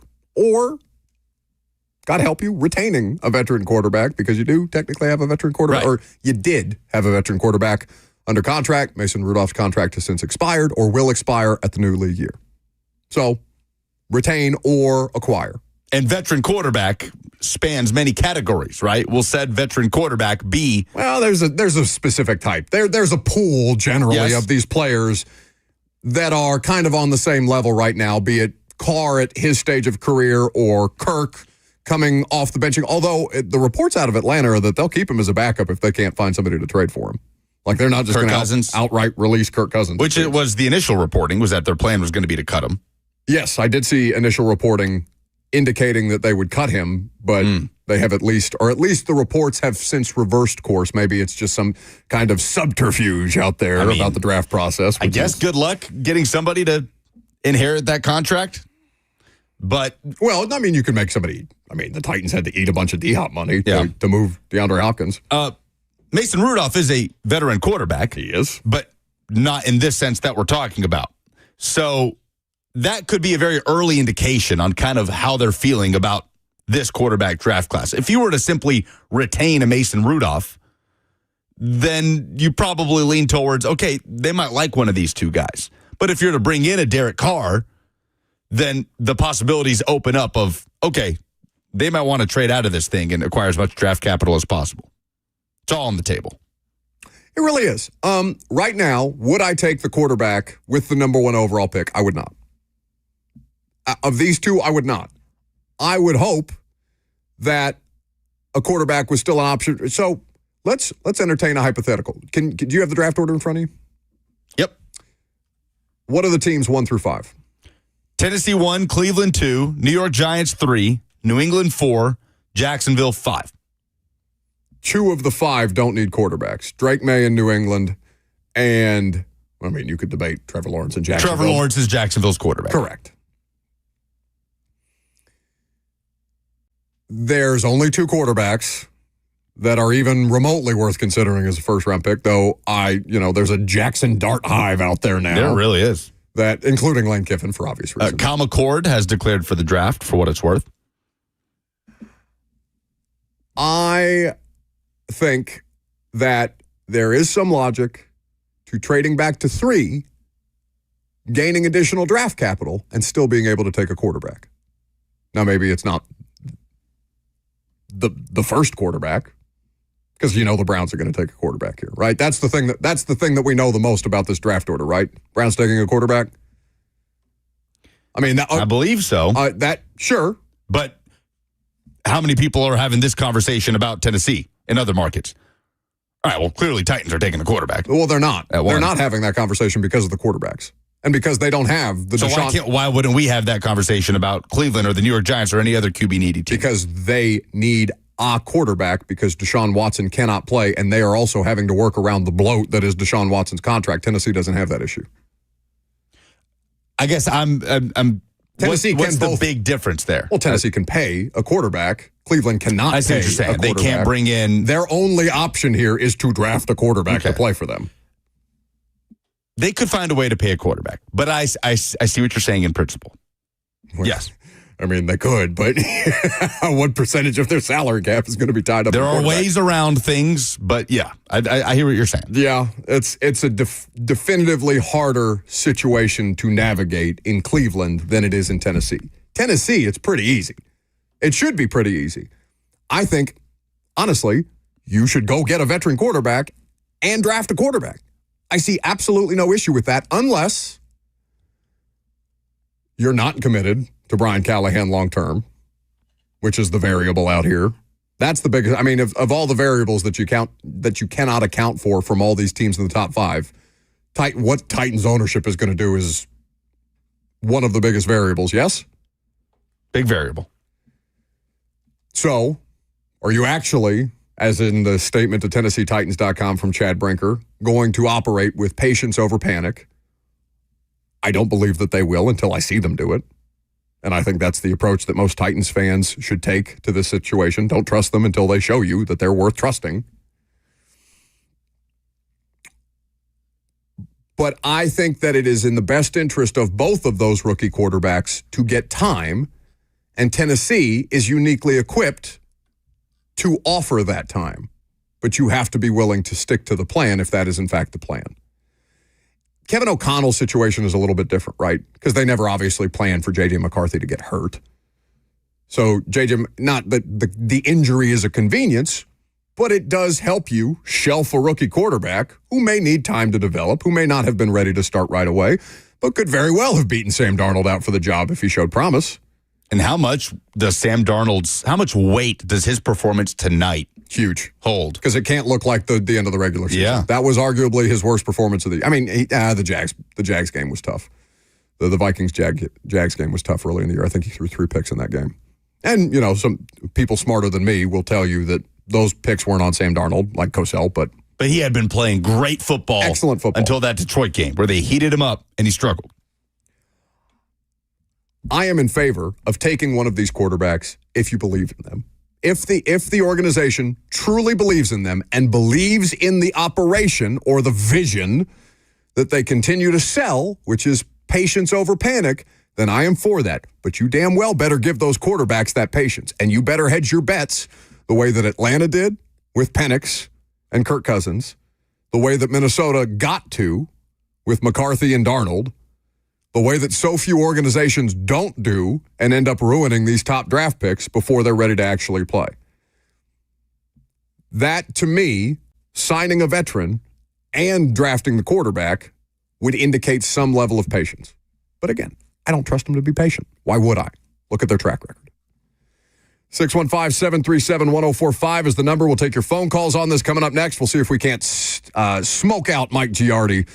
God help you, retaining a veteran quarterback because you do technically have a veteran quarterback, right. Or you did have a veteran quarterback under contract. Mason Rudolph's contract has since expired or will expire at the new league year. So retain or acquire. And veteran quarterback spans many categories, right? Will said veteran quarterback be? Well, there's a specific type. There's a pool generally of these players that are kind of on the same level right now, be it Carr at his stage of career or Kirk coming off the bench. Although the reports out of Atlanta are that they'll keep him as a backup if they can't find somebody to trade for him. Like they're not just going to outright release Kirk Cousins. Which it was the initial reporting was that their plan was going to be to cut him. Yes, I did see initial reporting indicating that they would cut him, but they have at least the reports have since reversed course. Maybe it's just some kind of subterfuge out there about the draft process. I guess good luck getting somebody to inherit that contract. But well, I mean, you can make somebody. I mean, the Titans had to eat a bunch of D-Hop money to move DeAndre Hopkins. Mason Rudolph is a veteran quarterback. He is, but not in this sense that we're talking about. So that could be a very early indication on kind of how they're feeling about this quarterback draft class. If you were to simply retain a Mason Rudolph, then you probably lean towards, okay, they might like one of these two guys. But if you're to bring in a Derek Carr, then the possibilities open up of, okay, they might want to trade out of this thing and acquire as much draft capital as possible. It's all on the table. It really is. Right now, would I take the quarterback with the number 1 overall pick? I would not. Of these two, I would not. I would hope that a quarterback was still an option. So let's entertain a hypothetical. Do you have the draft order in front of you? Yep. What are the teams 1 through 5? Tennessee 1, Cleveland 2, New York Giants 3, New England 4, Jacksonville 5. 2 of the 5 don't need quarterbacks. Drake May in New England, and I mean, you could debate Trevor Lawrence in Jacksonville. Trevor Lawrence is Jacksonville's quarterback. Correct. There's only 2 quarterbacks that are even remotely worth considering as a first-round pick, though there's a Jackson Dart hive out there now. There really is. That, including Lane Kiffin for obvious reasons. Kyle McCord has declared for the draft for what it's worth. I think that there is some logic to trading back to 3, gaining additional draft capital, and still being able to take a quarterback. Now, maybe it's not the first quarterback, because the Browns are going to take a quarterback here, right? That's the thing that we know the most about this draft order, right? Browns taking a quarterback. I mean, I believe so. Sure, but how many people are having this conversation about Tennessee and other markets? All right, well, clearly Titans are taking a quarterback. Well, they're not. They're not having that conversation because of the quarterbacks. And because they don't have the Deshaun. Why wouldn't we have that conversation about Cleveland or the New York Giants or any other QB needy team? Because they need a quarterback because Deshaun Watson cannot play, and they are also having to work around the bloat that is Deshaun Watson's contract. Tennessee doesn't have that issue. I guess I'm Tennessee what's can the big difference there? Well, Tennessee can pay a quarterback. Cleveland cannot I see pay what you're saying. a They quarterback. can't bring in. Their only option here is to draft a quarterback to play for them. They could find a way to pay a quarterback, but I see what you're saying in principle. Well, yes. I mean, they could, but what percentage of their salary cap is going to be tied up? There are ways around things, but yeah, I hear what you're saying. Yeah, it's a definitively harder situation to navigate in Cleveland than it is in Tennessee. Tennessee, it's pretty easy. It should be pretty easy. I think, honestly, you should go get a veteran quarterback and draft a quarterback. I see absolutely no issue with that unless you're not committed to Brian Callahan long term, which is the variable out here. That's the biggest. I mean, of all the variables that you cannot account for from all these teams in the top five, what Titans ownership is going to do is one of the biggest variables. Yes, big variable. So, are you actually, as in the statement to TennesseeTitans.com from Chad Brinker, going to operate with patience over panic? I don't believe that they will until I see them do it. And I think that's the approach that most Titans fans should take to this situation. Don't trust them until they show you that they're worth trusting. But I think that it is in the best interest of both of those rookie quarterbacks to get time, and Tennessee is uniquely equipped to offer that time. But you have to be willing to stick to the plan if that is in fact the plan. Kevin O'Connell's situation is a little bit different, right? Because they never obviously planned for J.J. McCarthy to get hurt. So J.J., not that the injury is a convenience, but it does help you shelf a rookie quarterback who may need time to develop, who may not have been ready to start right away, but could very well have beaten Sam Darnold out for the job if he showed promise. And how much weight does his performance tonight huge hold? Because it can't look like the end of the regular season. Yeah. That was arguably his worst performance of the. I mean, the Jags game was tough. The Vikings Jags game was tough early in the year. I think he threw 3 picks in that game. And some people smarter than me will tell you that those picks weren't on Sam Darnold, like Cosell, but he had been playing great football, excellent football, until that Detroit game where they heated him up and he struggled. I am in favor of taking one of these quarterbacks if you believe in them. If the organization truly believes in them and believes in the operation or the vision that they continue to sell, which is patience over panic, then I am for that. But you damn well better give those quarterbacks that patience. And you better hedge your bets the way that Atlanta did with Penix and Kirk Cousins, the way that Minnesota got to with McCarthy and Darnold, the way that so few organizations don't do and end up ruining these top draft picks before they're ready to actually play. That, to me, signing a veteran and drafting the quarterback would indicate some level of patience. But again, I don't trust them to be patient. Why would I? Look at their track record. 615-737-1045 is the number. We'll take your phone calls on this coming up next. We'll see if we can't smoke out Mike Giardi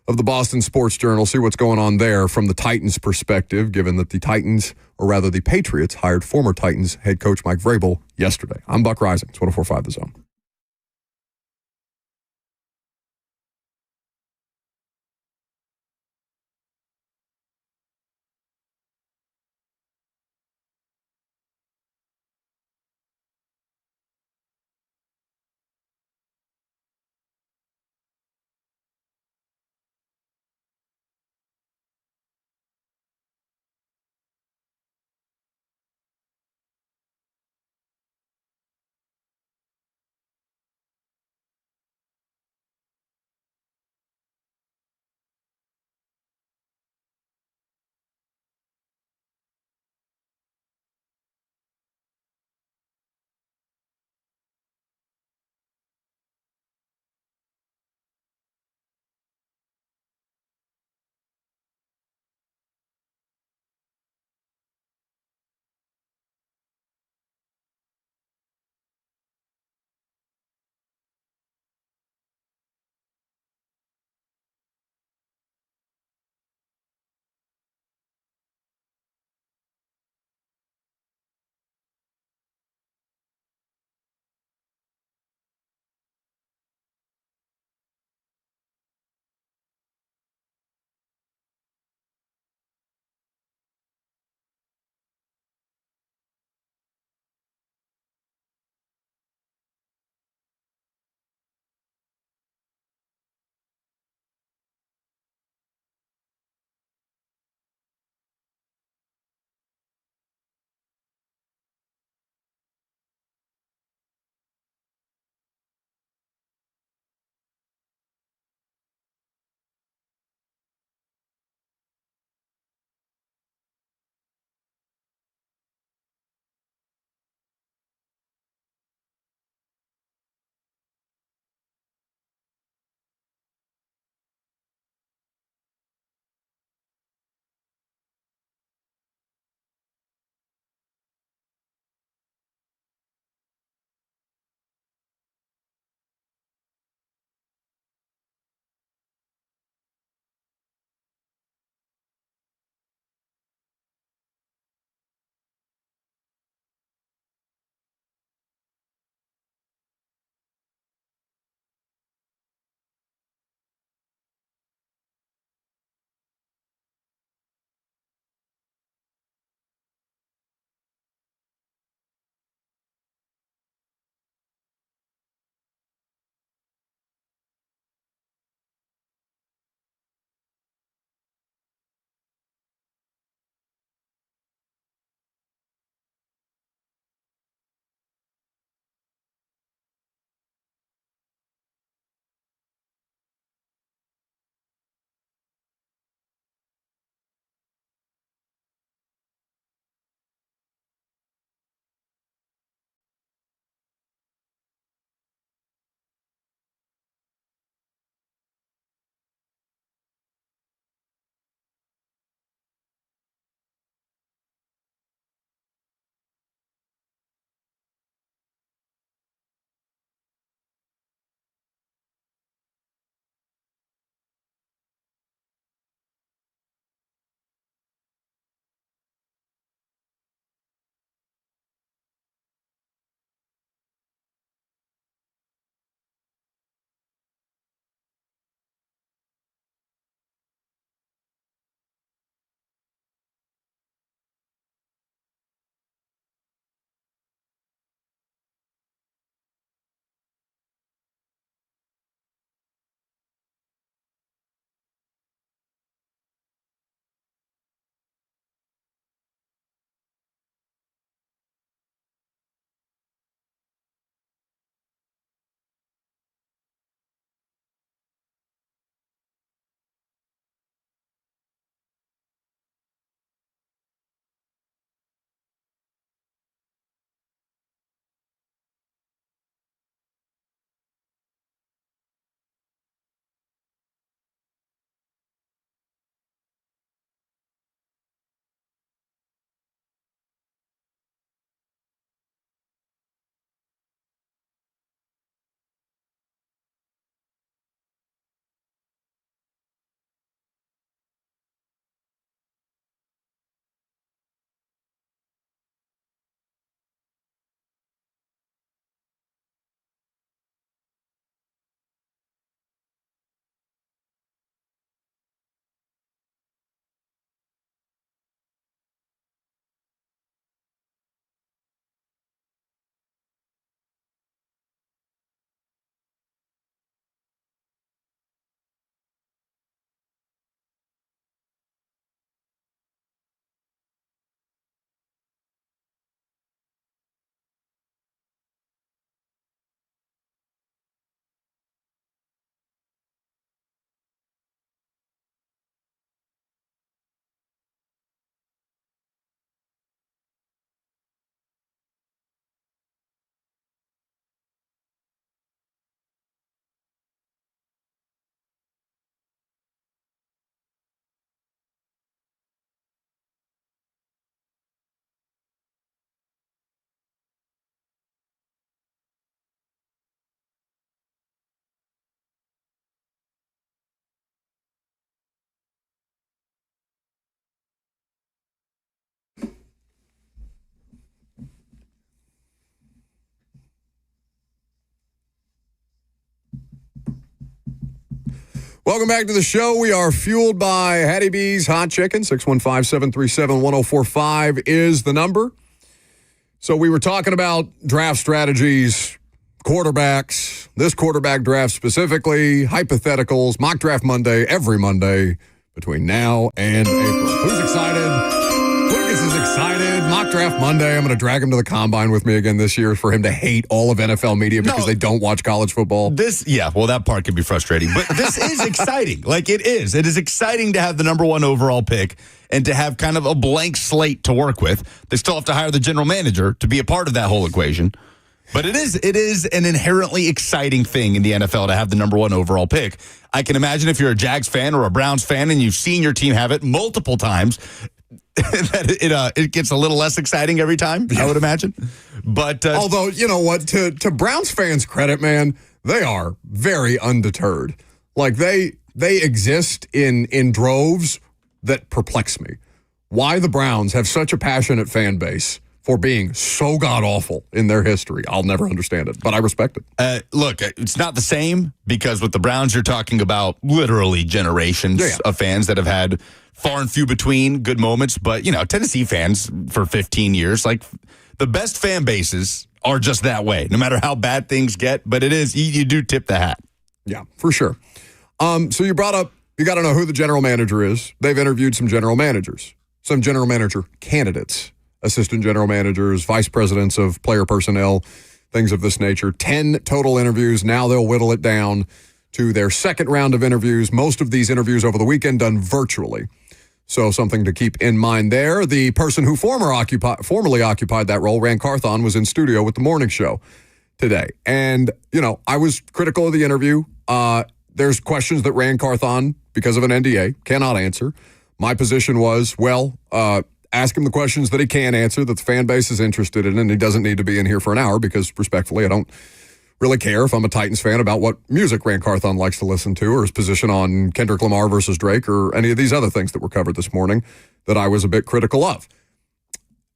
of the Boston Sports Journal, see what's going on there from the Titans' perspective, given that the Titans, or rather the Patriots, hired former Titans head coach Mike Vrabel yesterday. I'm Buck Rising. It's 104.5 The Zone. Welcome back to the show. We are fueled by Hattie B's Hot Chicken. 615-737-1045 is the number. So we were talking about draft strategies, quarterbacks, this quarterback draft specifically, hypotheticals, mock draft Monday, every Monday between now and April. Who's excited? Lucas is excited. Mock draft Monday. I'm going to drag him to the combine with me again this year for him to hate all of NFL media because they don't watch college football. That part can be frustrating, but this is exciting. Like it is. It is exciting to have the number 1 overall pick and to have kind of a blank slate to work with. They still have to hire the general manager to be a part of that whole equation. But it is an inherently exciting thing in the NFL to have the number 1 overall pick. I can imagine if you're a Jags fan or a Browns fan and you've seen your team have it multiple times, that it gets a little less exciting every time, I would imagine. But although, you know what, to Browns fans' credit, man, they are very undeterred. Like they exist in droves that perplex me. Why the Browns have such a passionate fan base for being so god-awful in their history, I'll never understand it, but I respect it. Look, it's not the same because with the Browns, you're talking about literally generations of fans that have had far and few between good moments. But, Tennessee fans for 15 years, like the best fan bases are just that way, no matter how bad things get. But it is, you do tip the hat. Yeah, for sure. So you brought up, you got to know who the general manager is. They've interviewed some general managers, some general manager candidates. Assistant general managers, vice presidents of player personnel, things of this nature. 10 total interviews. Now they'll whittle it down to their second round of interviews. Most of these interviews over the weekend done virtually. So something to keep in mind there. The person who formerly occupied that role, Ran Carthon, was in studio with the morning show today. And, I was critical of the interview. There's questions that Ran Carthon, because of an NDA, cannot answer. My position was, ask him the questions that he can answer, that the fan base is interested in, and he doesn't need to be in here for an hour because, respectfully, I don't really care if I'm a Titans fan about what music Ran Carthon likes to listen to or his position on Kendrick Lamar versus Drake or any of these other things that were covered this morning that I was a bit critical of.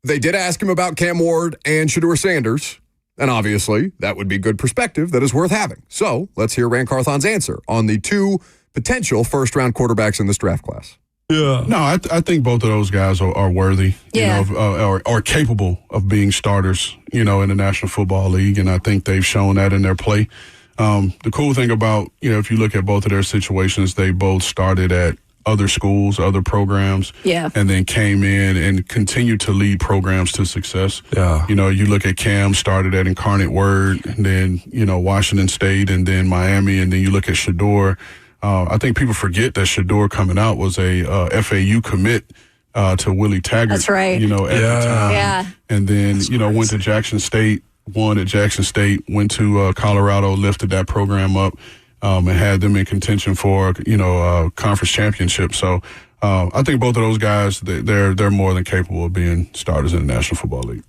They did ask him about Cam Ward and Shedeur Sanders, and obviously that would be good perspective that is worth having. So let's hear Ran Carthon's answer on the 2 potential first-round quarterbacks in this draft class. Yeah. No, I think both of those guys are worthy, are capable of being starters, in the National Football League, and I think they've shown that in their play. The cool thing about, if you look at both of their situations, they both started at other schools, other programs, and then came in and continued to lead programs to success. Yeah. You look at Cam, started at Incarnate Word, and then, Washington State, and then Miami, and then you look at Shedeur. I think people forget that Shedeur coming out was a FAU commit to Willie Taggart. That's right. At the time. Yeah. And then, went to Jackson State, won at Jackson State, went to Colorado, lifted that program up, and had them in contention for, a conference championship. So I think both of those guys, they're more than capable of being starters in the National Football League.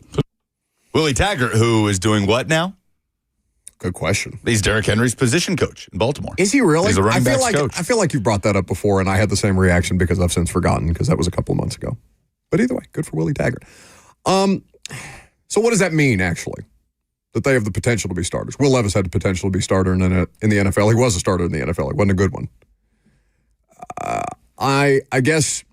Willie Taggart, who is doing what now? Good question. He's Derrick Henry's position coach in Baltimore. Is he really? He's a running backs coach. I feel like you brought that up before, and I had the same reaction because I've since forgotten because that was a couple of months ago. But either way, good for Willie Taggart. So what does that mean, actually, that they have the potential to be starters? Will Levis had the potential to be starter in the NFL. He was a starter in the NFL. He wasn't a good one. I guess,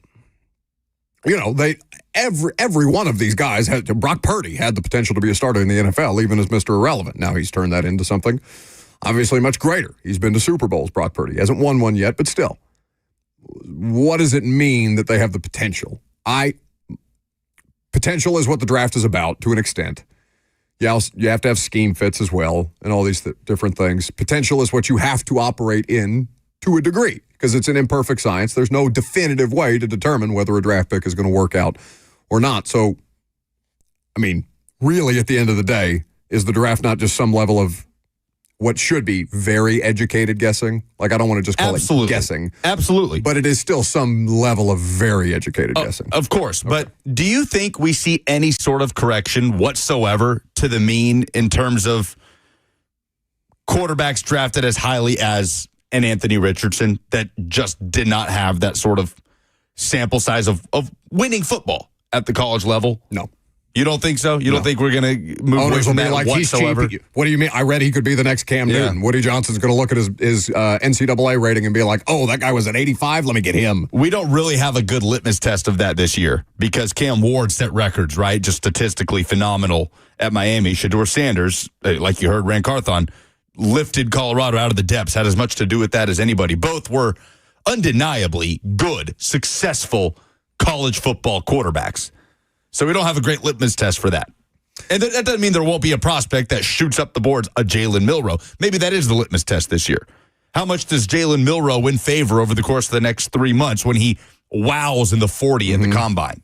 every one of these guys Brock Purdy had the potential to be a starter in the NFL, even as Mr. Irrelevant. Now he's turned that into something obviously much greater. He's been to Super Bowls, Brock Purdy. He hasn't won one yet, but still. What does it mean that they have the potential? Potential is what the draft is about to an extent. You have to have scheme fits as well and all these different things. Potential is what you have to operate in to a degree because it's an imperfect science. There's no definitive way to determine whether a draft pick is going to work out or not. So, really at the end of the day, is the draft not just some level of what should be very educated guessing? Like, I don't want to just call it guessing. Absolutely. But it is still some level of very educated guessing. Of course. Okay. But do you think we see any sort of correction whatsoever to the mean in terms of quarterbacks drafted as highly as an Anthony Richardson that just did not have that sort of sample size of winning football at the college level? No. You don't think so? You don't think we're going to move away Owners from will be that like, he's whatsoever? cheap. What do you mean? I read he could be the next Cam Newton. Woody Johnson's going to look at his NCAA rating and be like, oh, that guy was at 85. Let me get him. We don't really have a good litmus test of that this year because Cam Ward set records, right? Just statistically phenomenal at Miami. Shedeur Sanders, like you heard, Ran Carthon, lifted Colorado out of the depths, had as much to do with that as anybody. Both were undeniably good, successful college football quarterbacks. So we don't have a great litmus test for that. And that doesn't mean there won't be a prospect that shoots up the boards, a Jalen Milroe. Maybe that is the litmus test this year. How much does Jalen Milroe win favor over the course of the next 3 months when he wows in the 40 at the combine?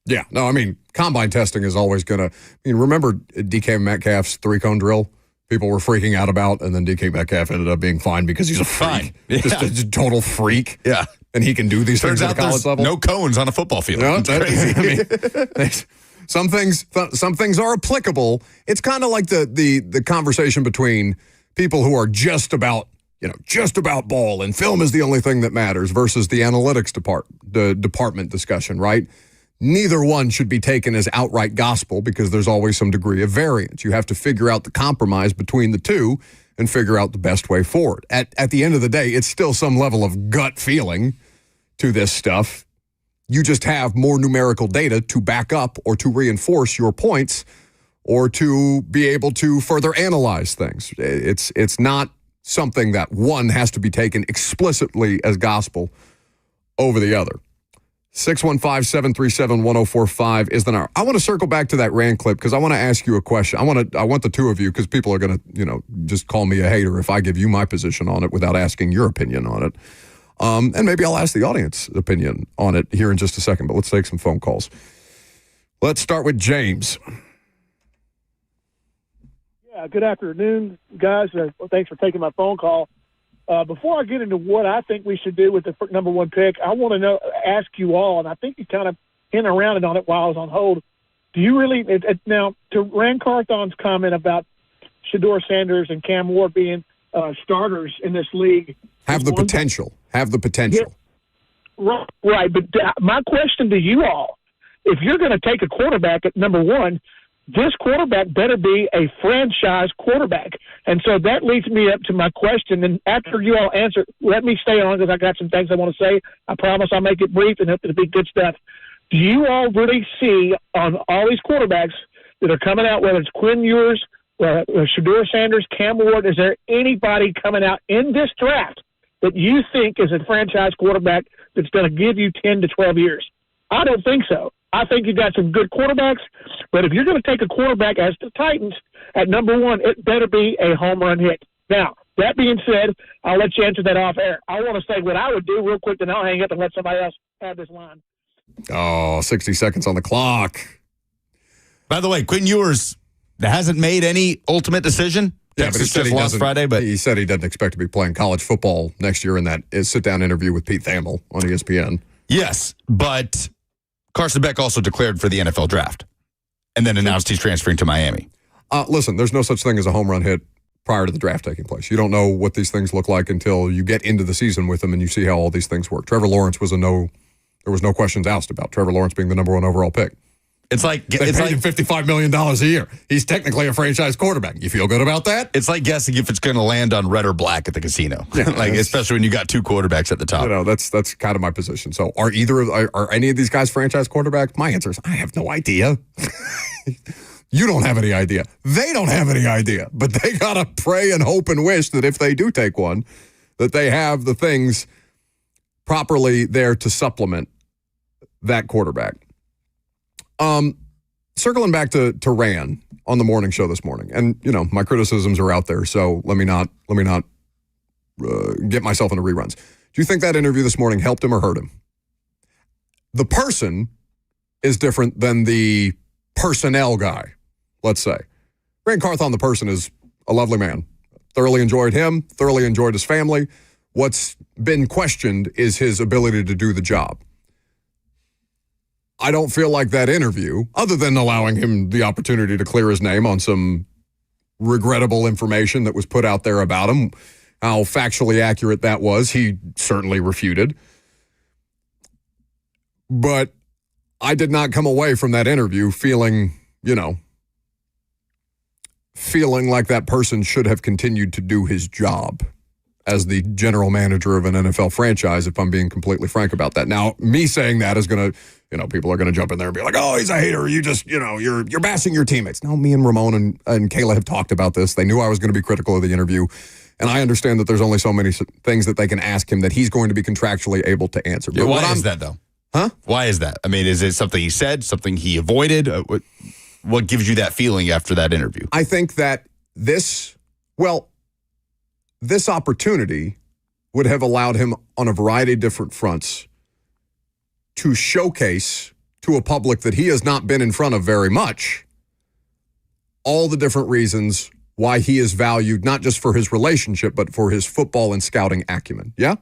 Yeah. No, I mean, combine testing is always going to... I mean, remember DK Metcalf's 3-cone drill? People were freaking out about, and then DK Metcalf ended up being fine because he's a freak. Yeah. Just a total freak. Yeah. And he can do these things at a college level. No cones on a football field. No, It's crazy. I mean, some things are applicable. It's kind of like the conversation between people who are just about ball and film is the only thing that matters versus the analytics department discussion, right? Neither one should be taken as outright gospel because there's always some degree of variance. You have to figure out the compromise between the two and figure out the best way forward. At the end of the day, it's still some level of gut feeling to this stuff. You just have more numerical data to back up or to reinforce your points or to be able to further analyze things. It's not something that one has to be taken explicitly as gospel over the other. 615-737-1045 is the number. I want to circle back to that Ran clip because I want to ask you a question. I want the two of you, because people are going to, just call me a hater if I give you my position on it without asking your opinion on it. And maybe I'll ask the audience opinion on it here in just a second, but let's take some phone calls. Let's start with James. Yeah, good afternoon, guys. Thanks for taking my phone call. Before I get into what I think we should do with the number one pick, I want to ask you all, and I think you kind of hinted around it on it while I was on hold. Do you really now to Ran Carthon's comment about Shedeur Sanders and Cam Ward being starters in this league? Have the potential. Yeah, right. But my question to you all, if you're going to take a quarterback at number one, this quarterback better be a franchise quarterback. And so that leads me up to my question. And after you all answer, let me stay on because I got some things I want to say. I promise I'll make it brief and it'll be good stuff. Do you all really see on all these quarterbacks that are coming out, whether it's Quinn Ewers, Shedeur Sanders, Cam Ward, is there anybody coming out in this draft that you think is a franchise quarterback that's going to give you 10 to 12 years? I don't think so. I think you got some good quarterbacks, but if you're going to take a quarterback as the Titans at number one, it better be a home run hit. Now, that being said, I'll let you answer that off air. I want to say what I would do real quick, then I'll hang up and let somebody else have this line. 60 seconds on the clock. By the way, Quinn Ewers hasn't made any ultimate decision. Yeah, but he said he lost Friday, but he said he doesn't expect to be playing college football next year in that sit-down interview with Pete Thamel on ESPN. Yes, but Carson Beck also declared for the NFL draft and then announced he's transferring to Miami. Listen, there's no such thing as a home run hit prior to the draft taking place. You don't know what these things look like until you get into the season with them and you see how all these things work. Trevor Lawrence was there was no questions asked about Trevor Lawrence being the number one overall pick. They paid him $55 million a year. He's technically a franchise quarterback. You feel good about that? It's like guessing if it's going to land on red or black at the casino. Yeah, especially when you got two quarterbacks at the top. That's kind of my position. So are any of these guys franchise quarterbacks? My answer is I have no idea. You don't have any idea. They don't have any idea. But they got to pray and hope and wish that if they do take one, that they have the things properly there to supplement that quarterback. Circling back to Ran on the morning show this morning, and my criticisms are out there, so let me not get myself into reruns. Do you think that interview this morning helped him or hurt him? The person is different than the personnel guy, let's say. Ran Carthon, the person, is a lovely man. Thoroughly enjoyed him, thoroughly enjoyed his family. What's been questioned is his ability to do the job. I don't feel like that interview, other than allowing him the opportunity to clear his name on some regrettable information that was put out there about him, how factually accurate that was, he certainly refuted. But I did not come away from that interview feeling like that person should have continued to do his job as the general manager of an NFL franchise, if I'm being completely frank about that. Now, me saying that is going to, people are going to jump in there and be like, oh, he's a hater. You just, you're bashing your teammates. No, me and Ramon and Kayla have talked about this. They knew I was going to be critical of the interview. And I understand that there's only so many things that they can ask him that he's going to be contractually able to answer. But why is that, though? Huh? Why is that? I mean, is it something he said, something he avoided? What gives you that feeling after that interview? I think that this opportunity would have allowed him on a variety of different fronts to showcase to a public that he has not been in front of very much all the different reasons why he is valued, not just for his relationship, but for his football and scouting acumen. Yeah?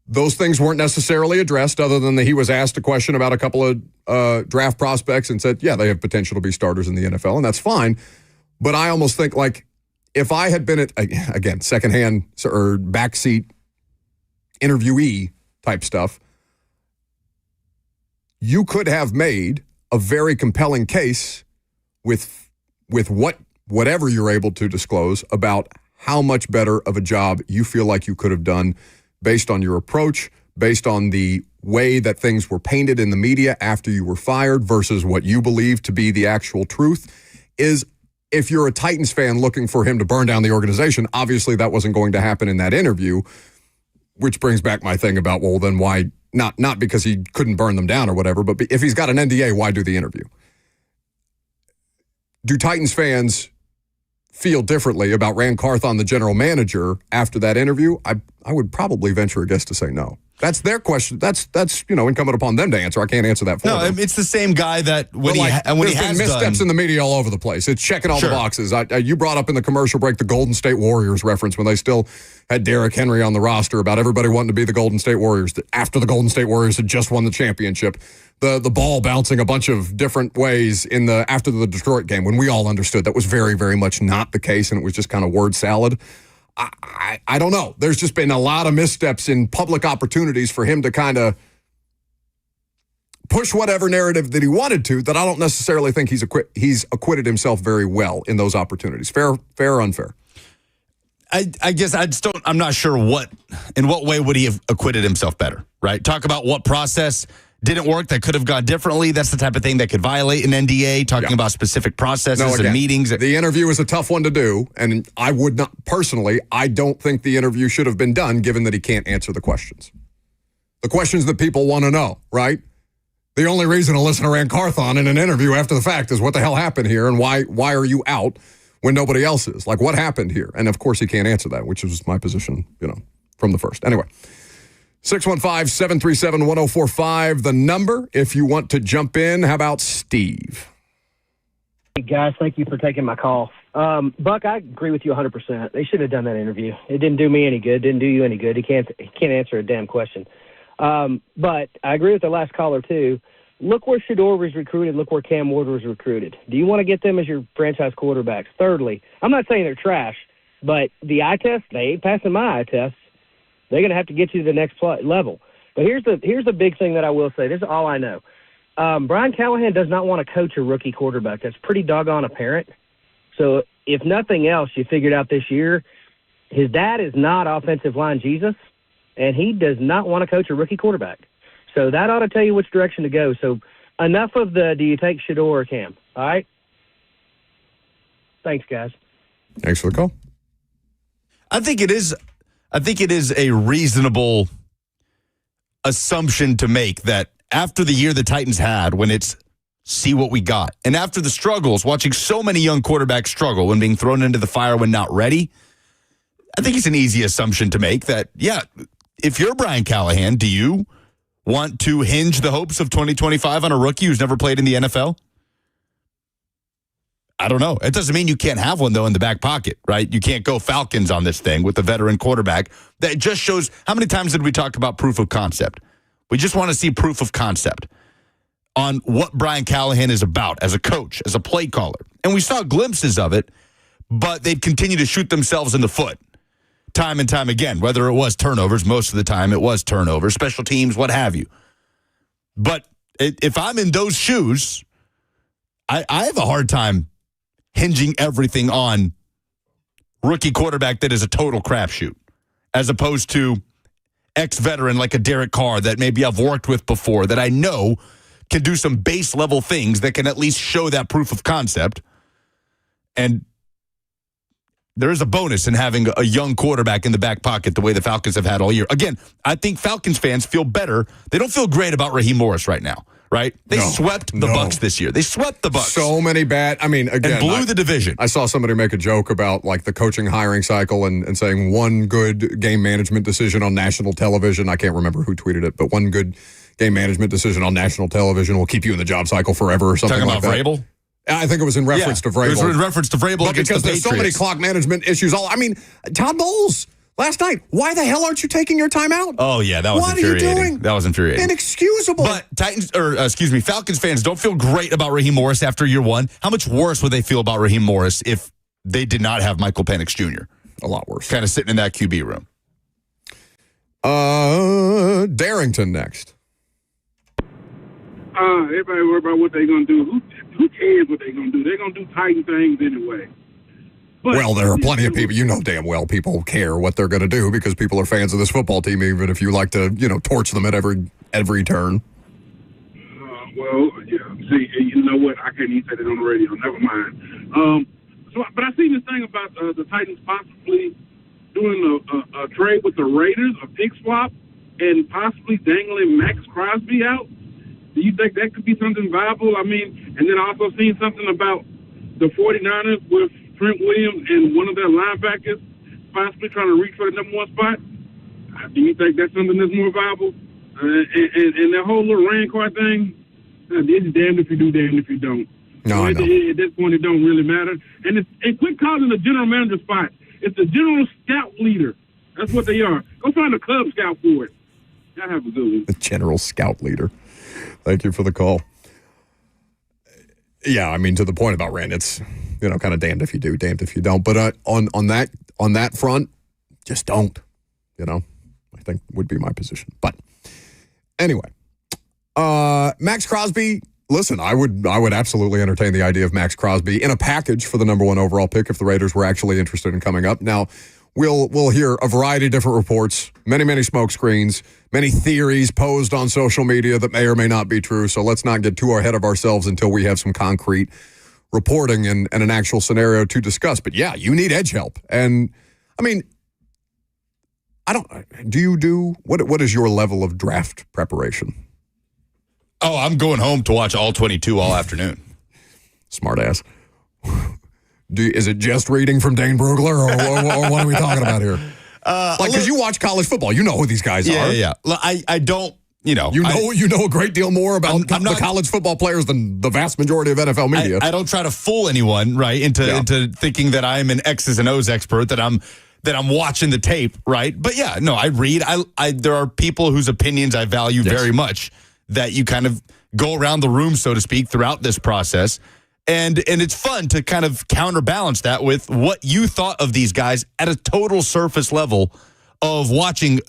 Those things weren't necessarily addressed other than that he was asked a question about a couple of draft prospects and said, yeah, they have potential to be starters in the NFL, and that's fine. But I almost think, like, if I had been again, secondhand or backseat interviewee type stuff, you could have made a very compelling case with whatever you're able to disclose about how much better of a job you feel like you could have done based on your approach, based on the way that things were painted in the media after you were fired versus what you believe to be the actual truth. Is if you're a Titans fan looking for him to burn down the organization, obviously that wasn't going to happen in that interview, which brings back my thing about, well, then why not because he couldn't burn them down or whatever, but if he's got an NDA, why do the interview? Do Titans fans feel differently about Ran Carthon, the general manager, after that interview? I would probably venture a guess to say no. That's their question. That's incumbent upon them to answer. I can't answer that for them. No, it's the same guy that when he has missteps in the media all over the place. It's checking all the boxes. You brought up in the commercial break the Golden State Warriors reference when they still had Derrick Henry on the roster about everybody wanting to be the Golden State Warriors after the Golden State Warriors had just won the championship. The ball bouncing a bunch of different ways after the Detroit game when we all understood that was very, very much not the case and it was just kind of word salad. I don't know. There's just been a lot of missteps in public opportunities for him to kind of push whatever narrative that he wanted to that I don't necessarily think he's acquitted himself very well in those opportunities. Fair or unfair? I guess I'm not sure in what way would he have acquitted himself better, right? Talk about what process didn't work that could have gone differently. That's the type of thing that could violate an NDA, talking about specific processes and meetings. The interview is a tough one to do, and I would not, personally, I don't think the interview should have been done given that he can't answer the questions. The questions that people want to know, right? The only reason to listen to Ran Carthon in an interview after the fact is what the hell happened here and why are you out when nobody else is? Like, what happened here? And, of course, he can't answer that, which was my position, from the first. Anyway. 615-737-1045, the number if you want to jump in. How about Steve? Hey, guys, thank you for taking my call. Buck, I agree with you 100%. They should have done that interview. It didn't do me any good, didn't do you any good. He can't answer a damn question. But I agree with the last caller, too. Look where Shedeur was recruited. Look where Cam Ward was recruited. Do you want to get them as your franchise quarterbacks? Thirdly, I'm not saying they're trash, but the eye test, they ain't passing my eye test. They're going to have to get you to the next level. But here's the big thing that I will say. This is all I know. Brian Callahan does not want to coach a rookie quarterback. That's pretty doggone apparent. So if nothing else, you figured out this year, his dad is not offensive line Jesus, and he does not want to coach a rookie quarterback. So that ought to tell you which direction to go. So enough of do you take Shedeur or Cam? All right? Thanks, guys. Thanks for the call. I think it is a reasonable assumption to make that after the year the Titans had, when it's see what we got, and after the struggles, watching so many young quarterbacks struggle when being thrown into the fire when not ready, I think it's an easy assumption to make that, yeah, if you're Brian Callahan, do you want to hinge the hopes of 2025 on a rookie who's never played in the NFL? I don't know. It doesn't mean you can't have one, though, in the back pocket, right? You can't go Falcons on this thing with a veteran quarterback. That just shows, how many times did we talk about proof of concept? We just want to see proof of concept on what Brian Callahan is about as a coach, as a play caller. And we saw glimpses of it, but they'd continue to shoot themselves in the foot time and time again, whether it was turnovers. Most of the time it was turnovers, special teams, what have you. But if I'm in those shoes, I have a hard time hinging everything on rookie quarterback that is a total crapshoot, as opposed to ex-veteran like a Derek Carr that maybe I've worked with before that I know can do some base level things that can at least show that proof of concept. And there is a bonus in having a young quarterback in the back pocket the way the Falcons have had all year. Again, I think Falcons fans feel better. They don't feel great about Raheem Morris right now, right? They swept the Bucs this year. They swept the Bucs. So many bad. I mean, again. And blew the division. I saw somebody make a joke about like the coaching hiring cycle and saying one good game management decision on national television. I can't remember who tweeted it, but one good game management decision on national television will keep you in the job cycle forever or something like that. Talking about Vrabel? I think it was in reference to Vrabel. It was in reference to Vrabel but against because the there's Patriots. so many clock management issues. Todd Bowles last night. Why the hell aren't you taking your time out? Oh, yeah, that was infuriating. What are you doing? That was infuriating. Inexcusable. But Falcons fans don't feel great about Raheem Morris after year one. How much worse would they feel about Raheem Morris if they did not have Michael Penix Jr.? A lot worse. Kind of sitting in that QB room. Darrington next. Everybody worry about what they're going to do. Who cares what they're going to do? They're going to do Titan things anyway. But well, there are plenty of people, you know damn well people care what they're going to do because people are fans of this football team, even if you like to, torch them at every turn. Well, yeah. See, you know what? I can't even say that on the radio. Never mind. But I seen this thing about the Titans possibly doing a trade with the Raiders, a pick swap, and possibly dangling Max Crosby out. Do you think that could be something viable? I mean, and then I also seen something about the 49ers with Trent Williams and one of their linebackers possibly trying to reach for the number one spot. Do you think that's something that's more viable? And that whole little Ran Carthon thing, it's damned if you do, damned if you don't. No, I know. At this point, it don't really matter. And quit calling the general manager spot. It's the general scout leader. That's what they are. Go find a Cub Scout for it. Y'all have a good one. The general scout leader. Thank you for the call. Yeah, I mean, to the point about Rand, it's, kind of damned if you do, damned if you don't. But on that front, just don't, I think would be my position. But anyway, Max Crosby, listen, I would absolutely entertain the idea of Max Crosby in a package for the number one overall pick if the Raiders were actually interested in coming up. Now, we'll hear a variety of different reports, many smoke screens, many theories posed on social media that may or may not be true. So let's not get too ahead of ourselves until we have some concrete reporting and an actual scenario to discuss. But yeah, you need edge help. And I mean, what is your level of draft preparation? Oh, I'm going home to watch all 22 all afternoon. Smart ass. Is it just reading from Dane Brugler, or what are we talking about here? Because you watch college football, you know who these guys are. Yeah. I don't, You know a great deal more about the college football players than the vast majority of NFL media. I don't try to fool anyone, right, into thinking that I'm an X's and O's expert, that I'm watching the tape, right? But yeah, no, I read. There are people whose opinions I value very much that you kind of go around the room, so to speak, throughout this process. And it's fun to kind of counterbalance that with what you thought of these guys at a total surface level of watching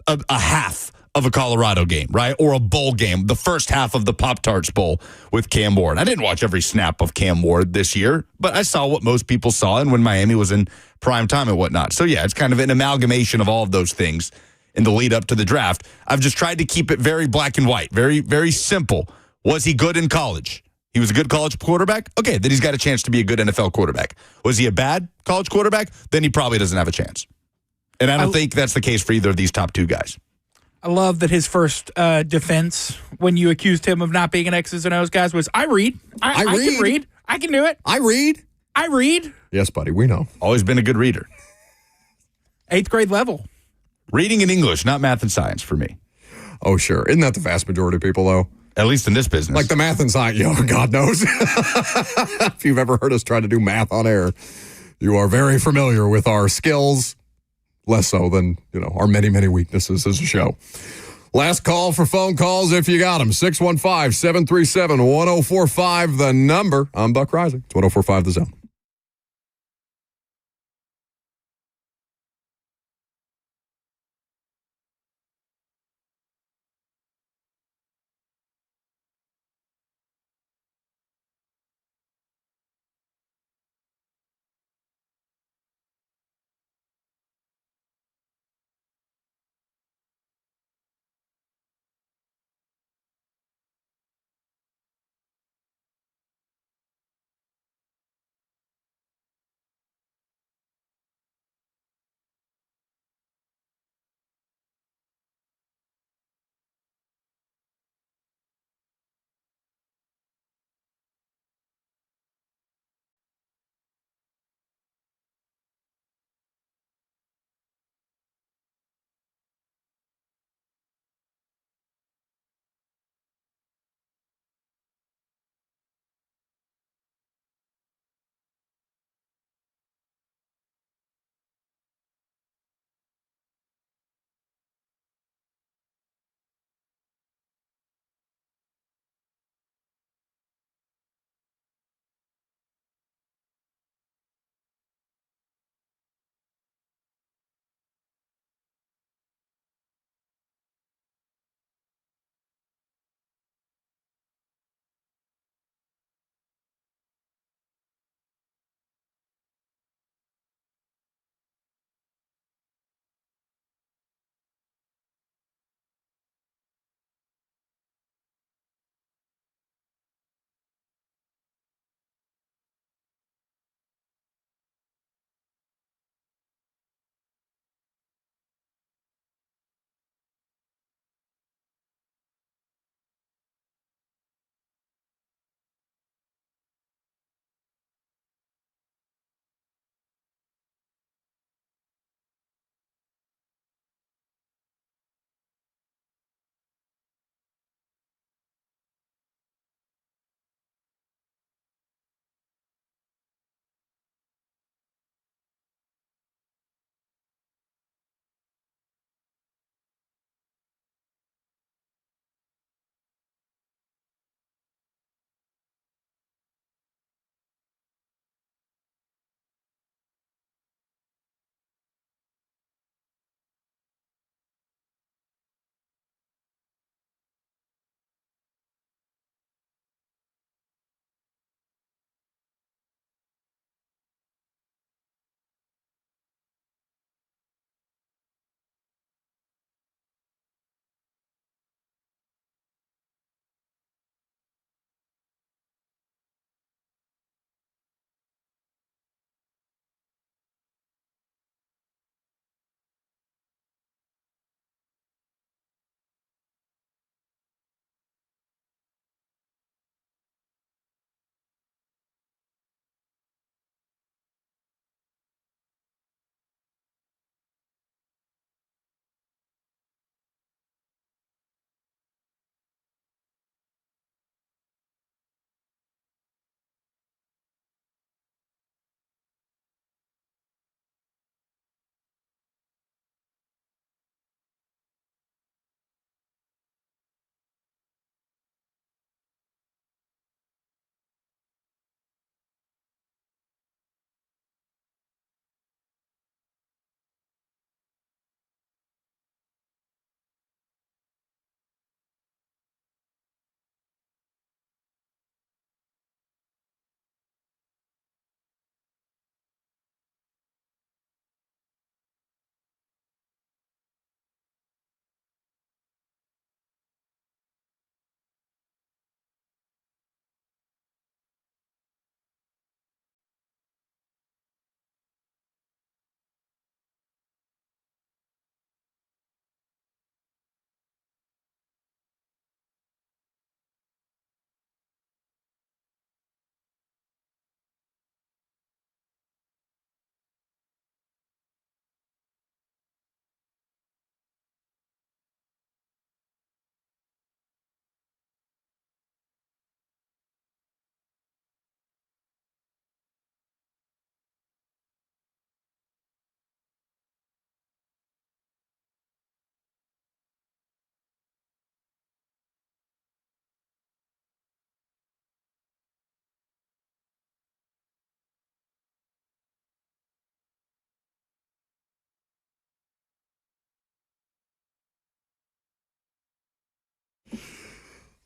a half of a Colorado game, right? Or a bowl game, the first half of the Pop-Tarts Bowl with Cam Ward. I didn't watch every snap of Cam Ward this year, but I saw what most people saw and when Miami was in prime time and whatnot. So yeah, it's kind of an amalgamation of all of those things in the lead up to the draft. I've just tried to keep it very black and white, very, very simple. Was he good in college? He was a good college quarterback? Okay, then he's got a chance to be a good NFL quarterback. Was he a bad college quarterback? Then he probably doesn't have a chance. And I don't think that's the case for either of these top two guys. I love that his first defense when you accused him of not being an X's and O's guy was, I read. I can read. I can do it. I read. Yes, buddy, we know. Always been a good reader. 8th grade level. Reading in English, not math and science for me. Oh, sure. Isn't that the vast majority of people, though? At least in this business. Like the math and science, God knows. If you've ever heard us try to do math on air, you are very familiar with our skills, less so than, our many, many weaknesses as a show. Last call for phone calls if you got them. 615-737-1045, the number. I'm Buck Rising. It's 1045 The Zone.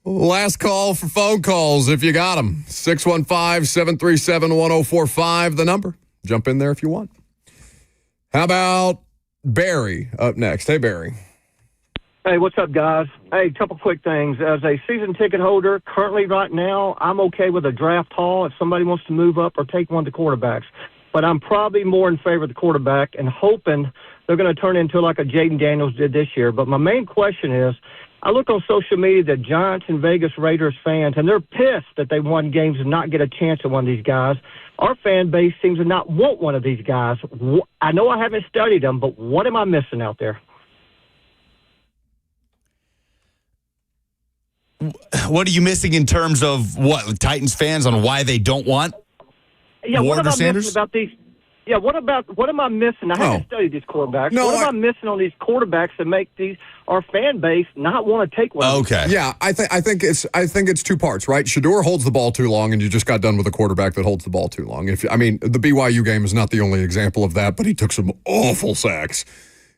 Last call for phone calls if you got them. 615-737-1045, the number. Jump in there if you want. How about Barry up next? Hey, Barry. Hey, what's up, guys? Hey, couple quick things. As a season ticket holder, currently right now, I'm okay with a draft haul if somebody wants to move up or take one of the quarterbacks. But I'm probably more in favor of the quarterback and hoping they're going to turn into like a Jaden Daniels did this year. But my main question is, I look on social media, the Giants and Vegas Raiders fans, and they're pissed that they won games and not get a chance at one of these guys. Our fan base seems to not want one of these guys. I know I haven't studied them, but what am I missing out there? What are you missing in terms of what Titans fans on why they don't want Ward or Sanders? About these? Yeah, what am I missing? I haven't studied these quarterbacks. What am I missing on these quarterbacks that make our fan base not want to take one? Okay. Yeah, I think it's two parts, right? Shedeur holds the ball too long, and you just got done with a quarterback that holds the ball too long. The BYU game is not the only example of that, but he took some awful sacks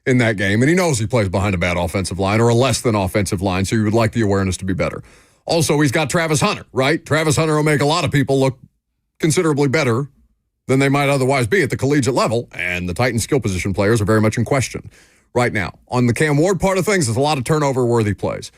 in that game, and he knows he plays behind a bad offensive line or a less than offensive line, so you would like the awareness to be better. Also, he's got Travis Hunter, right? Travis Hunter will make a lot of people look considerably better than they might otherwise be at the collegiate level, and the Titans skill position players are very much in question right now. On the Cam Ward part of things, there's a lot of turnover-worthy plays,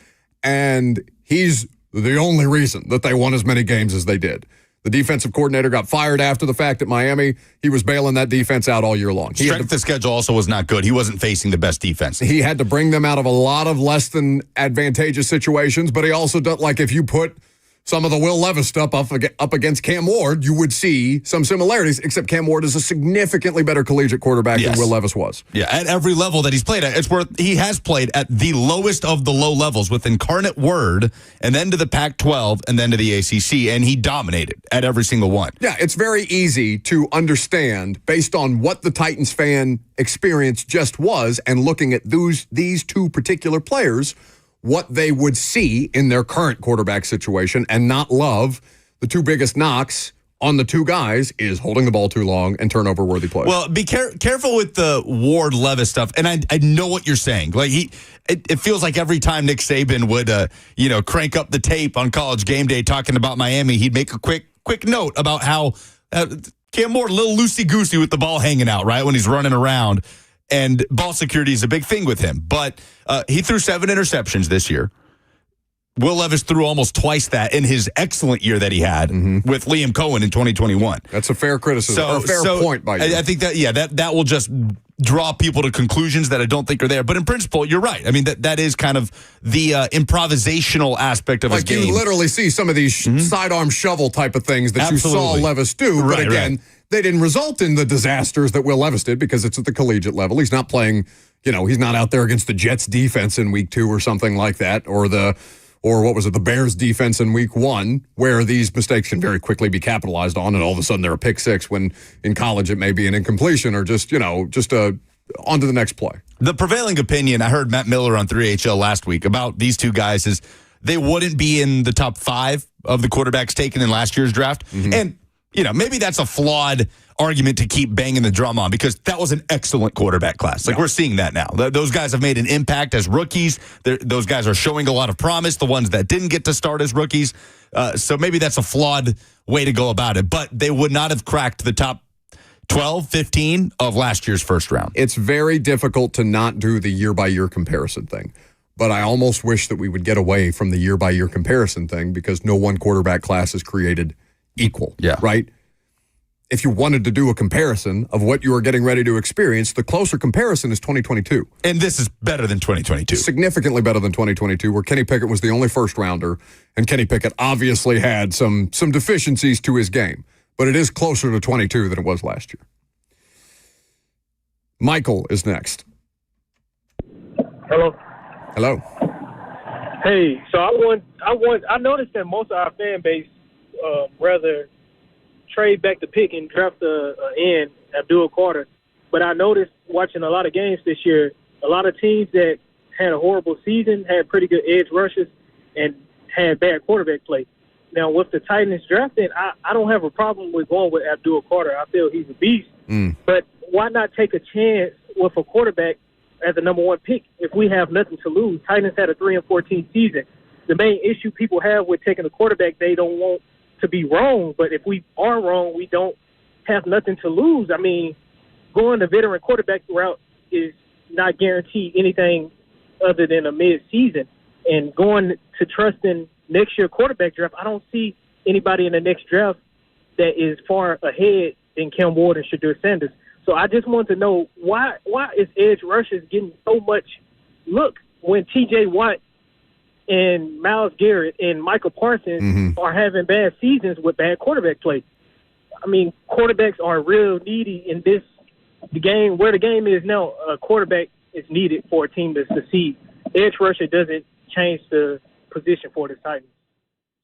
and he's the only reason that they won as many games as they did. The defensive coordinator got fired after the fact at Miami. He was bailing that defense out all year long. Strength of the schedule also was not good. He wasn't facing the best defense. He had to bring them out of a lot of less than advantageous situations, but he also does, like, if you put some of the Will Levis stuff up against Cam Ward, you would see some similarities, except Cam Ward is a significantly better collegiate quarterback than Will Levis was. Yeah, at every level that he's played at. It's where he has played at the lowest of the low levels with Incarnate Word, and then to the Pac-12, and then to the ACC, and he dominated at every single one. Yeah, it's very easy to understand based on what the Titans fan experience just was and looking at these two particular players, what they would see in their current quarterback situation and not love. The two biggest knocks on the two guys is holding the ball too long and turnover-worthy plays. Well, be careful with the Ward Levis stuff, and I know what you're saying. Like it feels like every time Nick Saban would crank up the tape on College Game Day talking about Miami, he'd make a quick note about how Cam Ward a little loosey-goosey with the ball hanging out, right, when he's running around. And ball security is a big thing with him. But he threw 7 interceptions this year. Will Levis threw almost twice that in his excellent year that he had with Liam Cohen in 2021. That's a fair criticism, or a fair point by you. I think that will just draw people to conclusions that I don't think are there. But in principle, you're right. I mean, that is kind of the improvisational aspect of his game. You literally see some of these sidearm shovel type of things that you saw Levis do. But again, they didn't result in the disasters that Will Levis did because it's at the collegiate level. He's not playing, he's not out there against the Jets defense in week 2 or something like that, or the Bears defense in week 1, where these mistakes can very quickly be capitalized on, and all of a sudden they're a pick six when in college it may be an incompletion or just on to the next play. The prevailing opinion, I heard Matt Miller on 3HL last week about these two guys, is they wouldn't be in the top 5 of the quarterbacks taken in last year's draft. And maybe that's a flawed argument to keep banging the drum on, because that was an excellent quarterback class. We're seeing that now. Those guys have made an impact as rookies. Those guys are showing a lot of promise, the ones that didn't get to start as rookies. So maybe that's a flawed way to go about it. But they would not have cracked the top 12, 15 of last year's first round. It's very difficult to not do the year-by-year comparison thing. But I almost wish that we would get away from the year-by-year comparison thing, because no one quarterback class is created equal, right? If you wanted to do a comparison of what you are getting ready to experience, the closer comparison is 2022. And this is better than 2022. Significantly better than 2022, where Kenny Pickett was the only first-rounder, and Kenny Pickett obviously had some deficiencies to his game. But it is closer to 22 than it was last year. Michael is next. Hello. Hey, so I noticed that most of our fan base rather trade back the pick and draft the end, Abdul Carter. But I noticed watching a lot of games this year, a lot of teams that had a horrible season had pretty good edge rushes and had bad quarterback play. Now, with the Titans drafting, I don't have a problem with going with Abdul Carter. I feel he's a beast. But why not take a chance with a quarterback as the number 1 pick if we have nothing to lose? Titans had a 3-14 season. the main issue people have with taking a quarterback, they don't want to be wrong. But if we are wrong, we don't have nothing to lose. I mean, going the veteran quarterback route is not guaranteed anything other than a mid-season. And going to trusting next year quarterback draft, I don't see anybody in the next draft that is far ahead than Cam Ward and Shadur Sanders. So I just want to know why is edge rushers getting so much look when T.J. Watt and Myles Garrett and Michael Parsons are having bad seasons with bad quarterback play. I mean, quarterbacks are real needy in the game where the game is now. A quarterback is needed for a team to succeed. Edge rusher doesn't change the position for the Titans.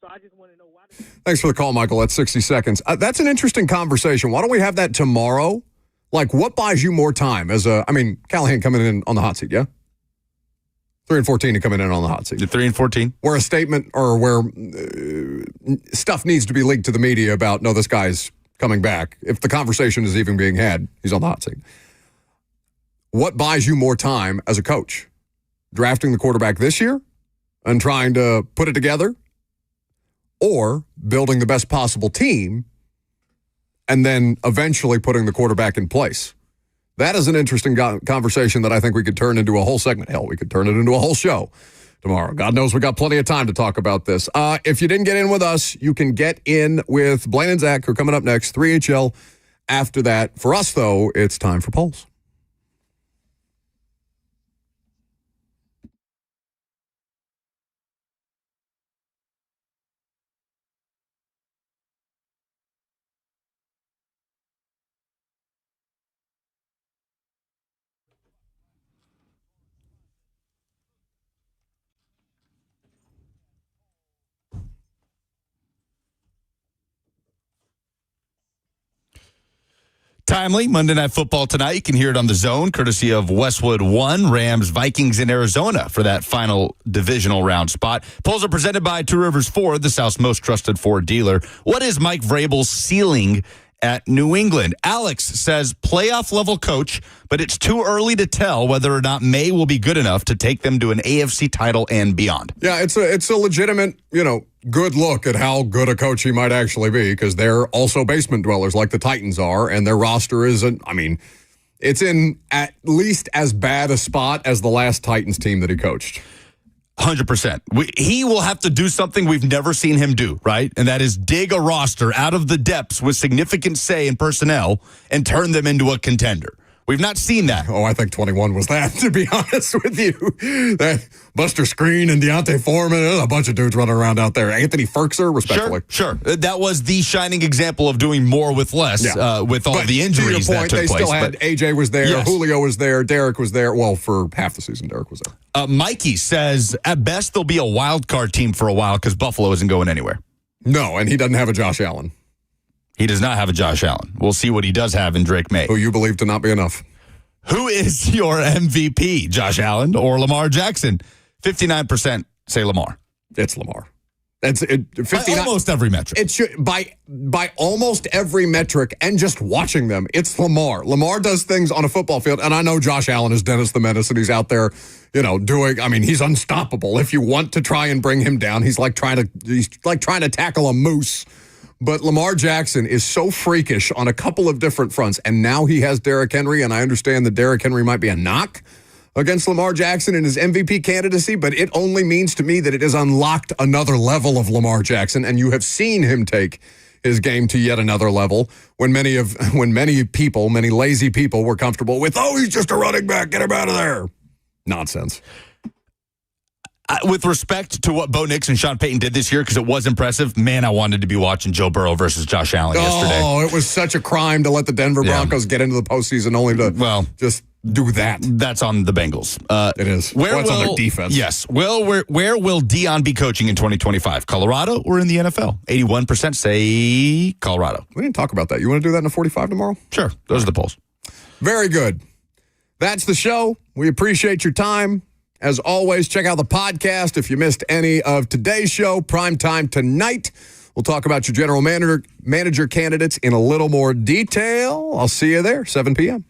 So I just want to know why. Thanks for the call, Michael. That's 60 seconds. That's an interesting conversation. Why don't we have that tomorrow? Like, what buys you more time? Callahan coming in on the hot seat, yeah? 3-14 to coming in on the hot seat. 3-14. Where a statement or where stuff needs to be leaked to the media about, no, this guy's coming back. If the conversation is even being had, he's on the hot seat. What buys you more time as a coach? Drafting the quarterback this year and trying to put it together? Or building the best possible team and then eventually putting the quarterback in place? That is an interesting conversation that I think we could turn into a whole segment. Hell, we could turn it into a whole show tomorrow. God knows we got plenty of time to talk about this. If you didn't get in with us, you can get in with Blaine and Zach, who are coming up next, 3HL after that. For us, though, it's time for polls. Timely Monday Night Football tonight. You can hear it on The Zone, courtesy of Westwood One, Rams, Vikings in Arizona for that final divisional round spot. Polls are presented by Two Rivers Ford, the South's most trusted Ford dealer. What is Mike Vrabel's ceiling at New England? Alex says playoff level coach, but it's too early to tell whether or not May will be good enough to take them to an AFC title and beyond. Yeah, it's a legitimate, good look at how good a coach he might actually be, because they're also basement dwellers like the Titans are, and their roster isn't, it's in at least as bad a spot as the last Titans team that he coached. 100%. He will have to do something we've never seen him do, right? And that is dig a roster out of the depths with significant say in personnel and turn them into a contender. We've not seen that. Oh, I think 21 was that, to be honest with you. That Buster Screen and Deontay Foreman, a bunch of dudes running around out there. Anthony Ferkser, respectfully. Sure. That was the shining example of doing more with less, with all the injuries to your point, that took place. They still had AJ was there, yes. Julio was there, Derek was there. Well, for half the season, Derek was there. Mikey says, at best, they'll be a wild card team for a while because Buffalo isn't going anywhere. No, and he doesn't have a Josh Allen. He does not have a Josh Allen. We'll see what he does have in Drake May. Who you believe to not be enough. Who is your MVP, Josh Allen or Lamar Jackson? 59% say Lamar. It's Lamar. That's 59. By almost every metric. It should by almost every metric, and just watching them, it's Lamar. Lamar does things on a football field, and I know Josh Allen is Dennis the Menace, and he's out there, doing. He's unstoppable. If you want to try and bring him down, he's like trying to tackle a moose. But Lamar Jackson is so freakish on a couple of different fronts, and now he has Derrick Henry, and I understand that Derrick Henry might be a knock against Lamar Jackson in his MVP candidacy, but it only means to me that it has unlocked another level of Lamar Jackson, and you have seen him take his game to yet another level when many lazy people were comfortable with, he's just a running back, get him out of there. Nonsense. With respect to what Bo Nix and Sean Payton did this year, because it was impressive, man, I wanted to be watching Joe Burrow versus Josh Allen yesterday. Oh, it was such a crime to let the Denver Broncos get into the postseason only to just do that. That's on the Bengals. It is. It's on their defense. Yes. Where will Dion be coaching in 2025? Colorado or in the NFL? 81% say Colorado. We didn't talk about that. You want to do that in a 45 tomorrow? Sure. Those are the polls. Very good. That's the show. We appreciate your time. As always, check out the podcast if you missed any of today's show. Prime time tonight. We'll talk about your general manager candidates in a little more detail. I'll see you there, 7 p.m.